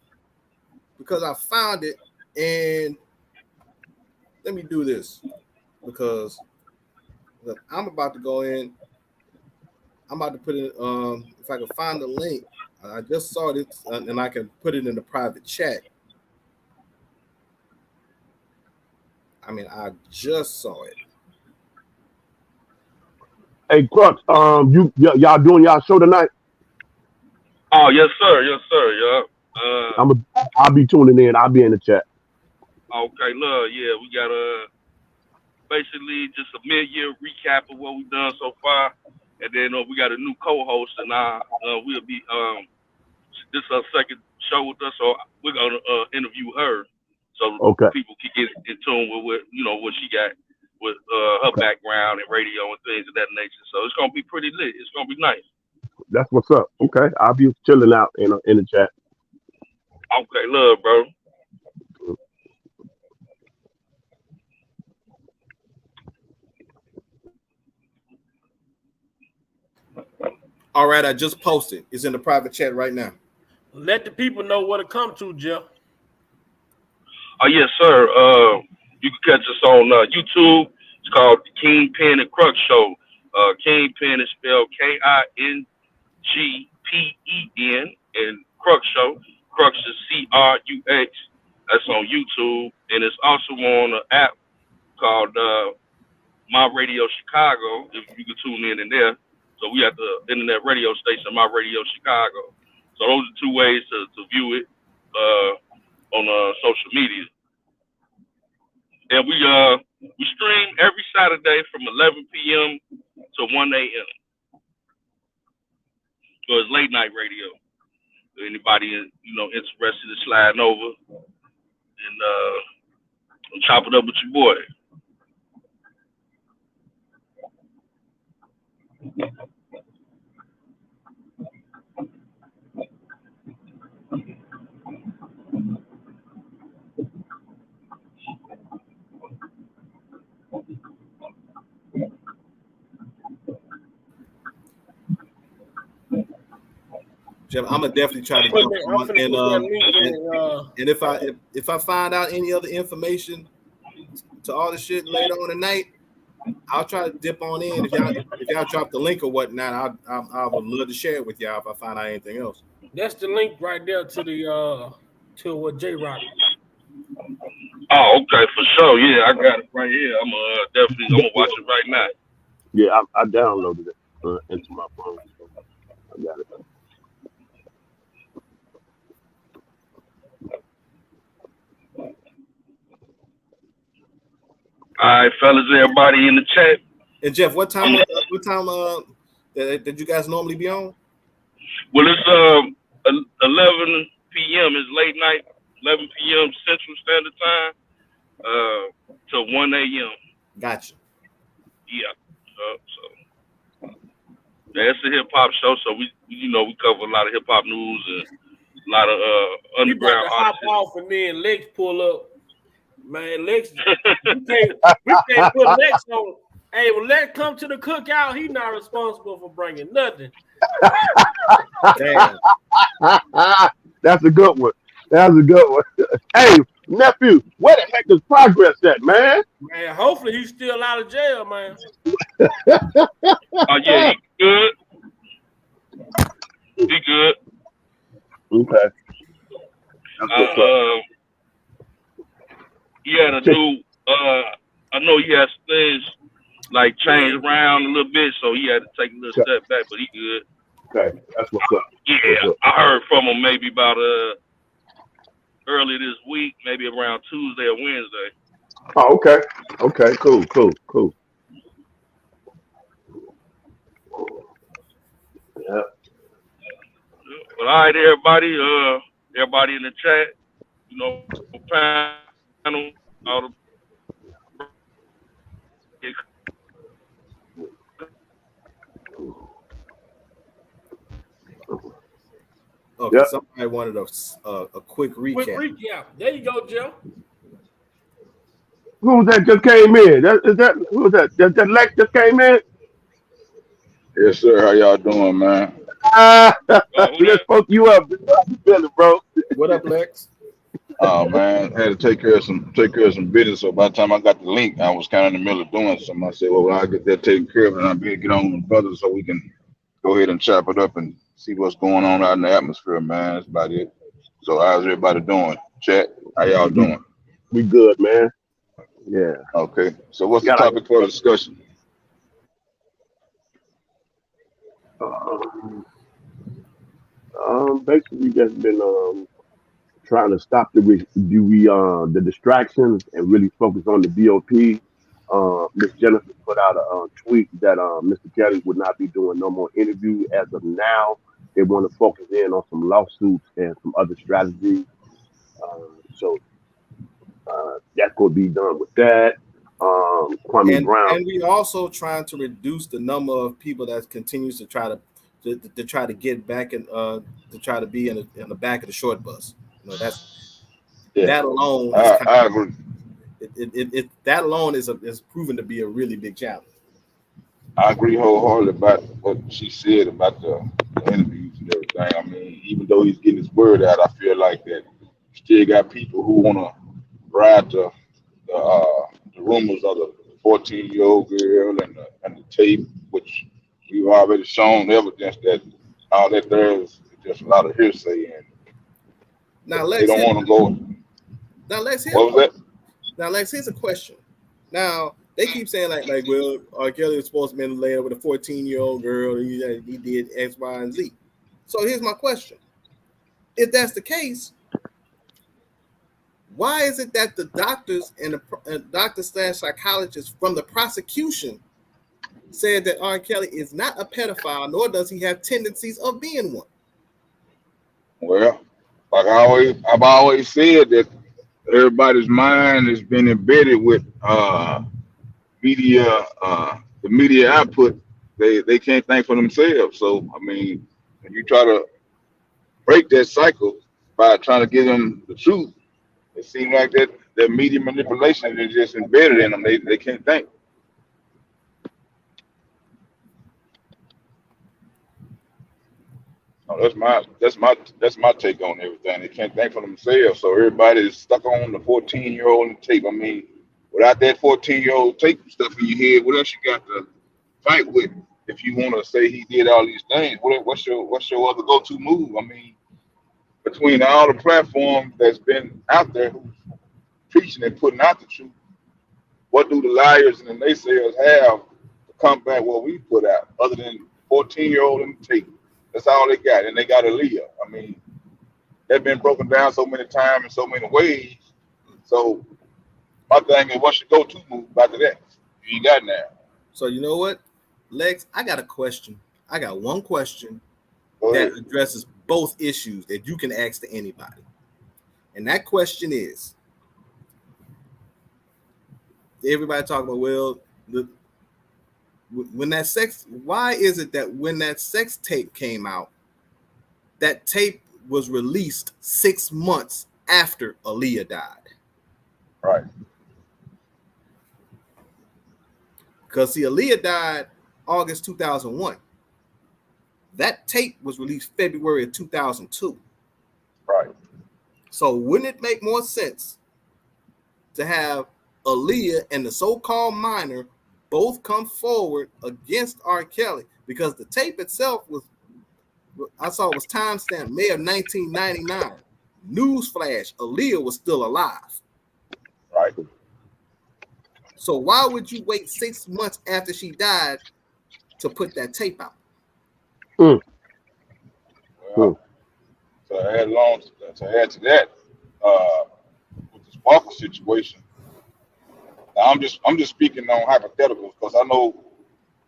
because I found it, and let me do this because I'm about to go in. I'm about to put it. If I can find the link, I just saw it, and I can put it in the private chat. I mean, I just saw it. Hey, Crux, y'all doing y'all show tonight? Oh yes, sir. Yeah. I'll be tuning in. I'll be in the chat. Okay, look, yeah, we got basically just a mid-year recap of what we've done so far, and then we got a new co-host, and we'll be this is our second show with us, so we're gonna interview her, so people can get in tune with what she got with her background and radio and things of that nature. So it's gonna be pretty lit. It's gonna be nice. That's what's up. Okay, I'll be chilling out in the chat. Okay, love, bro. All right, I just posted. It's in the private chat right now. Let the people know what to come to, Jeff. Oh yes, sir. You can catch us on YouTube. It's called the Kingpin and Crux Show. Kingpin is spelled Kingpen, and Crux Show. Cruxes, CRUX. That's on YouTube, and it's also on an app called My Radio Chicago. If you can tune in there. So we have the internet radio station, My Radio Chicago. So those are two ways to view it on social media. And we stream every Saturday from 11 p.m. to 1 a.m. So it's late night radio. Anybody interested in sliding over and chop it up with your boy. Jeff, I'm gonna definitely try to jump on, and if I find out any other information to all the shit later on tonight, I'll try to dip on in. If y'all drop the link or whatnot, I would love to share it with y'all if I find out anything else. That's the link right there to the to what J Rock. Oh, okay, for sure. Yeah, I got it right here. I'm gonna watch it right now. Yeah, I downloaded it into my phone. So I got it. All right, fellas, everybody in the chat. And Jeff, what time did you guys normally be on? Well, it's 11 p.m. is late night, 11 p.m. Central Standard Time to 1 a.m. Gotcha. Yeah. So it's a hip hop show, so we cover a lot of hip hop news and a lot of underground artists. Hop off and then Lex pull up. Man, Lex, we can't put Lex on. Hey, when Lex come to the cookout, he's not responsible for bringing nothing. Damn. That's a good one. Hey, nephew, where the heck is Progress at, man? Man, hopefully he's still out of jail, man. Oh, yeah, he good. He good. Okay. He had a new, I know he has things like changed around a little bit, so he had to take a little step back, but he good. Okay, that's what's up. Yeah, I heard from him maybe about early this week, maybe around Tuesday or Wednesday. Oh, okay. Okay, cool. Yeah. But all right, everybody in the chat, panel, all the okay, yep. Somebody wanted a quick recap. There you go, Joe. Who was that just came in? Who was that? That Lex just came in? Yes, sir. How y'all doing, man? Let's poke you up. How you feeling, bro? What up, Lex? Oh man, had to take care of some business. So by the time I got the link, I was kind of in the middle of doing something. I said, well, I'll get that taken care of, and I'll be able to get on with brothers so we can go ahead and chop it up and see what's going on out in the atmosphere, man. That's about it. So how's everybody doing? Chat, how y'all doing? We good, man. Yeah. Okay. So what's the topic for discussion? Basically, just been trying to stop the distractions and really focus on the BOP. Miss Jennifer put out a tweet that Mr. Kelly would not be doing no more interview as of now. They want to focus in on some lawsuits and some other strategies. So that could be done with that. Kwame Brown, and we also trying to reduce the number of people that continues to try to get back and to try to be in the back of the short bus. That alone. I agree. That alone is proven to be a really big challenge. I agree wholeheartedly about what she said about the interviews and everything. I mean, even though he's getting his word out, I feel like that you still got people who want to ride the rumors of the 14-year-old girl and the tape, which we've already shown evidence that all that there is just a lot of hearsay. And Now They don't want to go. Now Lex, What was that? Now Lex, here's a question. Now they keep saying like, well, R. Kelly was supposed to be laying with a 14-year-old girl. He did X, Y, and Z. So here's my question: if that's the case, why is it that the doctors and the doctor/psychologists from the prosecution said that R. Kelly is not a pedophile, nor does he have tendencies of being one? Well, like I've always said that everybody's mind has been embedded with media, the media output. They can't think for themselves. So I mean, when you try to break that cycle by trying to give them the truth, it seems like that media manipulation is just embedded in them. They can't think. Oh, that's my take on everything. They can't think for themselves. So everybody is stuck on the 14-year-old in the tape. I mean, without that 14-year-old tape stuff in your head, what else you got to fight with? If you want to say he did all these things, what's your other go-to move? I mean, between all the platforms that's been out there who's preaching and putting out the truth, what do the liars and the naysayers have to combat what we put out, other than 14-year-old in the tape? That's all they got, and they got Aaliyah. I mean, they've been broken down so many times in so many ways. So my thing is, what's your go-to move after that? You got now. So you know what, Lex? I got a question. I got one question that addresses both issues that you can ask to anybody, and that question is: everybody talk about, well, when that sex, why is it that when that sex tape came out, that tape was released 6 months after Aaliyah died? Right. Because see, Aaliyah died August 2001. That tape was released February of 2002. Right. So wouldn't it make more sense to have Aaliyah and the so-called minor both come forward against R. Kelly? Because the tape itself was timestamped May of 1999. Newsflash, Aaliyah was still alive. Right. So why would you wait 6 months after she died to put that tape out? Well, to add to that, with the Sparkle situation, now I'm just speaking on hypotheticals because I know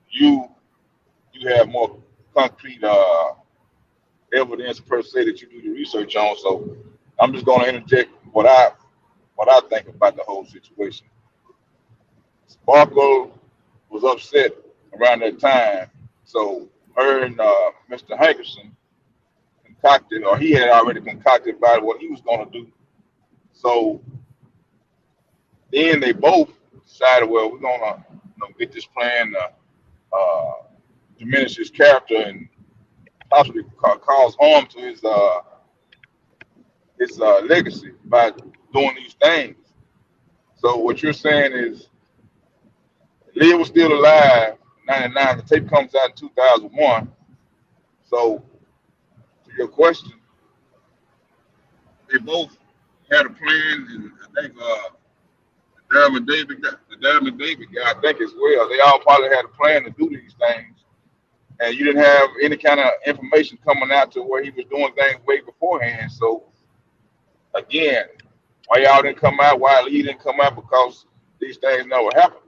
you have more concrete evidence per se that you do the research on. So I'm just going to interject what I think about the whole situation. Sparkle was upset around that time, so her and Mr. Hankerson concocted, or he had already concocted about what he was going to do. So then they both decided, well, we're going to get this plan to diminish his character and possibly cause harm to his legacy by doing these things. So what you're saying is, Leah was still alive in 99. The tape comes out in 2001. So to your question, they both had a plan, and I think the Dermot David guy, I think as well. They all probably had a plan to do these things, and you didn't have any kind of information coming out to where he was doing things way beforehand. So again, why y'all didn't come out? Why Lee didn't come out? Because these things never happened.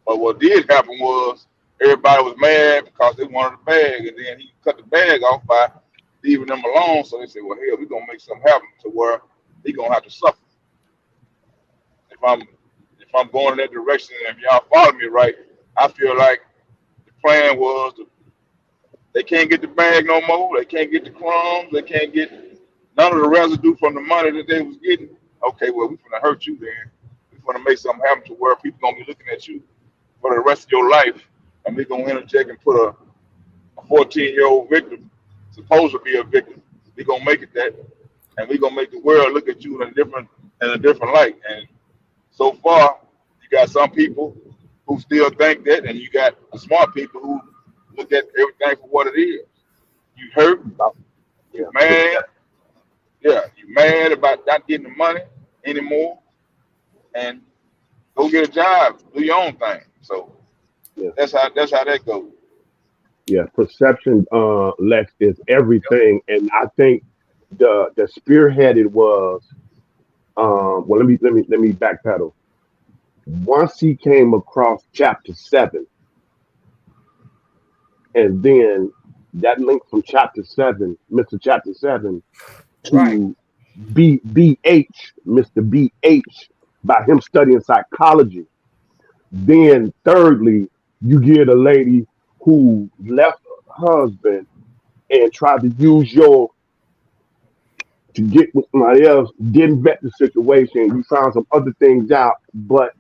But what did happen was everybody was mad because they wanted the bag, and then he cut the bag off by leaving them alone. So they said, well, hell, we're going to make something happen to where he's going to have to suffer. If I'm going in that direction, and if y'all follow me right, I feel like the plan was they can't get the bag no more. They can't get the crumbs. They can't get none of the residue from the money that they was getting. Okay, well, we're going to hurt you then. We're going to make something happen to where people going to be looking at you for the rest of your life, and we're going to interject and put a 14-year-old victim, supposed to be a victim. We're going to make it that, and we're going to make the world look at you in a different light. And so far, you got some people who still think that, and you got the smart people who look at everything for what it is. You hurt, you're mad, Yeah, you mad about not getting the money anymore, and go get a job, do your own thing. So Yeah, that's how that goes. yeah. Perception, Lex, is everything, and I think the spearheaded was well. Let me backpedal. Once he came across chapter 7, and then that link from chapter 7, Mr. Chapter 7, Right. to BH, Mr. BH, by him studying psychology. Then, thirdly, you get a lady who left her husband and tried to use your to get with somebody else, didn't vet the situation. You found some other things out, but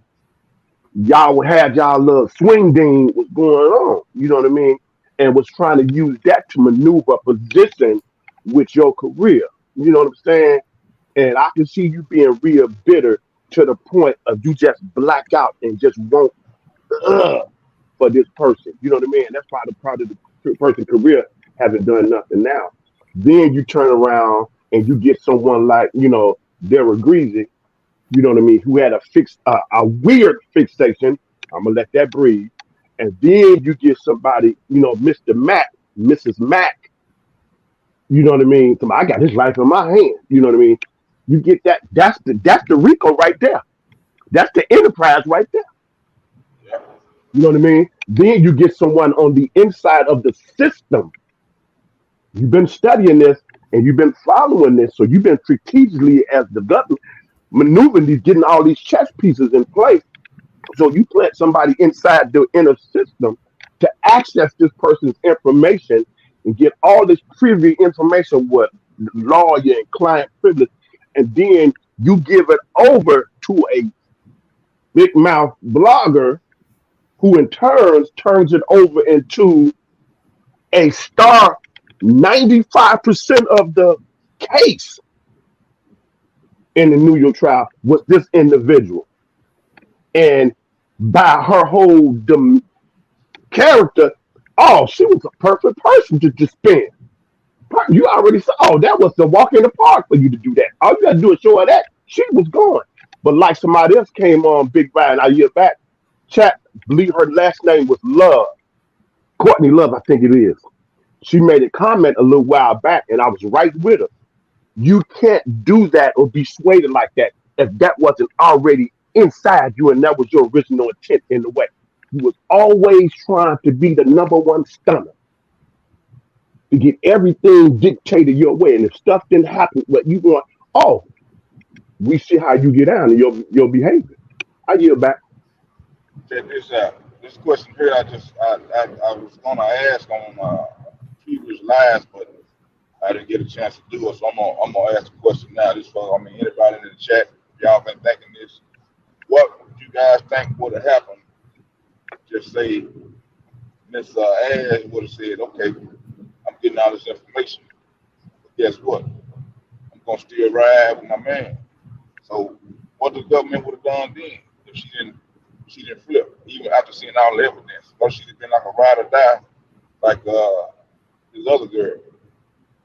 y'all had y'all little swing ding was going on. You know what I mean? And was trying to use that to maneuver a position with your career. You know what I'm saying? And I can see you being real bitter to the point of you just black out and just won't for this person. You know what I mean? That's why the part of the person's career hasn't done nothing now. Then you turn around and you get someone like, Derek Greasy, you know what I mean, who had a weird fixation. I'm gonna let that breathe. And then you get somebody, Mr. Mac, Mrs. Mac, you know what I mean? I got his life in my hand. You know what I mean? You get that, that's the Rico right there. That's the enterprise right there. You know what I mean? Then you get someone on the inside of the system. You've been studying this and you've been following this. So you've been strategically as the government maneuvering these, getting all these chess pieces in place. So you plant somebody inside the inner system to access this person's information and get all this privy information with lawyer and client privilege. And then you give it over to a big mouth blogger who in turns it over into a star 95% of the case in the New York trial was this individual. And by her whole character, oh, she was a perfect person to spin. You already saw, oh, that was the walk in the park for you to do that. All you got to do is show her that. She was gone. But like somebody else came on Big Ryan a year back, chat, believe her last name was Love. Courtney Love, I think it is. She made a comment a little while back, and I was right with her. You can't do that or be swayed like that if that wasn't already inside you and that was your original intent in the way. You was always trying to be the number one stunner, to get everything dictated your way. And if stuff didn't happen, what you want, oh, we see how you get down in your behavior. I yield back. Check this out. This question here, I was gonna ask on previous lives, but I didn't get a chance to do it. So I'm gonna ask the question now. This for anybody in the chat, if y'all been thinking this, what would you guys think would have happened? Just say Miss Ash would have said, okay, I'm getting all this information. But guess what? I'm gonna still ride with my man. So what the government would have done then if she didn't flip, even after seeing all the evidence? Or she'd have been like a ride or die, like this other girl.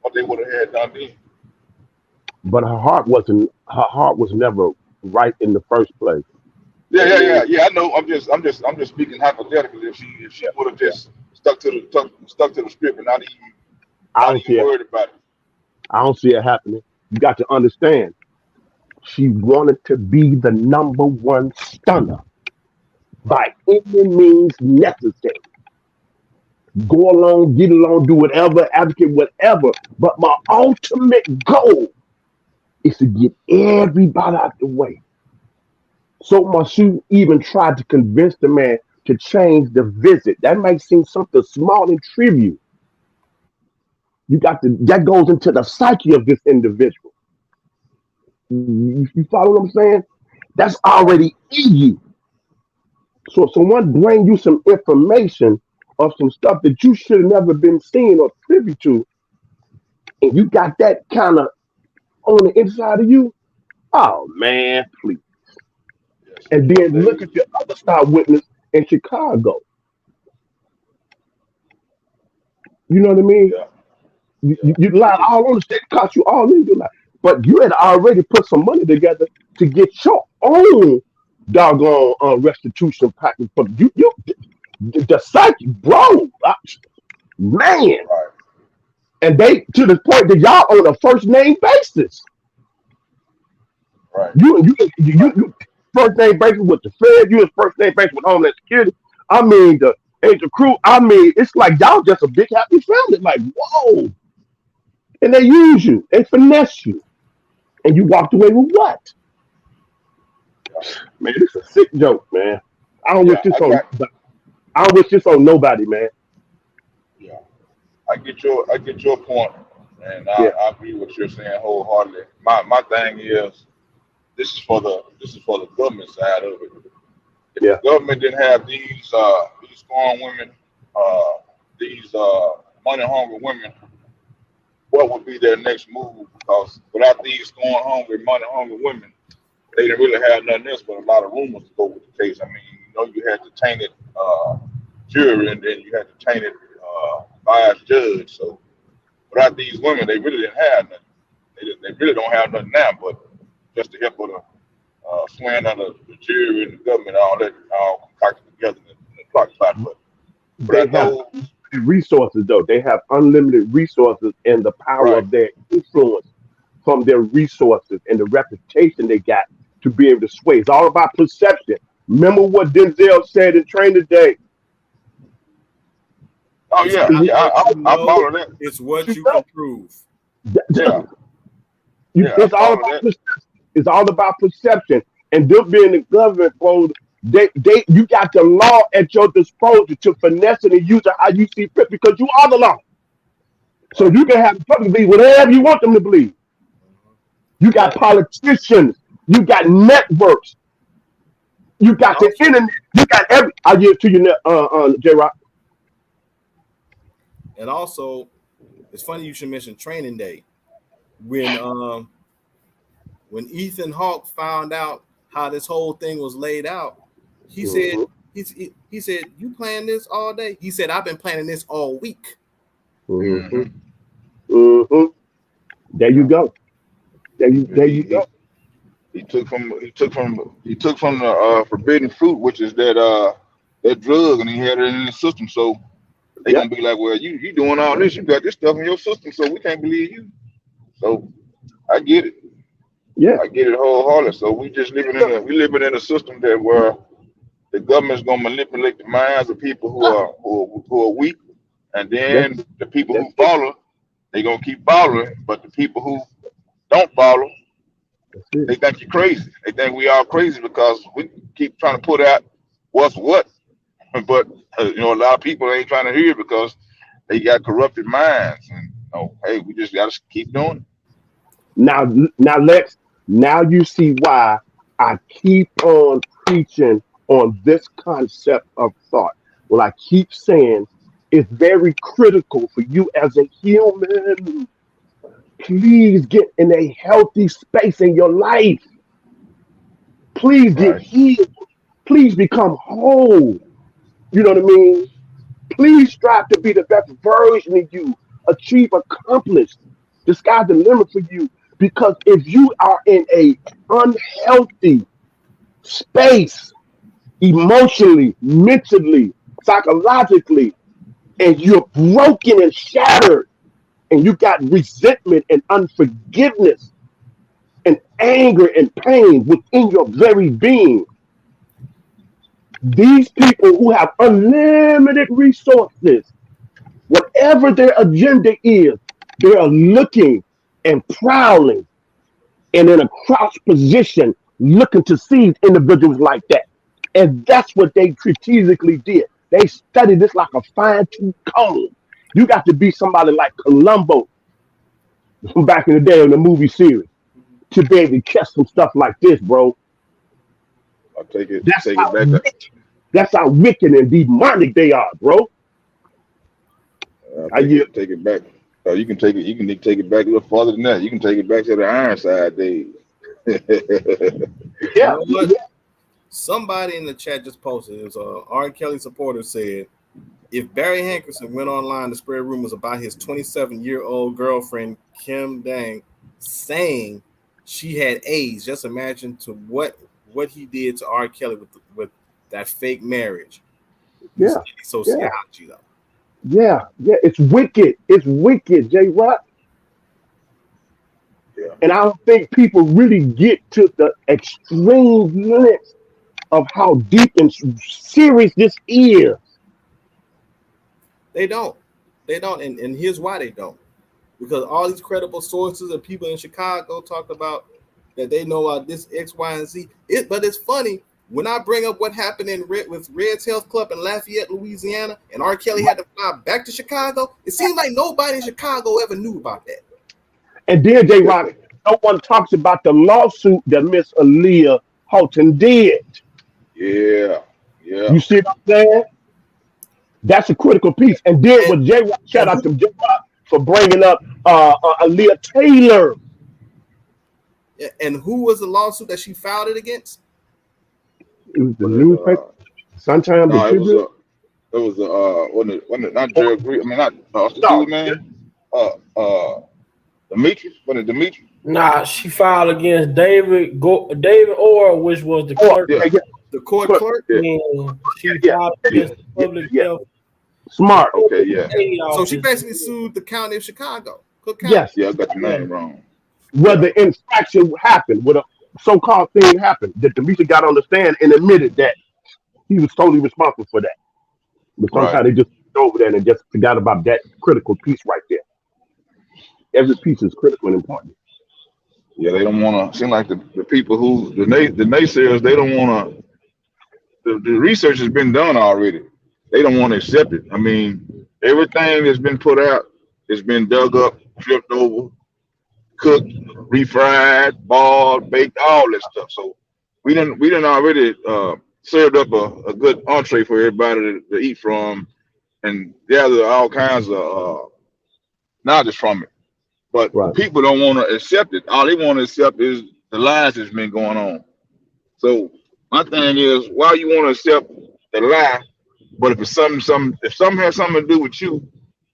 What they would have had done then. But her heart was never right in the first place. Yeah. I know. I'm just speaking hypothetically. If she would have just stuck to the script and not even worried about it. I don't see it happening. You got to understand. She wanted to be the number one stunner by any means necessary. Go along, get along, do whatever, advocate whatever. But my ultimate goal is to get everybody out the way. So much she even tried to convince the man to change the visit. That might seem something small and trivial. That goes into the psyche of this individual. You follow what I'm saying? That's already in you. So if someone bring you some information of some stuff that you should have never been seen or privy to, and you got that kind of on the inside of you, oh man, please. And then look at the other star witness in Chicago. You know what I mean? Yeah. You lied all on the state, cost you all in your life. but you had already put some money together to get your own doggone restitution package. But you the psyche, bro, man, Right. and they to the point that y'all on a first name basis. Right. You first name basis with the Fed. You is first name basis with Homeland Security. I mean the crew. I mean, it's like y'all just a big happy family. Like whoa, and they use you, they finesse you, and you walked away with what? Man, this is a sick joke, man. I don't wish Yeah, this I on. got. I don't wish this on nobody, man. Yeah, I get your point, and Yeah, I agree with what you're saying wholeheartedly. My thing is this is for the government side of it. If the yeah. government didn't have these scorn women, uh, these money hungry women, what would be their next move? Because without these scorn hungry, money hungry women, they didn't really have nothing else but a lot of rumors to go with the case. I mean, you had the tainted jury, and then you had the tainted biased judge. So without these women, they really didn't have nothing. They really don't have nothing now, but just to help with a swaying under the jury and the government, all that all concocted together in the plot pot. But They without have those, resources though. They have unlimited resources and the power right? of their influence from their resources and the reputation they got to be able to sway. It's all about perception. Remember what Denzel said in Training Day. Oh It's yeah, not yeah. what you I know, follow that. it's what you can prove. Yeah, yeah. I It's all follow about that. perception. It's all about perception. And them being the government, bro, you got the law at your disposal to finesse it and use it how you see fit because you are the law. So Right. you can have the public believe whatever you want them to believe. You got And politicians, you got networks, you and got the also internet, you got every. I give it to you, J. Rock. and also it's funny you should mention Training Day. When when Ethan Hawke found out how this whole thing was laid out, he said Hmm. he said, "You plan this all day?" He said, "I've been planning this all week." Hmm. Mm-hmm. Hmm. There you Yeah. go. He, There you he, go. he took from the forbidden fruit, which is that drug, and he had it in his system. So they Yep. gonna be like, well, you doing all this, you got this stuff in your system, so we can't believe you. So I get it. Yeah. I get it wholeheartedly. So we living in a system that where the government's gonna manipulate the minds of people who are weak, and That's then the people that's who it. follow, they gonna keep following, but the people who don't follow, That's it. they think you're crazy. They think we all crazy because we keep trying to put out what's what, but a lot of people ain't trying to hear it because they got corrupted minds, and hey, we just gotta keep doing it. Now, now, Lex. Now you see why I keep on preaching on this concept of thought. Well, I keep saying it's very critical for you as a human. Please get in a healthy space in your life. Please get Right, healed. Please become whole. You know what I mean? Please strive to be the best version of you. Achieve, accomplish. The sky's the limit for you. Because if you are in a unhealthy space, emotionally, mentally, psychologically, and you're broken and shattered, and you got resentment and unforgiveness and anger and pain within your very being, these people who have unlimited resources, whatever their agenda is, they are looking and prowling and in a crouch position, looking to seize individuals like that. And that's what they strategically did. They studied this like a fine tooth comb. You got to be somebody like Columbo from back in the day in the movie series to be able to catch some stuff like this, bro. I'll take it That's take it how back. that's how wicked and demonic they are, bro. I'll I, take yeah, it take it back. You can take it. You can take it back a little farther than that. You can take it back to the Ironside days. You yeah, know what? yeah. Somebody in the chat just posted. It was a R. Kelly supporter said, if Barry Hankerson went online to spread rumors about his 27-year-old girlfriend Kim Dang, saying she had AIDS. Just imagine to what he did to R. Kelly with that fake marriage. Yeah. Sociology, though. Yeah. It's wicked. It's wicked, J. Rock. Yeah. And I don't think people really get to the extreme limits of how deep and serious this is. They don't. And here's why they don't. Because all these credible sources and people in Chicago talked about that they know this X, Y, and Z. But it's funny when I bring up what happened with Red's Health Club in Lafayette, Louisiana, and R. Kelly had to fly back to Chicago. It seems like nobody in Chicago ever knew about that. And then J. Rock, no one talks about the lawsuit that Miss Aaliyah Houghton did. Yeah. You see what I'm saying? That's a critical piece. And then with J. Rock, shout out to J. Rock for bringing up Aaliyah Taylor. And who was the lawsuit that she filed it against? It was the newspaper, Sunshine. No, it was wasn't it not Jerry Green? I mean, not what's the dude name? Demetrius? Wasn't it Demetrius? Nah, she filed against David Orr, which was the clerk. The court clerk. And she filed against the public health. Smart. Okay, yeah. So she basically sued the county of Chicago. Cook County. Yes. Yeah, I got the name wrong. Where the infraction happened, where the so-called thing happened, that Demetrius got on the stand and admitted that he was totally responsible for that. But sometimes they just went over there and just forgot about that critical piece right there. Every piece is critical and important. Yeah, they don't want to seem like the people who the naysayers. They don't want to. The research has been done already. They don't want to accept it. I mean, everything that's been put out has been dug up, flipped over, cooked, refried, boiled, baked, all that stuff. So we didn't already served up a good entree for everybody to eat from and gather all kinds of knowledge from it. But people don't want to accept it. All they want to accept is the lies that's been going on. So my thing is, why you want to accept the lie? But if it's something has something to do with you,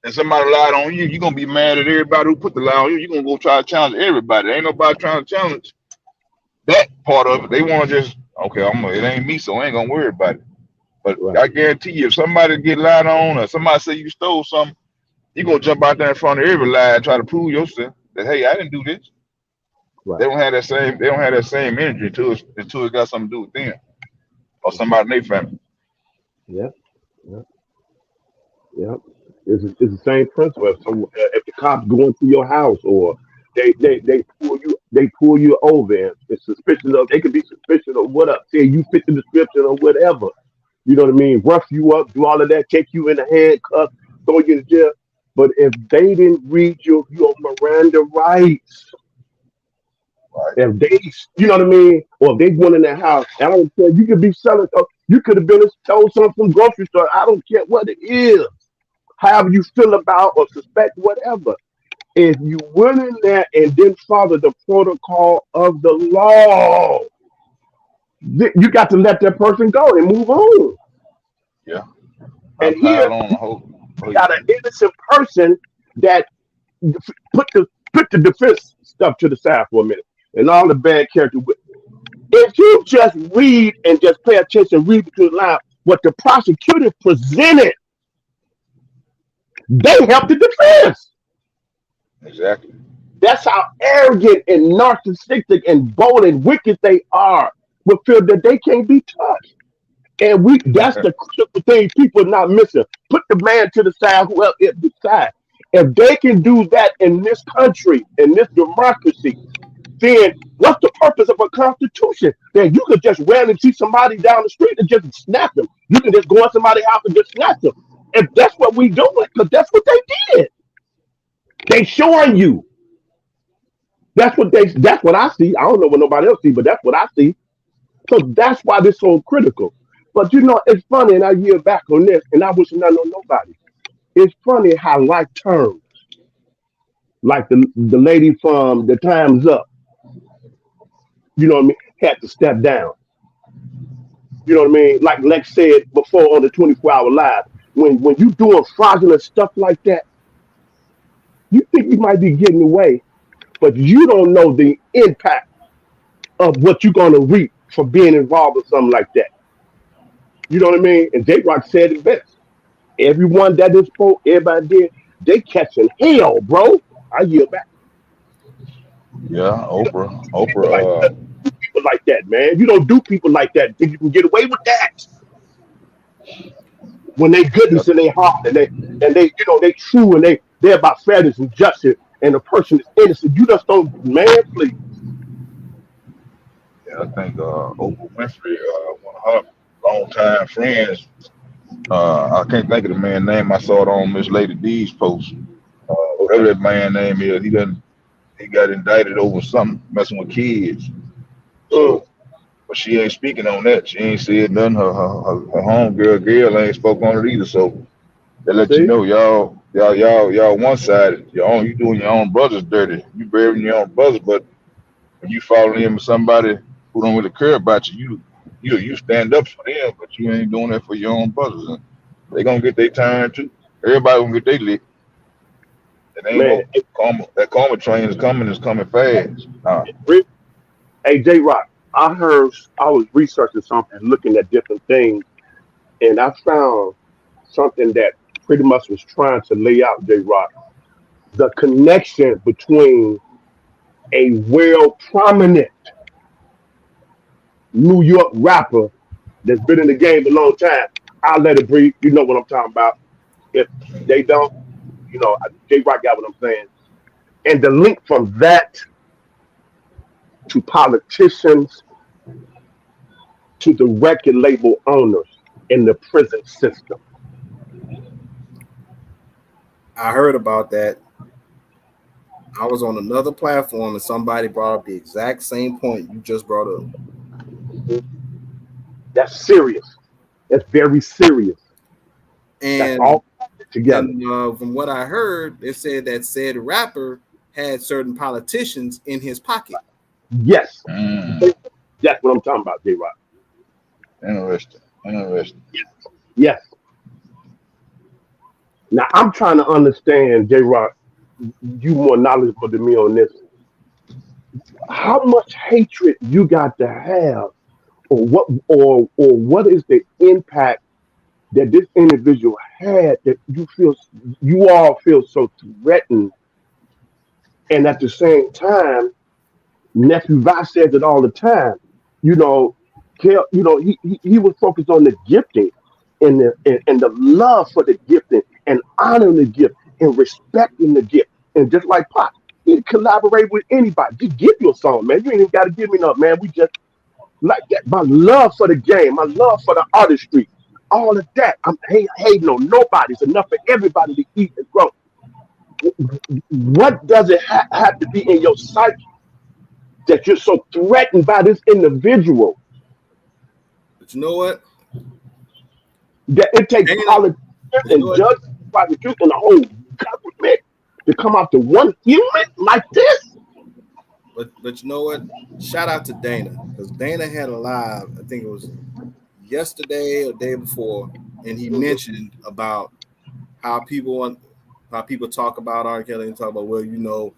and somebody lied on you, you're gonna be mad at everybody who put the lie on you. You're gonna go try to challenge everybody. Ain't nobody trying to challenge that part of it. They want to just it ain't me, so I ain't gonna worry about it. But I guarantee you, if somebody get lied on or somebody say you stole something, you gonna jump out there in front of every lie and try to prove yourself that hey, I didn't do this. They don't have that same energy until it got something to do with them or somebody in their family. Yep. It's the same principle. If the cops go into your house or they pull you over and it's suspicion of, they could be suspicious of what up, say you fit the description or whatever. You know what I mean? Rough you up, do all of that, take you in the handcuff, throw you in jail. But if they didn't read your Miranda rights, if they, you know what I mean, or if they went in their house, I don't care. You could be selling. You could have been stole something from grocery store. I don't care what it is. However you feel about or suspect whatever. If you went in there and didn't follow the protocol of the law, you got to let that person go and move on. Yeah. And here, you got an innocent person that put the defense stuff to the side for a minute and all the bad character. If you just read and just pay attention, read between the lines, what the prosecutor presented, they helped the defense. Exactly. That's how arrogant and narcissistic and bold and wicked they are. We feel that they can't be touched. And that's the critical thing people are not missing. Put the man to the side, whoever is beside. If they can do that in this country, in this democracy, then what's the purpose of a constitution? Then you could just randomly see somebody down the street and just snap them. You can just go in somebody's house and just snap them. If that's what we doing, because that's what they did. They showing you. That's what I see. I don't know what nobody else see, but that's what I see. So that's why this is so critical. But it's funny, and I yield back on this, and I wish not know nobody. It's funny how life turns. Like the lady from the Time's Up, you know what I mean, had to step down. You know what I mean? Like Lex said before on the 24-hour live, when you doing fraudulent stuff like that, you think you might be getting away but you don't know the impact of what you're going to reap for being involved in something like that. You know what I mean? And J Rock said it best. Everyone that is spoke, everybody did, they catching hell, bro. I yield back. Yeah, Oprah. People like Oprah. people like that, man. You don't do people like that. Think you can get away with that when they Yeah, goodness in their heart and they they true and they're about fairness and justice and the person is innocent. You just don't, man. Please, yeah, I think Oprah Winfrey, one of her longtime friends. I can't think of the man's name. I saw it on Miss Lady D's post. Whatever okay. that man's name is, he got indicted over something messing with kids. Mm, So, but she ain't speaking on that. She ain't said nothing. Her homegirl Gail ain't spoke on it either. So they let you see, know, y'all one sided. You doing your own brothers dirty. You burying your own brothers, but when you falling in with somebody who don't really care about you, you stand up for them, but you ain't doing that for your own brothers. And they gonna get their turn too. Everybody gonna get their lick. It ain't man. no karma. That karma train is coming fast. Hey, hey, J Rock. I was researching something, looking at different things, and I found something that pretty much was trying to lay out, J Rock, the connection between a well prominent New York rapper that's been in the game a long time. I'll let it breathe. You know what I'm talking about. If they don't, J Rock got what I'm saying. And the link from that to politicians to the record label owners in the prison system. I heard about that. I was on another platform and somebody brought up the exact same point you just brought up. That's serious. That's very serious. That's And all together. from what I heard, they said that said rapper had certain politicians in his pocket. Yes. Mm, That's what I'm talking about, J Rock. interesting. Interesting. Yes. Now I'm trying to understand, J Rock, you more knowledgeable than me on this. How much hatred you got to have, or what is the impact that this individual had that you all feel so threatened, and at the same time, nephew Vice says it all the time. You know, he was focused on the gifting and the love for the gifting and honoring the gift and respecting the gift. And just like Pop, he'd collaborate with anybody. Just give you a song, man. You ain't even got to give me nothing, man. We just like that. My love for the game, my love for the artistry, all of that. I'm hating on nobody. It's enough for everybody to eat and grow. What does it have to be in your psyche that you're so threatened by this individual But you know what? that it takes Dana, politics you know and what? judges, prosecution, and the whole government to come after one human like this? But you know what? Shout out to Dana because Dana had a live. I think it was yesterday or day before, and he mentioned about how people talk about R. Kelly and talk about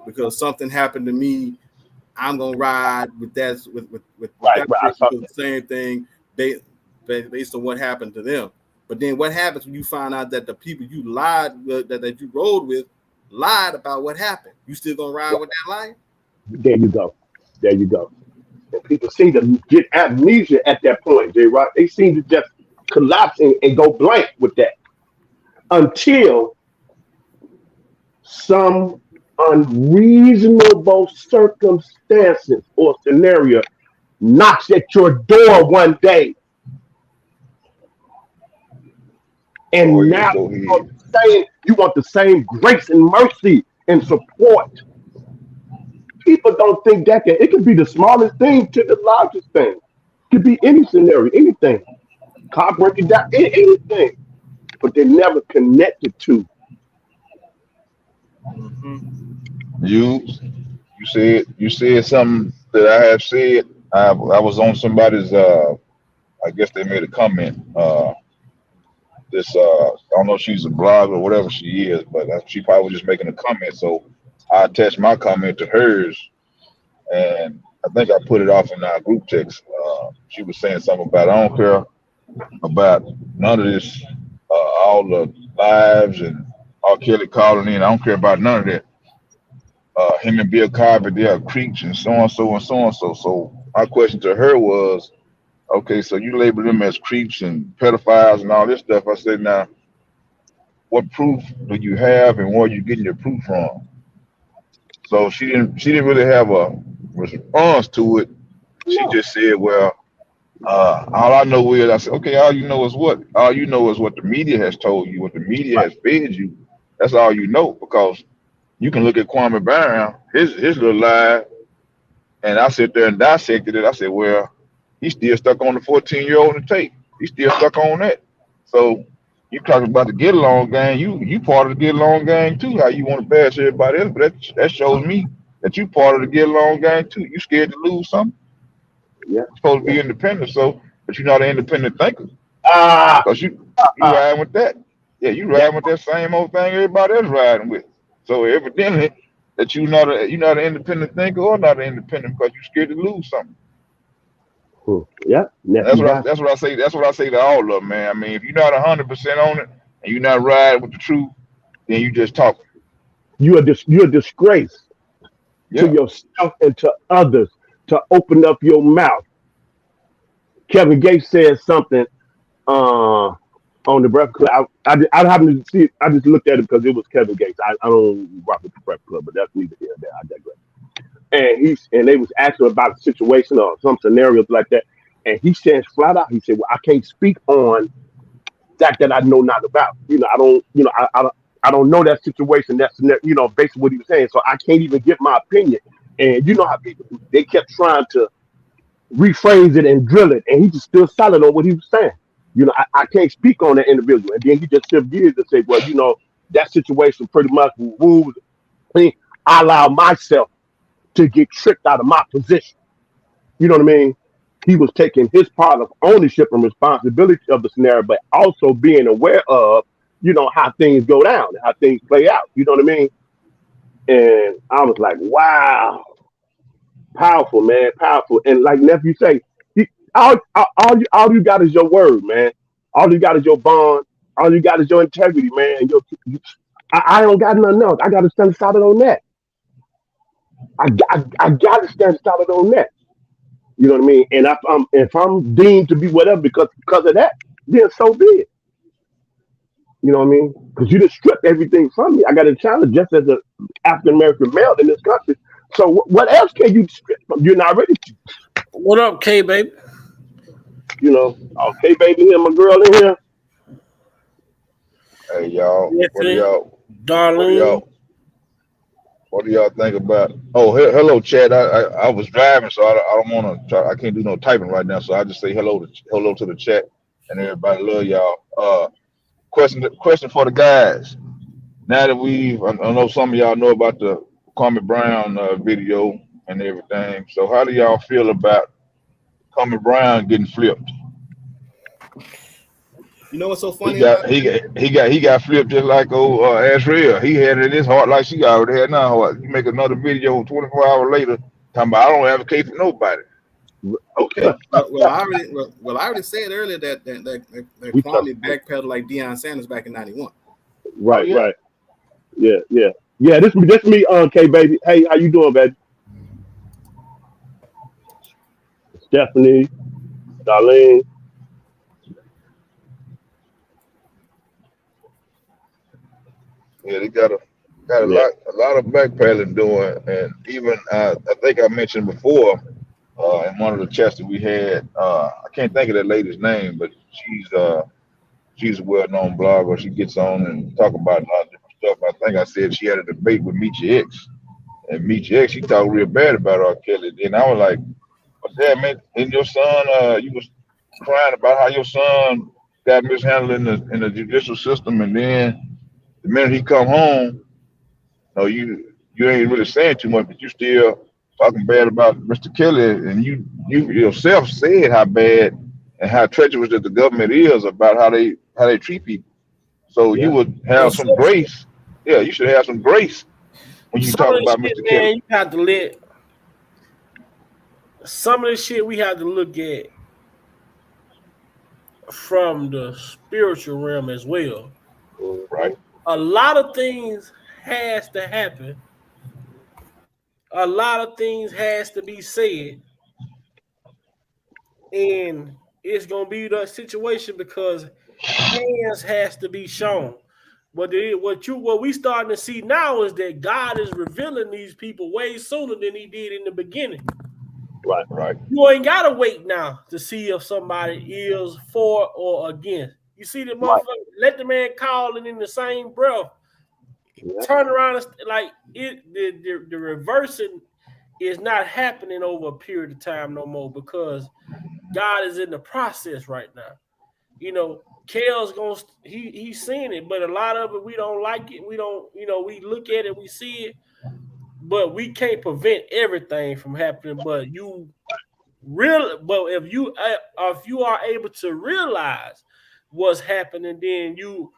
because something happened to me, I'm gonna ride with Right, that right. I person saw because the same thing based on what happened to them. But then what happens when you find out that the people you lied with, that you rode with lied about what happened? You still gonna ride that. with that lie? There you go. There you go. And people seem to get amnesia at that point, J. Rock. They seem to just collapse and go blank with that until some unreasonable circumstances or scenario knocks at your door one day, Go and ahead. now Go ahead. you want the same grace and mercy and support. People don't think that it could be the smallest thing to the largest thing. It could be any scenario, anything. Car breaking down, anything. But they're never connected to. Mm-hmm. You said something that I have said. I was on somebody's. I guess they made a comment. I don't know if she's a blog or whatever she is, but she probably was just making a comment. So I attached my comment to hers, and I think I put it off in our group text. She was saying something about I don't care about none of this, all the lives and R. Kelly calling in. I don't care about none of that. Him and Bill Cosby, they are creeps and so and so and so and so. So my question to her was, okay, so you label them as creeps and pedophiles and all this stuff. I said, now, what proof do you have, and where are you getting your proof from? So she didn't really have a response to it. She just said, well, all I know is, I said, okay, all you know is what? All you know is what the media has told you, what the media has fed you. That's all you know, because you can look at Kwame Brown, his little lie, and I sit there and dissected it. I said, well, he's still stuck on the 14-year-old in the tape. He's still stuck on that. So you talking about the get along gang, you part of the get along gang too. How you want to bash everybody else, but that shows me that you part of the get along gang too. You scared to lose something? Yeah. You're supposed to be independent, so but you're not an independent thinker. Because you riding with that. Yeah, you riding with that same old thing everybody else riding with. So evidently that you're not an independent thinker or not an independent because you're scared to lose something. Yeah, that's what I say. That's what I say to all of them, man. I mean, if you're not 100% on it and you're not riding with the truth, then you just talking. You're a disgrace to yourself and to others to open up your mouth. Kevin Gates said something on the Breakfast Club. I happened to see it. I just looked at it because it was Kevin Gates. I don't rock with the Breakfast Club, but that's neither here nor there. I digress. And they was asking about a situation or some scenarios like that, and he says flat out, he said, "Well, I can't speak on that I know not about. I don't. I don't know that situation. That's basically what he was saying. So I can't even give my opinion. And you know how people do. They kept trying to rephrase it and drill it, and he just still silent on what he was saying. I can't speak on that individual. And then he just shift gears to say, well, that situation pretty much removed. I allow myself to get tricked out of my position. You know what I mean? He was taking his part of ownership and responsibility of the scenario, but also being aware of, how things go down, how things play out. You know what I mean? And I was like, wow, powerful, man, powerful. And like nephew say, all you got is your word, man. All you got is your bond. All you got is your integrity, man. I don't got nothing else. I got to stand solid on that. I got to stand solid on that. You know what I mean? And if I'm deemed to be whatever because of that, then so be it. You know what I mean? Because you just stripped everything from me. I got a challenge just as an African American male in this country. So what else can you strip from? You're not ready to. What up, K baby? K baby here, my girl in here. Hey y'all, Darlene. What do y'all think about? Oh, hello, Chad. I was driving, so I don't want to. I can't do no typing right now, so I just say hello to the chat and everybody. Love y'all. Question for the guys. Now that I know some of y'all know about the Kwame Brown video and everything. So how do y'all feel about Kwame Brown getting flipped? You know what's so funny? He got flipped just like old Ashriel. He had it in his heart like she already had now heart. You make another video 24 hours later talking about I don't advocate for nobody. Okay. Well, I already said earlier that Kwame backpedaled like Deion Sanders back in '91. Right, right. Yeah. This me, K baby. Hey, how you doing, baby? Stephanie, Darlene. Yeah, they got a lot of backpedaling doing, and even I think I mentioned before in one of the chats that we had. I can't think of that lady's name, but she's a well-known blogger. She gets on and talk about a lot of different stuff. I think I said she had a debate with Meet Your Ex, and Meet Your Ex, she talked real bad about R. Kelly. And I was like, "What's that, man? And your son, you was crying about how your son got mishandled in the judicial system, and then the minute he come home, you ain't really saying too much, but you still talking bad about Mr. Kelly, and you yourself said how bad and how treacherous that the government is about how they treat people. So you would have some grace. Yeah, you should have some grace when you some talk of the about shit, Mr. Kelly. man, you have to let some of the shit we have to look at from the spiritual realm as well. Right. A lot of things has to happen. A lot of things has to be said, and it's gonna be the situation because hands has to be shown. But what we starting to see now is that God is revealing these people way sooner than He did in the beginning. Right. You ain't gotta wait now to see if somebody is for or against. You see the Right. motherfucker, let the man call and in the same breath turn around and like it. The reversing is not happening over a period of time no more because God is in the process right now. You know, Kale's gonna he's seeing it, but a lot of it we don't like it. We don't, we look at it, we see it, but we can't prevent everything from happening. But if you are able to realize what's happening, then you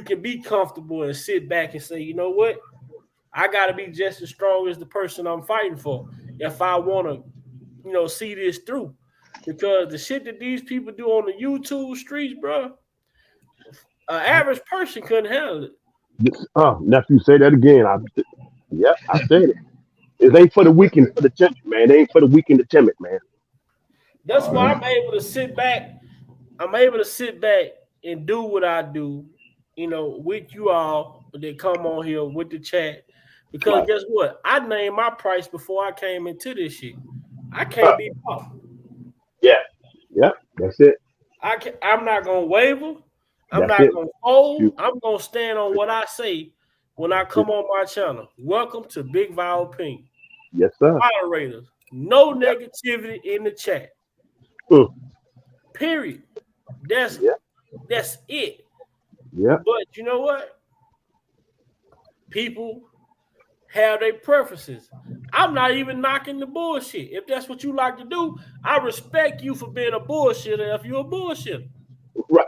can be comfortable and sit back and say, you know what, I gotta be just as strong as the person I'm fighting for if I want to, see this through. Because the shit that these people do on the YouTube streets, bro, an average person couldn't handle it. Nephew, say that again. I said it. It ain't for the weak and for the timid, man. It ain't for the weak and the timid, man. That's why I'm able to sit back. I'm able to sit back and do what I do, with you all that come on here with the chat. Because guess what? I named my price before I came into this shit. I can't be bought. Yeah, that's it. I'm not gonna waver. I'm That's not it. gonna fold. I'm gonna stand on what I say when I come on my channel. Welcome to Big Vowel Pink. Yes, sir. Moderators, no negativity in the chat. Period. That's it. Yeah. But you know what? People have their preferences. I'm not even knocking the bullshit. If that's what you like to do, I respect you for being a bullshitter if you're a bullshitter. Right.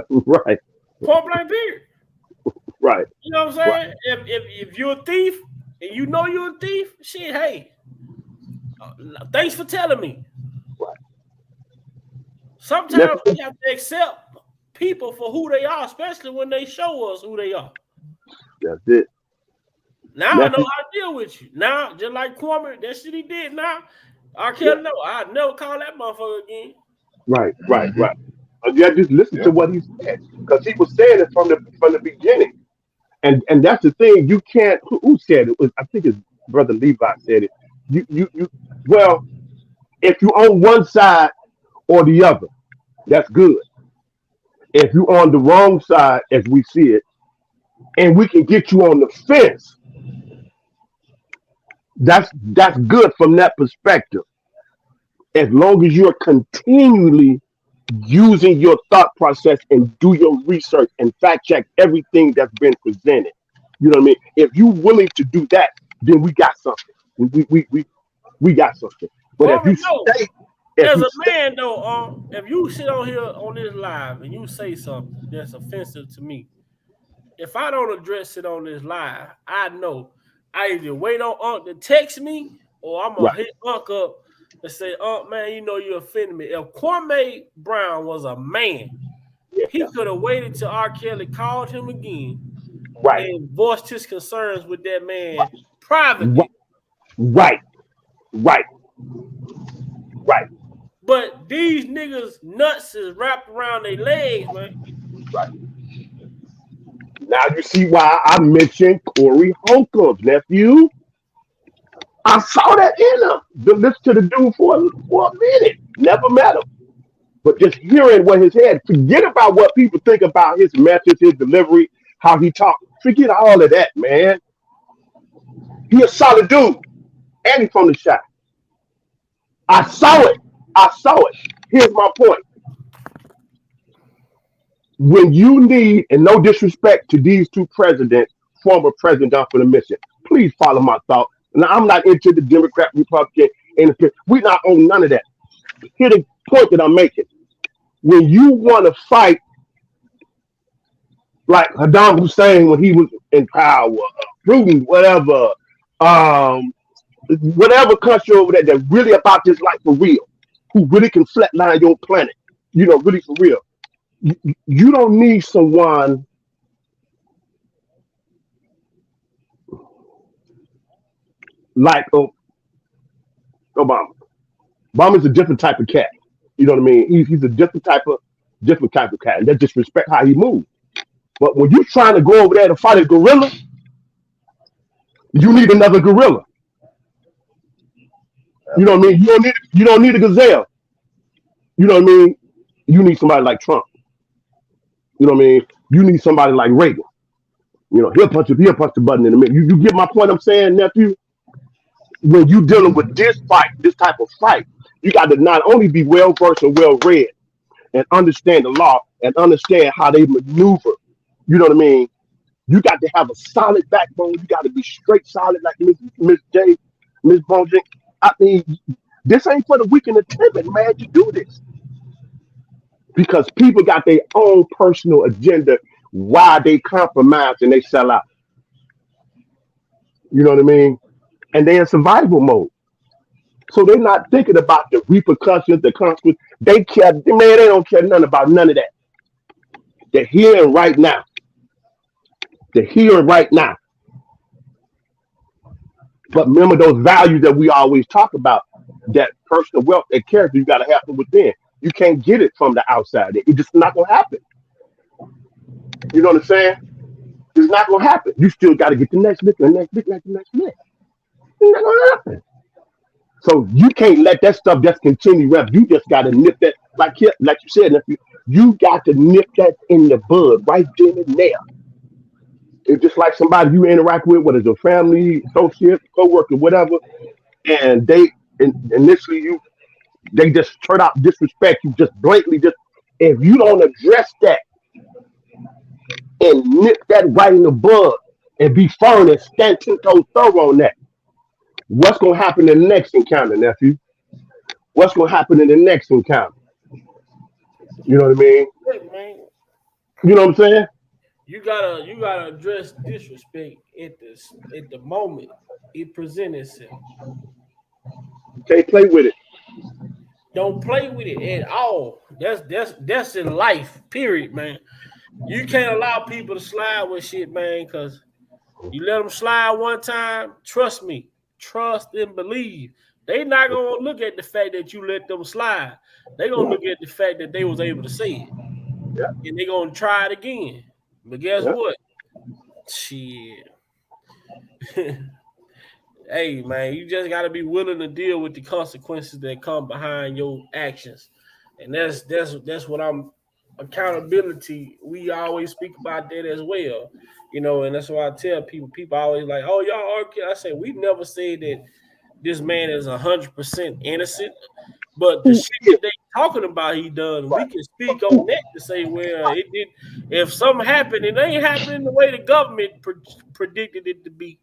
Right. Point blank period. Right. You know what I'm saying? If you're a thief and you know you're a thief, shit, hey, thanks for telling me. Right. Sometimes we have to accept people for who they are, especially when they show us who they are. That's it. Now I know how to deal with you. Now, just like Kwame, that shit he did now, I can't know. I'd never call that motherfucker again. Right. Just listen to what he said. Because he was saying it from the beginning. And that's the thing. You can't who said it? I think his brother Levi said it. You well, if you on one side or the other, that's good. If you on the wrong side, as we see it, and we can get you on the fence, that's good from that perspective. As long as you're continually using your thought process and do your research and fact check everything that's been presented. You know what I mean? If you're willing to do that, then we got something. We got something. But if you stay, man though, if you sit on here on this live and you say something that's offensive to me, if I don't address it on this live, I know I either wait on Unc to text me or I'm gonna hit Unc up and say, Unc, man, you know you offended me. If Kwame Brown was a man, he could have waited till R. Kelly called him again and voiced his concerns with that man privately. Right. But these niggas nuts is wrapped around their legs, man. Right. Now you see why I mentioned Corey Holcomb's nephew. I saw that in him. Listen to the dude for a minute. Never met him. But just hearing what his head, forget about what people think about his message, his delivery, how he talked. Forget all of that, man. He a solid dude. And he's from the shop. I saw it. Here's my point. When you need, and no disrespect to these two presidents, former president for the mission, please follow my thought. Now, I'm not into the Democrat, Republican, and we're not on none of that. Here's the point that I'm making. When you want to fight, like Saddam Hussein when he was in power, Putin, whatever, whatever country over there that really about this life for real, who really can flatline your planet, really for real. You don't need someone like Obama. Obama's a different type of cat. You know what I mean? He's a different type of cat, and that just respect how he moves. But when you're trying to go over there to fight a gorilla, you need another gorilla. You know what I mean? You don't need a gazelle. You know what I mean? You need somebody like Trump. You know what I mean? You need somebody like Reagan. He'll punch the button in a minute. You get my point I'm saying, nephew? When you dealing with this type of fight, you got to not only be well versed and well read and understand the law and understand how they maneuver. You know what I mean? You got to have a solid backbone. You got to be straight solid like Miss J, Miss Bonjic. I mean, this ain't for the weak and the timid, man. You do this because people got their own personal agenda why they compromise and they sell out. You know what I mean? And they're in survival mode. So they're not thinking about the repercussions, the consequences. They care, man, they don't care nothing about none of that. They're here and right now. They're here and right now. But remember those values that we always talk about, that personal wealth, that character, you got to have from within. You can't get it from the outside. It's just not going to happen. You know what I'm saying? It's not going to happen. You still got to get the next lick, the next lick, the next lick. It's not going to happen. So you can't let that stuff just continue rep. You just got to nip that, like you said, you got to nip that in the bud right then and there. It's just like somebody you interact with, whether it's a family, associate, co-worker, whatever, and initially they just turn out disrespect you, just blatantly. If you don't address that and nip that right in the bud and be firm and stand 10 toes thorough on that, what's gonna happen in the next encounter, nephew? What's gonna happen in the next encounter? You know what I mean? Look, man, You know what I'm saying? you gotta address disrespect at the moment it presents itself. You can't play with it. Don't play with it at all. That's in life, period, man. You can't allow people to slide with shit, man, because you let them slide one time, trust me, trust and believe. They not gonna look at the fact that you let them slide. They gonna look at the fact that they was able to say it. Yeah. And they gonna try it again. But guess what? Shit. Hey, man, you just gotta be willing to deal with the consequences that come behind your actions. And that's what I'm accountability. We always speak about that as well. And that's why I tell people always like, oh, y'all argue. I say we never said that this man is 100% innocent, but the shit that they talking about he done, we can speak on that to say, well, it did. If something happened, it ain't happening the way the government predicted it to be.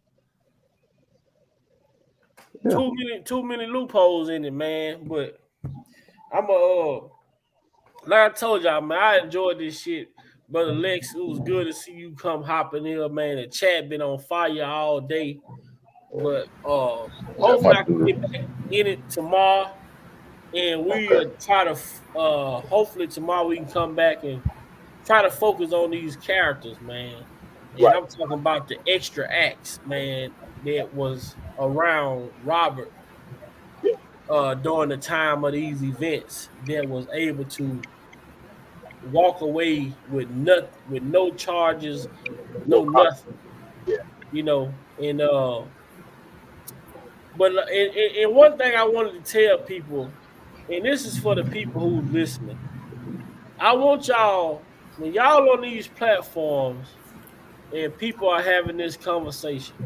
Yeah. Too many loopholes in it, man. But like I told y'all, man, I enjoyed this shit. Brother Lex, it was good to see you come hopping here, man. The chat been on fire all day. But hopefully I can get back in it tomorrow. And we try to hopefully tomorrow we can come back and try to focus on these characters, man. And I'm talking about the extra acts, man, that was around Robert during the time of these events, that was able to walk away with no charges, no nothing. And but and one thing I wanted to tell people, and this is for the people who's listening. I want y'all, when y'all on these platforms and people are having this conversation,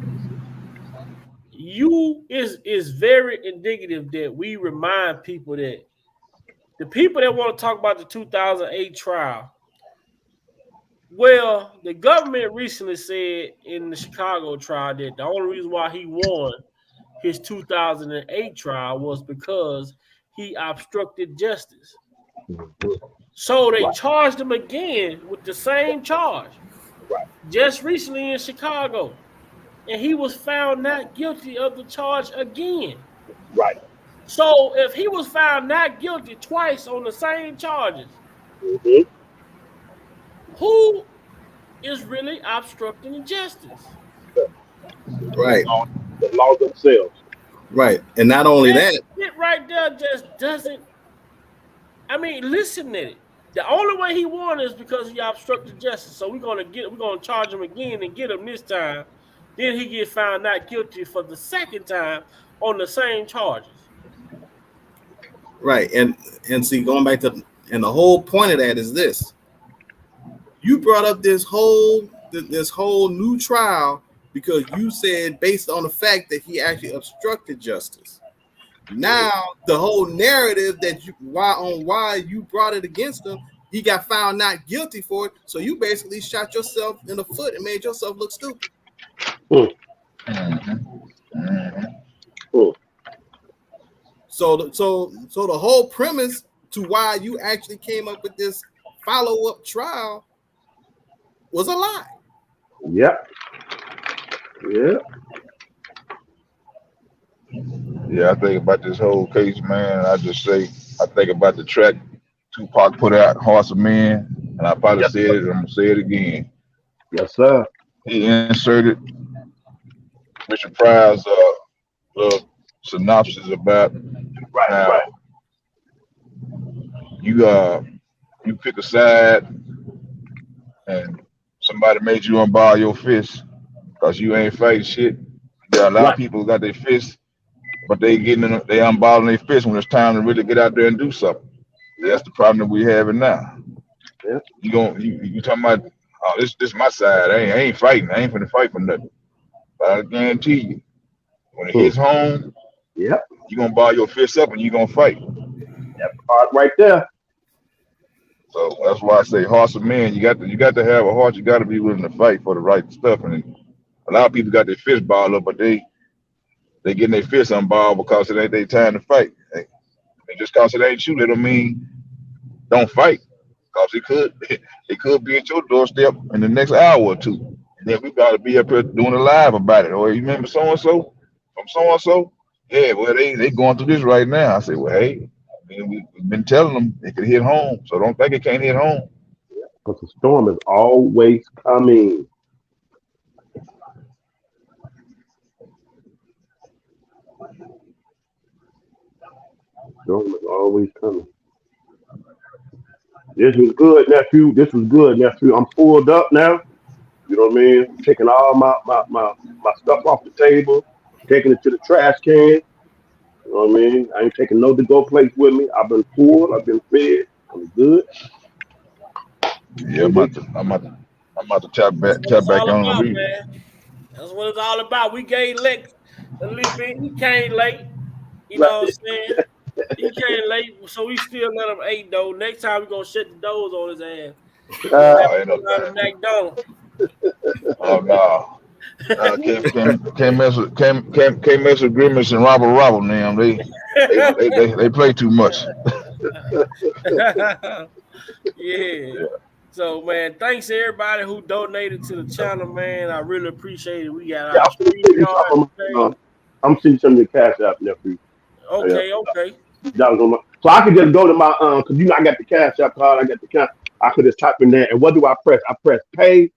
is very indicative that we remind people that the people that want to talk about the 2008 trial, well, the government recently said in the Chicago trial that the only reason why he won his 2008 trial was because he obstructed justice. So they charged him again with the same charge just recently in Chicago. and he was found not guilty of the charge again. Right. So if he was found not guilty twice on the same charges, Mm-hmm. who is really obstructing justice? Right. The law themselves. Right. And not only That that, shit right there just doesn't. I mean, listen to it. The only way he won is because he obstructed justice. So we're gonna charge him again and get him this time. Then he gets found not guilty for the second time on the same charges. right. And see, going back to, and the whole point of that is this. You brought up this whole new trial because you said based on the fact that he actually obstructed justice. Now the whole narrative that why you brought it against him, he got found not guilty for it. So you basically shot yourself in the foot and made yourself look stupid. So the whole premise to why you actually came up with this follow-up trial was a lie. Yep. Yeah. Yeah, I think about this whole case, man. I think about the track Tupac put out, Hearts of Men, and I probably said it, and I'm gonna say it again. Yes, sir. He inserted Richard Pryor's little synopsis about how you pick a side and somebody made you unbar your fist because you ain't fighting shit. There are a lot of people who got their fists, but they unballing their fists when it's time to really get out there and do something. That's the problem that we having now. Yeah. You talking about, oh, this my side. I ain't fighting. I ain't finna fight for nothing. But I guarantee you, when it hits home, you gonna ball your fists up and you gonna fight. That part right there. So that's why I say hearts of men. You got to have a heart. You got to be willing to fight for the right stuff. And a lot of people got their fist balled up, but they getting their fists unballed because it ain't their time to fight. And just because it ain't you, that don't mean don't fight. Because it could be at your doorstep in the next hour or two. And then we got to be up here doing a live about it. Or you remember so and so from so and so? Yeah, well they going through this right now. I say, well, hey, I mean, we've been telling them it could hit home, so don't think it can't hit home. Because the storm is always coming. Storm is always coming. This was good, nephew. This was good, nephew. I'm pulled up now. You know what I mean? Taking all my stuff off the table, taking it to the trash can. You know what I mean? I ain't taking no to-go plates with me. I've been full. I've been fed. I'm good. Yeah, I'm about to tap back on the read. That's what it's all about. We gave Lex a little bit. He came late. You know what I'm saying? He came late, so we still let him eat though. Next time we're gonna shut the doors on his ass. McDonald's. Oh no. Can't mess with Grimace and Robert now. They play too much. Yeah. So man, thanks to everybody who donated to the channel, man. I really appreciate it. We got our I'm seeing some of the cash app, nephew. Okay. So I could just go to my because I got the cash app card, I got the cash. I could just type in there, and what do I press? I press pay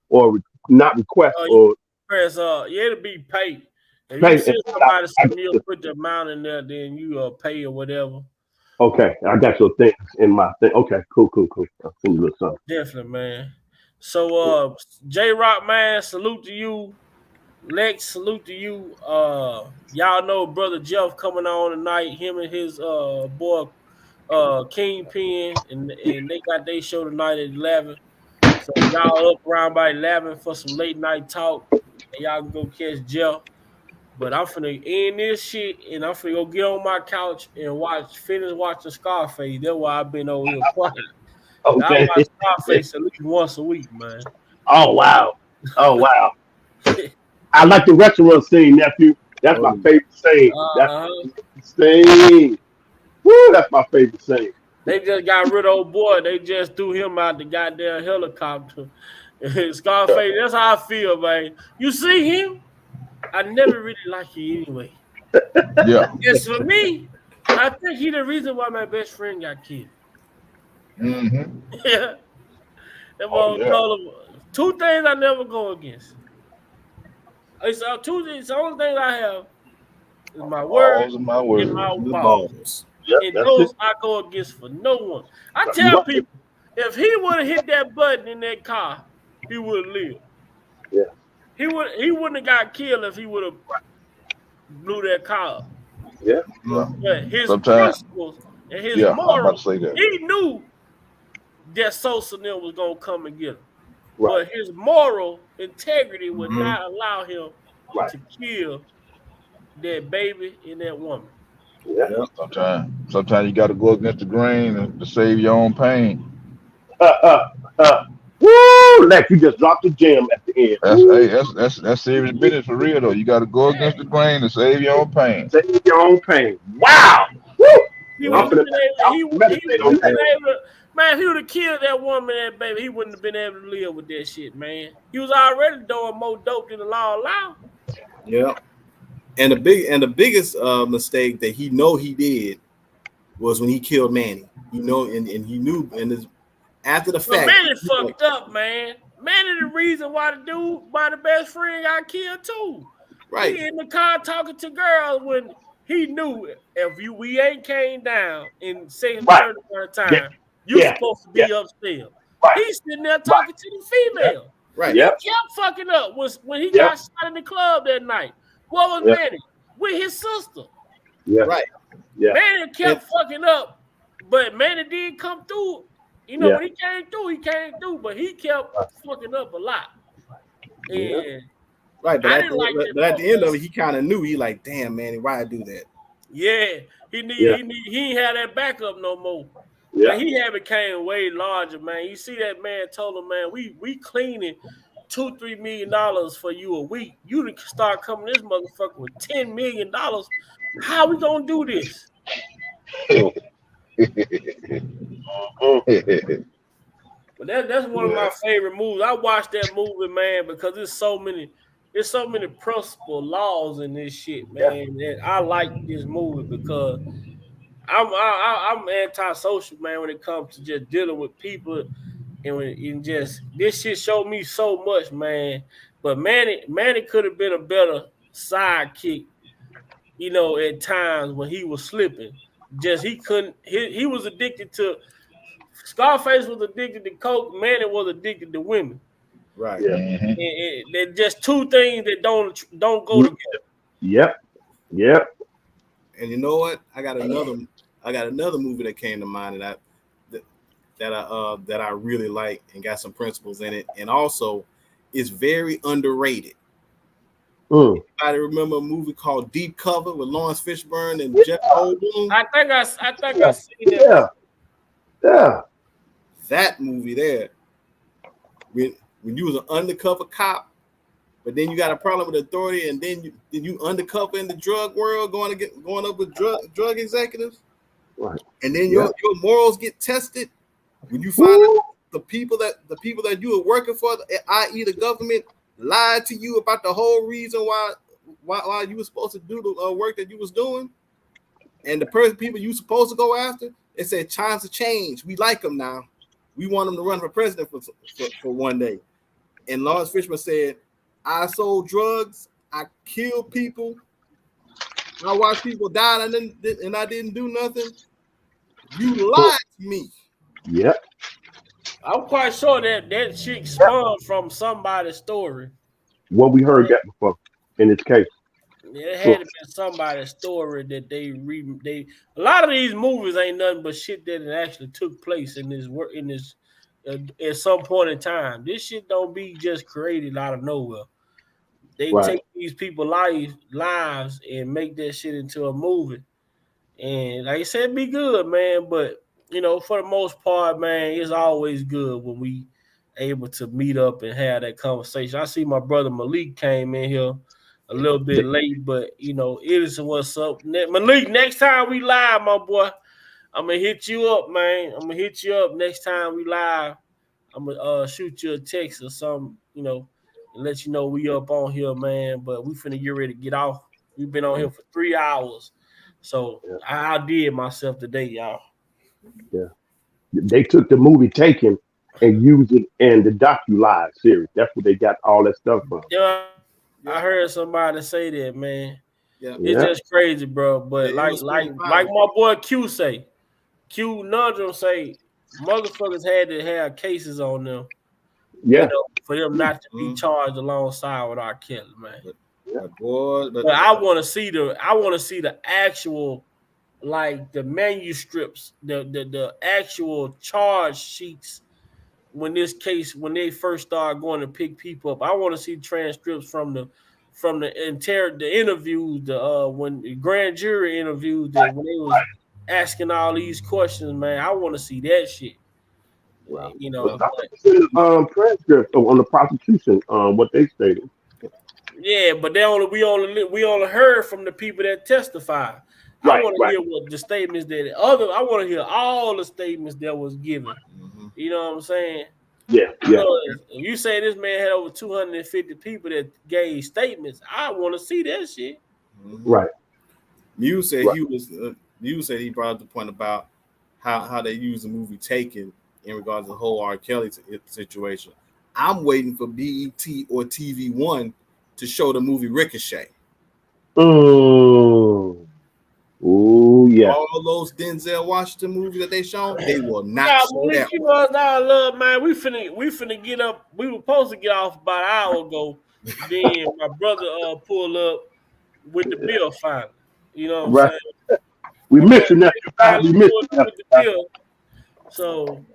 or not request or press it'll be pay. If you see somebody you'll put the amount in there, then you pay or whatever. Okay, I got your things in my thing. Okay, cool. I'll send you a something. Definitely, man. So J Rock, man, salute to you. Lex, salute to you. Y'all know brother Jeff coming on tonight. Him and his boy Kingpin, and they got their show tonight at 11. So y'all up around by 11 for some late night talk, and y'all can go catch Jeff. But I'm finna end this shit, and I'm finna go get on my couch and finish watching Scarface. That's why I've been over here quiet. Okay. I watch Scarface at least once a week, man. Oh wow. I like the restaurant scene, nephew. That's my favorite scene. That's the scene. Woo, that's my favorite scene. They just got rid of old boy. They just threw him out the goddamn helicopter. Scarface, that's how I feel, man. You see him? I never really liked you anyway. Yeah. It's for me. I think he the reason why my best friend got killed. Mm-hmm. Yeah, that Oh mom yeah. told him two things I never go against. It's two things. The only thing I have is my word All's in my and word. my The balls. balls. Yep, And that's it. those I go against for no one. I You tell right. people, if he would have hit that button in that car, he would have lived. Yeah, He wouldn't have got killed if he would have blew that car up. yeah, Yeah. But his Sometimes. principles and his Yeah. I'm about to morals, say that. he knew that Sosa Nil was gonna come and get him. right, But his moral integrity would Mhm. not allow him right. to kill that baby and that woman. Yeah. Yep. Sometimes you got to go against the grain to save your own pain. Uh, uh, Woo! Lex, you just dropped the gem at the end. That's Woo! hey, that's serious business for real though. You got to go against the grain to save your own pain. Save your own pain. Wow! Woo! He I'm wouldn't Yep. have finna, been able. I'm finna meditate He on wouldn't have that. been able to. Man, if he would have killed that woman and that baby, he wouldn't have been able to live with that shit, man. He was already doing more dope than the law allowed. Yep. And the biggest mistake that he did was when he killed Manny. And he knew, and his, after the But fact, Manny fucked up, man. Manny the reason why the best friend got killed too. right, He in the car talking to girls when he knew if we ain't came down in second, Right. third, and third Yeah. time, you Yeah. supposed to Yeah. be upstairs. Right. He's sitting there Right. talking to the female. right, He Yep. kept fucking up. Was when he Yep. got shot in the club that night. What was Yep. Manny? With his sister. Yeah. right. Yeah. Manny kept fucking up, but Manny did come through. You know, Yeah. when he came through, but he kept fucking up a lot. Yeah. And Right, but I at didn't like that but at part, the end of man. it, he kind of knew. He like, damn, man, why I do that? Yeah, he ain't had that backup no more. Yeah. Man, he had became way larger, man. You see that man told him, man, we cleaning $2-3 million for you a week. You can start coming this motherfucker with $10 million. How we gonna do this? But that's one of my favorite movies. I watched that movie, man, because there's so many principle laws in this shit, man. And I like this movie because I'm antisocial, man, when it comes to just dealing with people and just this shit showed me so much, man. But Manny could have been a better sidekick, you know, at times when he was slipping. Just he couldn't. He was addicted to. Scarface was addicted to coke. Manny was addicted to women. Right. Yeah. And they're just two things that don't go together. Yep. Yep. And you know what? I got another movie that came to mind that I really like and got some principles in it, and also is very underrated. Anybody remember a movie called Deep Cover with Lawrence Fishburne and Jeff Goldblum? I think I seen that. Yeah. Yeah. That movie there, when you was an undercover cop, but then you got a problem with authority, and then you undercover in the drug world, going up with drug executives, Right. and then your morals get tested when you find out the people that you were working for, i.e. the government, lied to you about the whole reason why you were supposed to do the work that you was doing, and the people you supposed to go after, they said times have changed. We like them now. We want them to run for president for one day. And Lawrence Fishburne said, I sold drugs, I killed people, I watched people die, and I didn't do nothing. You lied to me. Yep. I'm quite sure that chick spun from somebody's story. Well, we heard that before in this case. It had to be somebody's story that they a lot of these movies ain't nothing but shit that it actually took place in this work at some point in time. This shit don't be just created out of nowhere. They take these people's lives and make that shit into a movie. And like I said, be good, man. But you know, for the most part, man, it's always good when we able to meet up and have that conversation. I see my brother Malik came in here a little bit late, but you know, it is what's up. Malik, next time we live, my boy, I'm gonna hit you up, man. I'm gonna hit you up next time we live. I'm gonna shoot you a text or something, you know, and let you know we up on here, man. But we finna get ready to get off. We've been on here for 3 hours. So I did myself today, y'all. Yeah. They took the movie Taken and used it in the docu-live series. That's where they got all that stuff from. Yeah, I heard somebody say that, man. Yeah. It's just crazy, bro. But Yeah, like my boy Q say, Q Nudrum say, motherfuckers had to have cases on them, Yeah. for them not to be charged alongside with R. Kelly, man. But I want to see the actual, like the manuscripts, the actual charge sheets when they first start going to pick people up. I want to see transcripts from the interviews, when the grand jury interviews, that when they was asking all these questions, man. I want to see that shit. Wow. You know, Transcript on the prosecution, what they stated. yeah, but we only heard from the people that testify. I want to hear what the statements I want to hear all the statements that was given. You know what I'm saying? Yeah. Because you say this man had over 250 people that gave statements. I want to see that shit. Right. You said he brought up the point about how they use the movie Taken in regards to the whole R. Kelly situation. I'm waiting for BET or TV One to show the movie Ricochet. Oh yeah. All those Denzel Washington movies that they shown, they will not show Malik, that you one. know I love, man. We finna get up. We were supposed to get off about an hour ago. Then my brother pulled up with the bill finally. You know what I'm saying? We My missed brother you, nephew. We missed pulled you, up with the bill. So,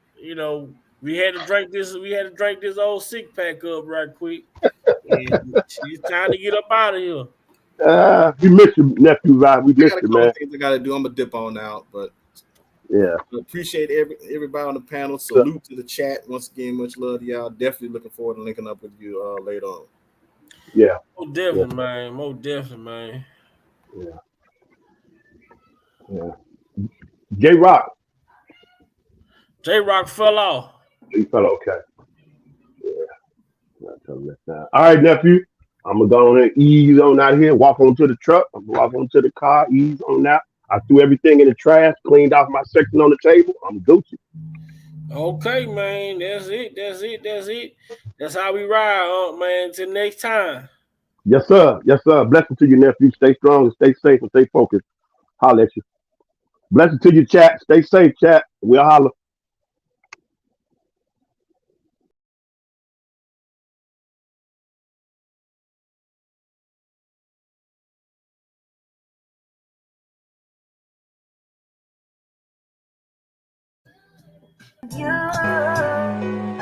we had to drink this old sick pack up right quick. And it's time to get up out of here. We missed you, nephew. Right? We I missed got a you, couple man. things I gotta do. I'm gonna dip on out, but Yeah. appreciate everybody on the panel. Salute to the chat once again. Much love to y'all. Definitely looking forward to linking up with you later on. Yeah. Most definitely, man. Most definitely, man. Yeah. J Rock. J Rock fell off. He fell okay. Yeah. All right, nephew. I'm gonna go on and ease on out here. Walk onto the truck. I'm gonna walk onto the car. Ease on out. I threw everything in the trash. Cleaned off my section on the table. I'm Gucci. Okay, man. That's it. That's how we ride, man. Till next time. Yes, sir. Yes, sir. Blessing to you, nephew. Stay strong and stay safe and stay focused. Holler at you. Blessing to you, chat. Stay safe, chat. We'll holler. You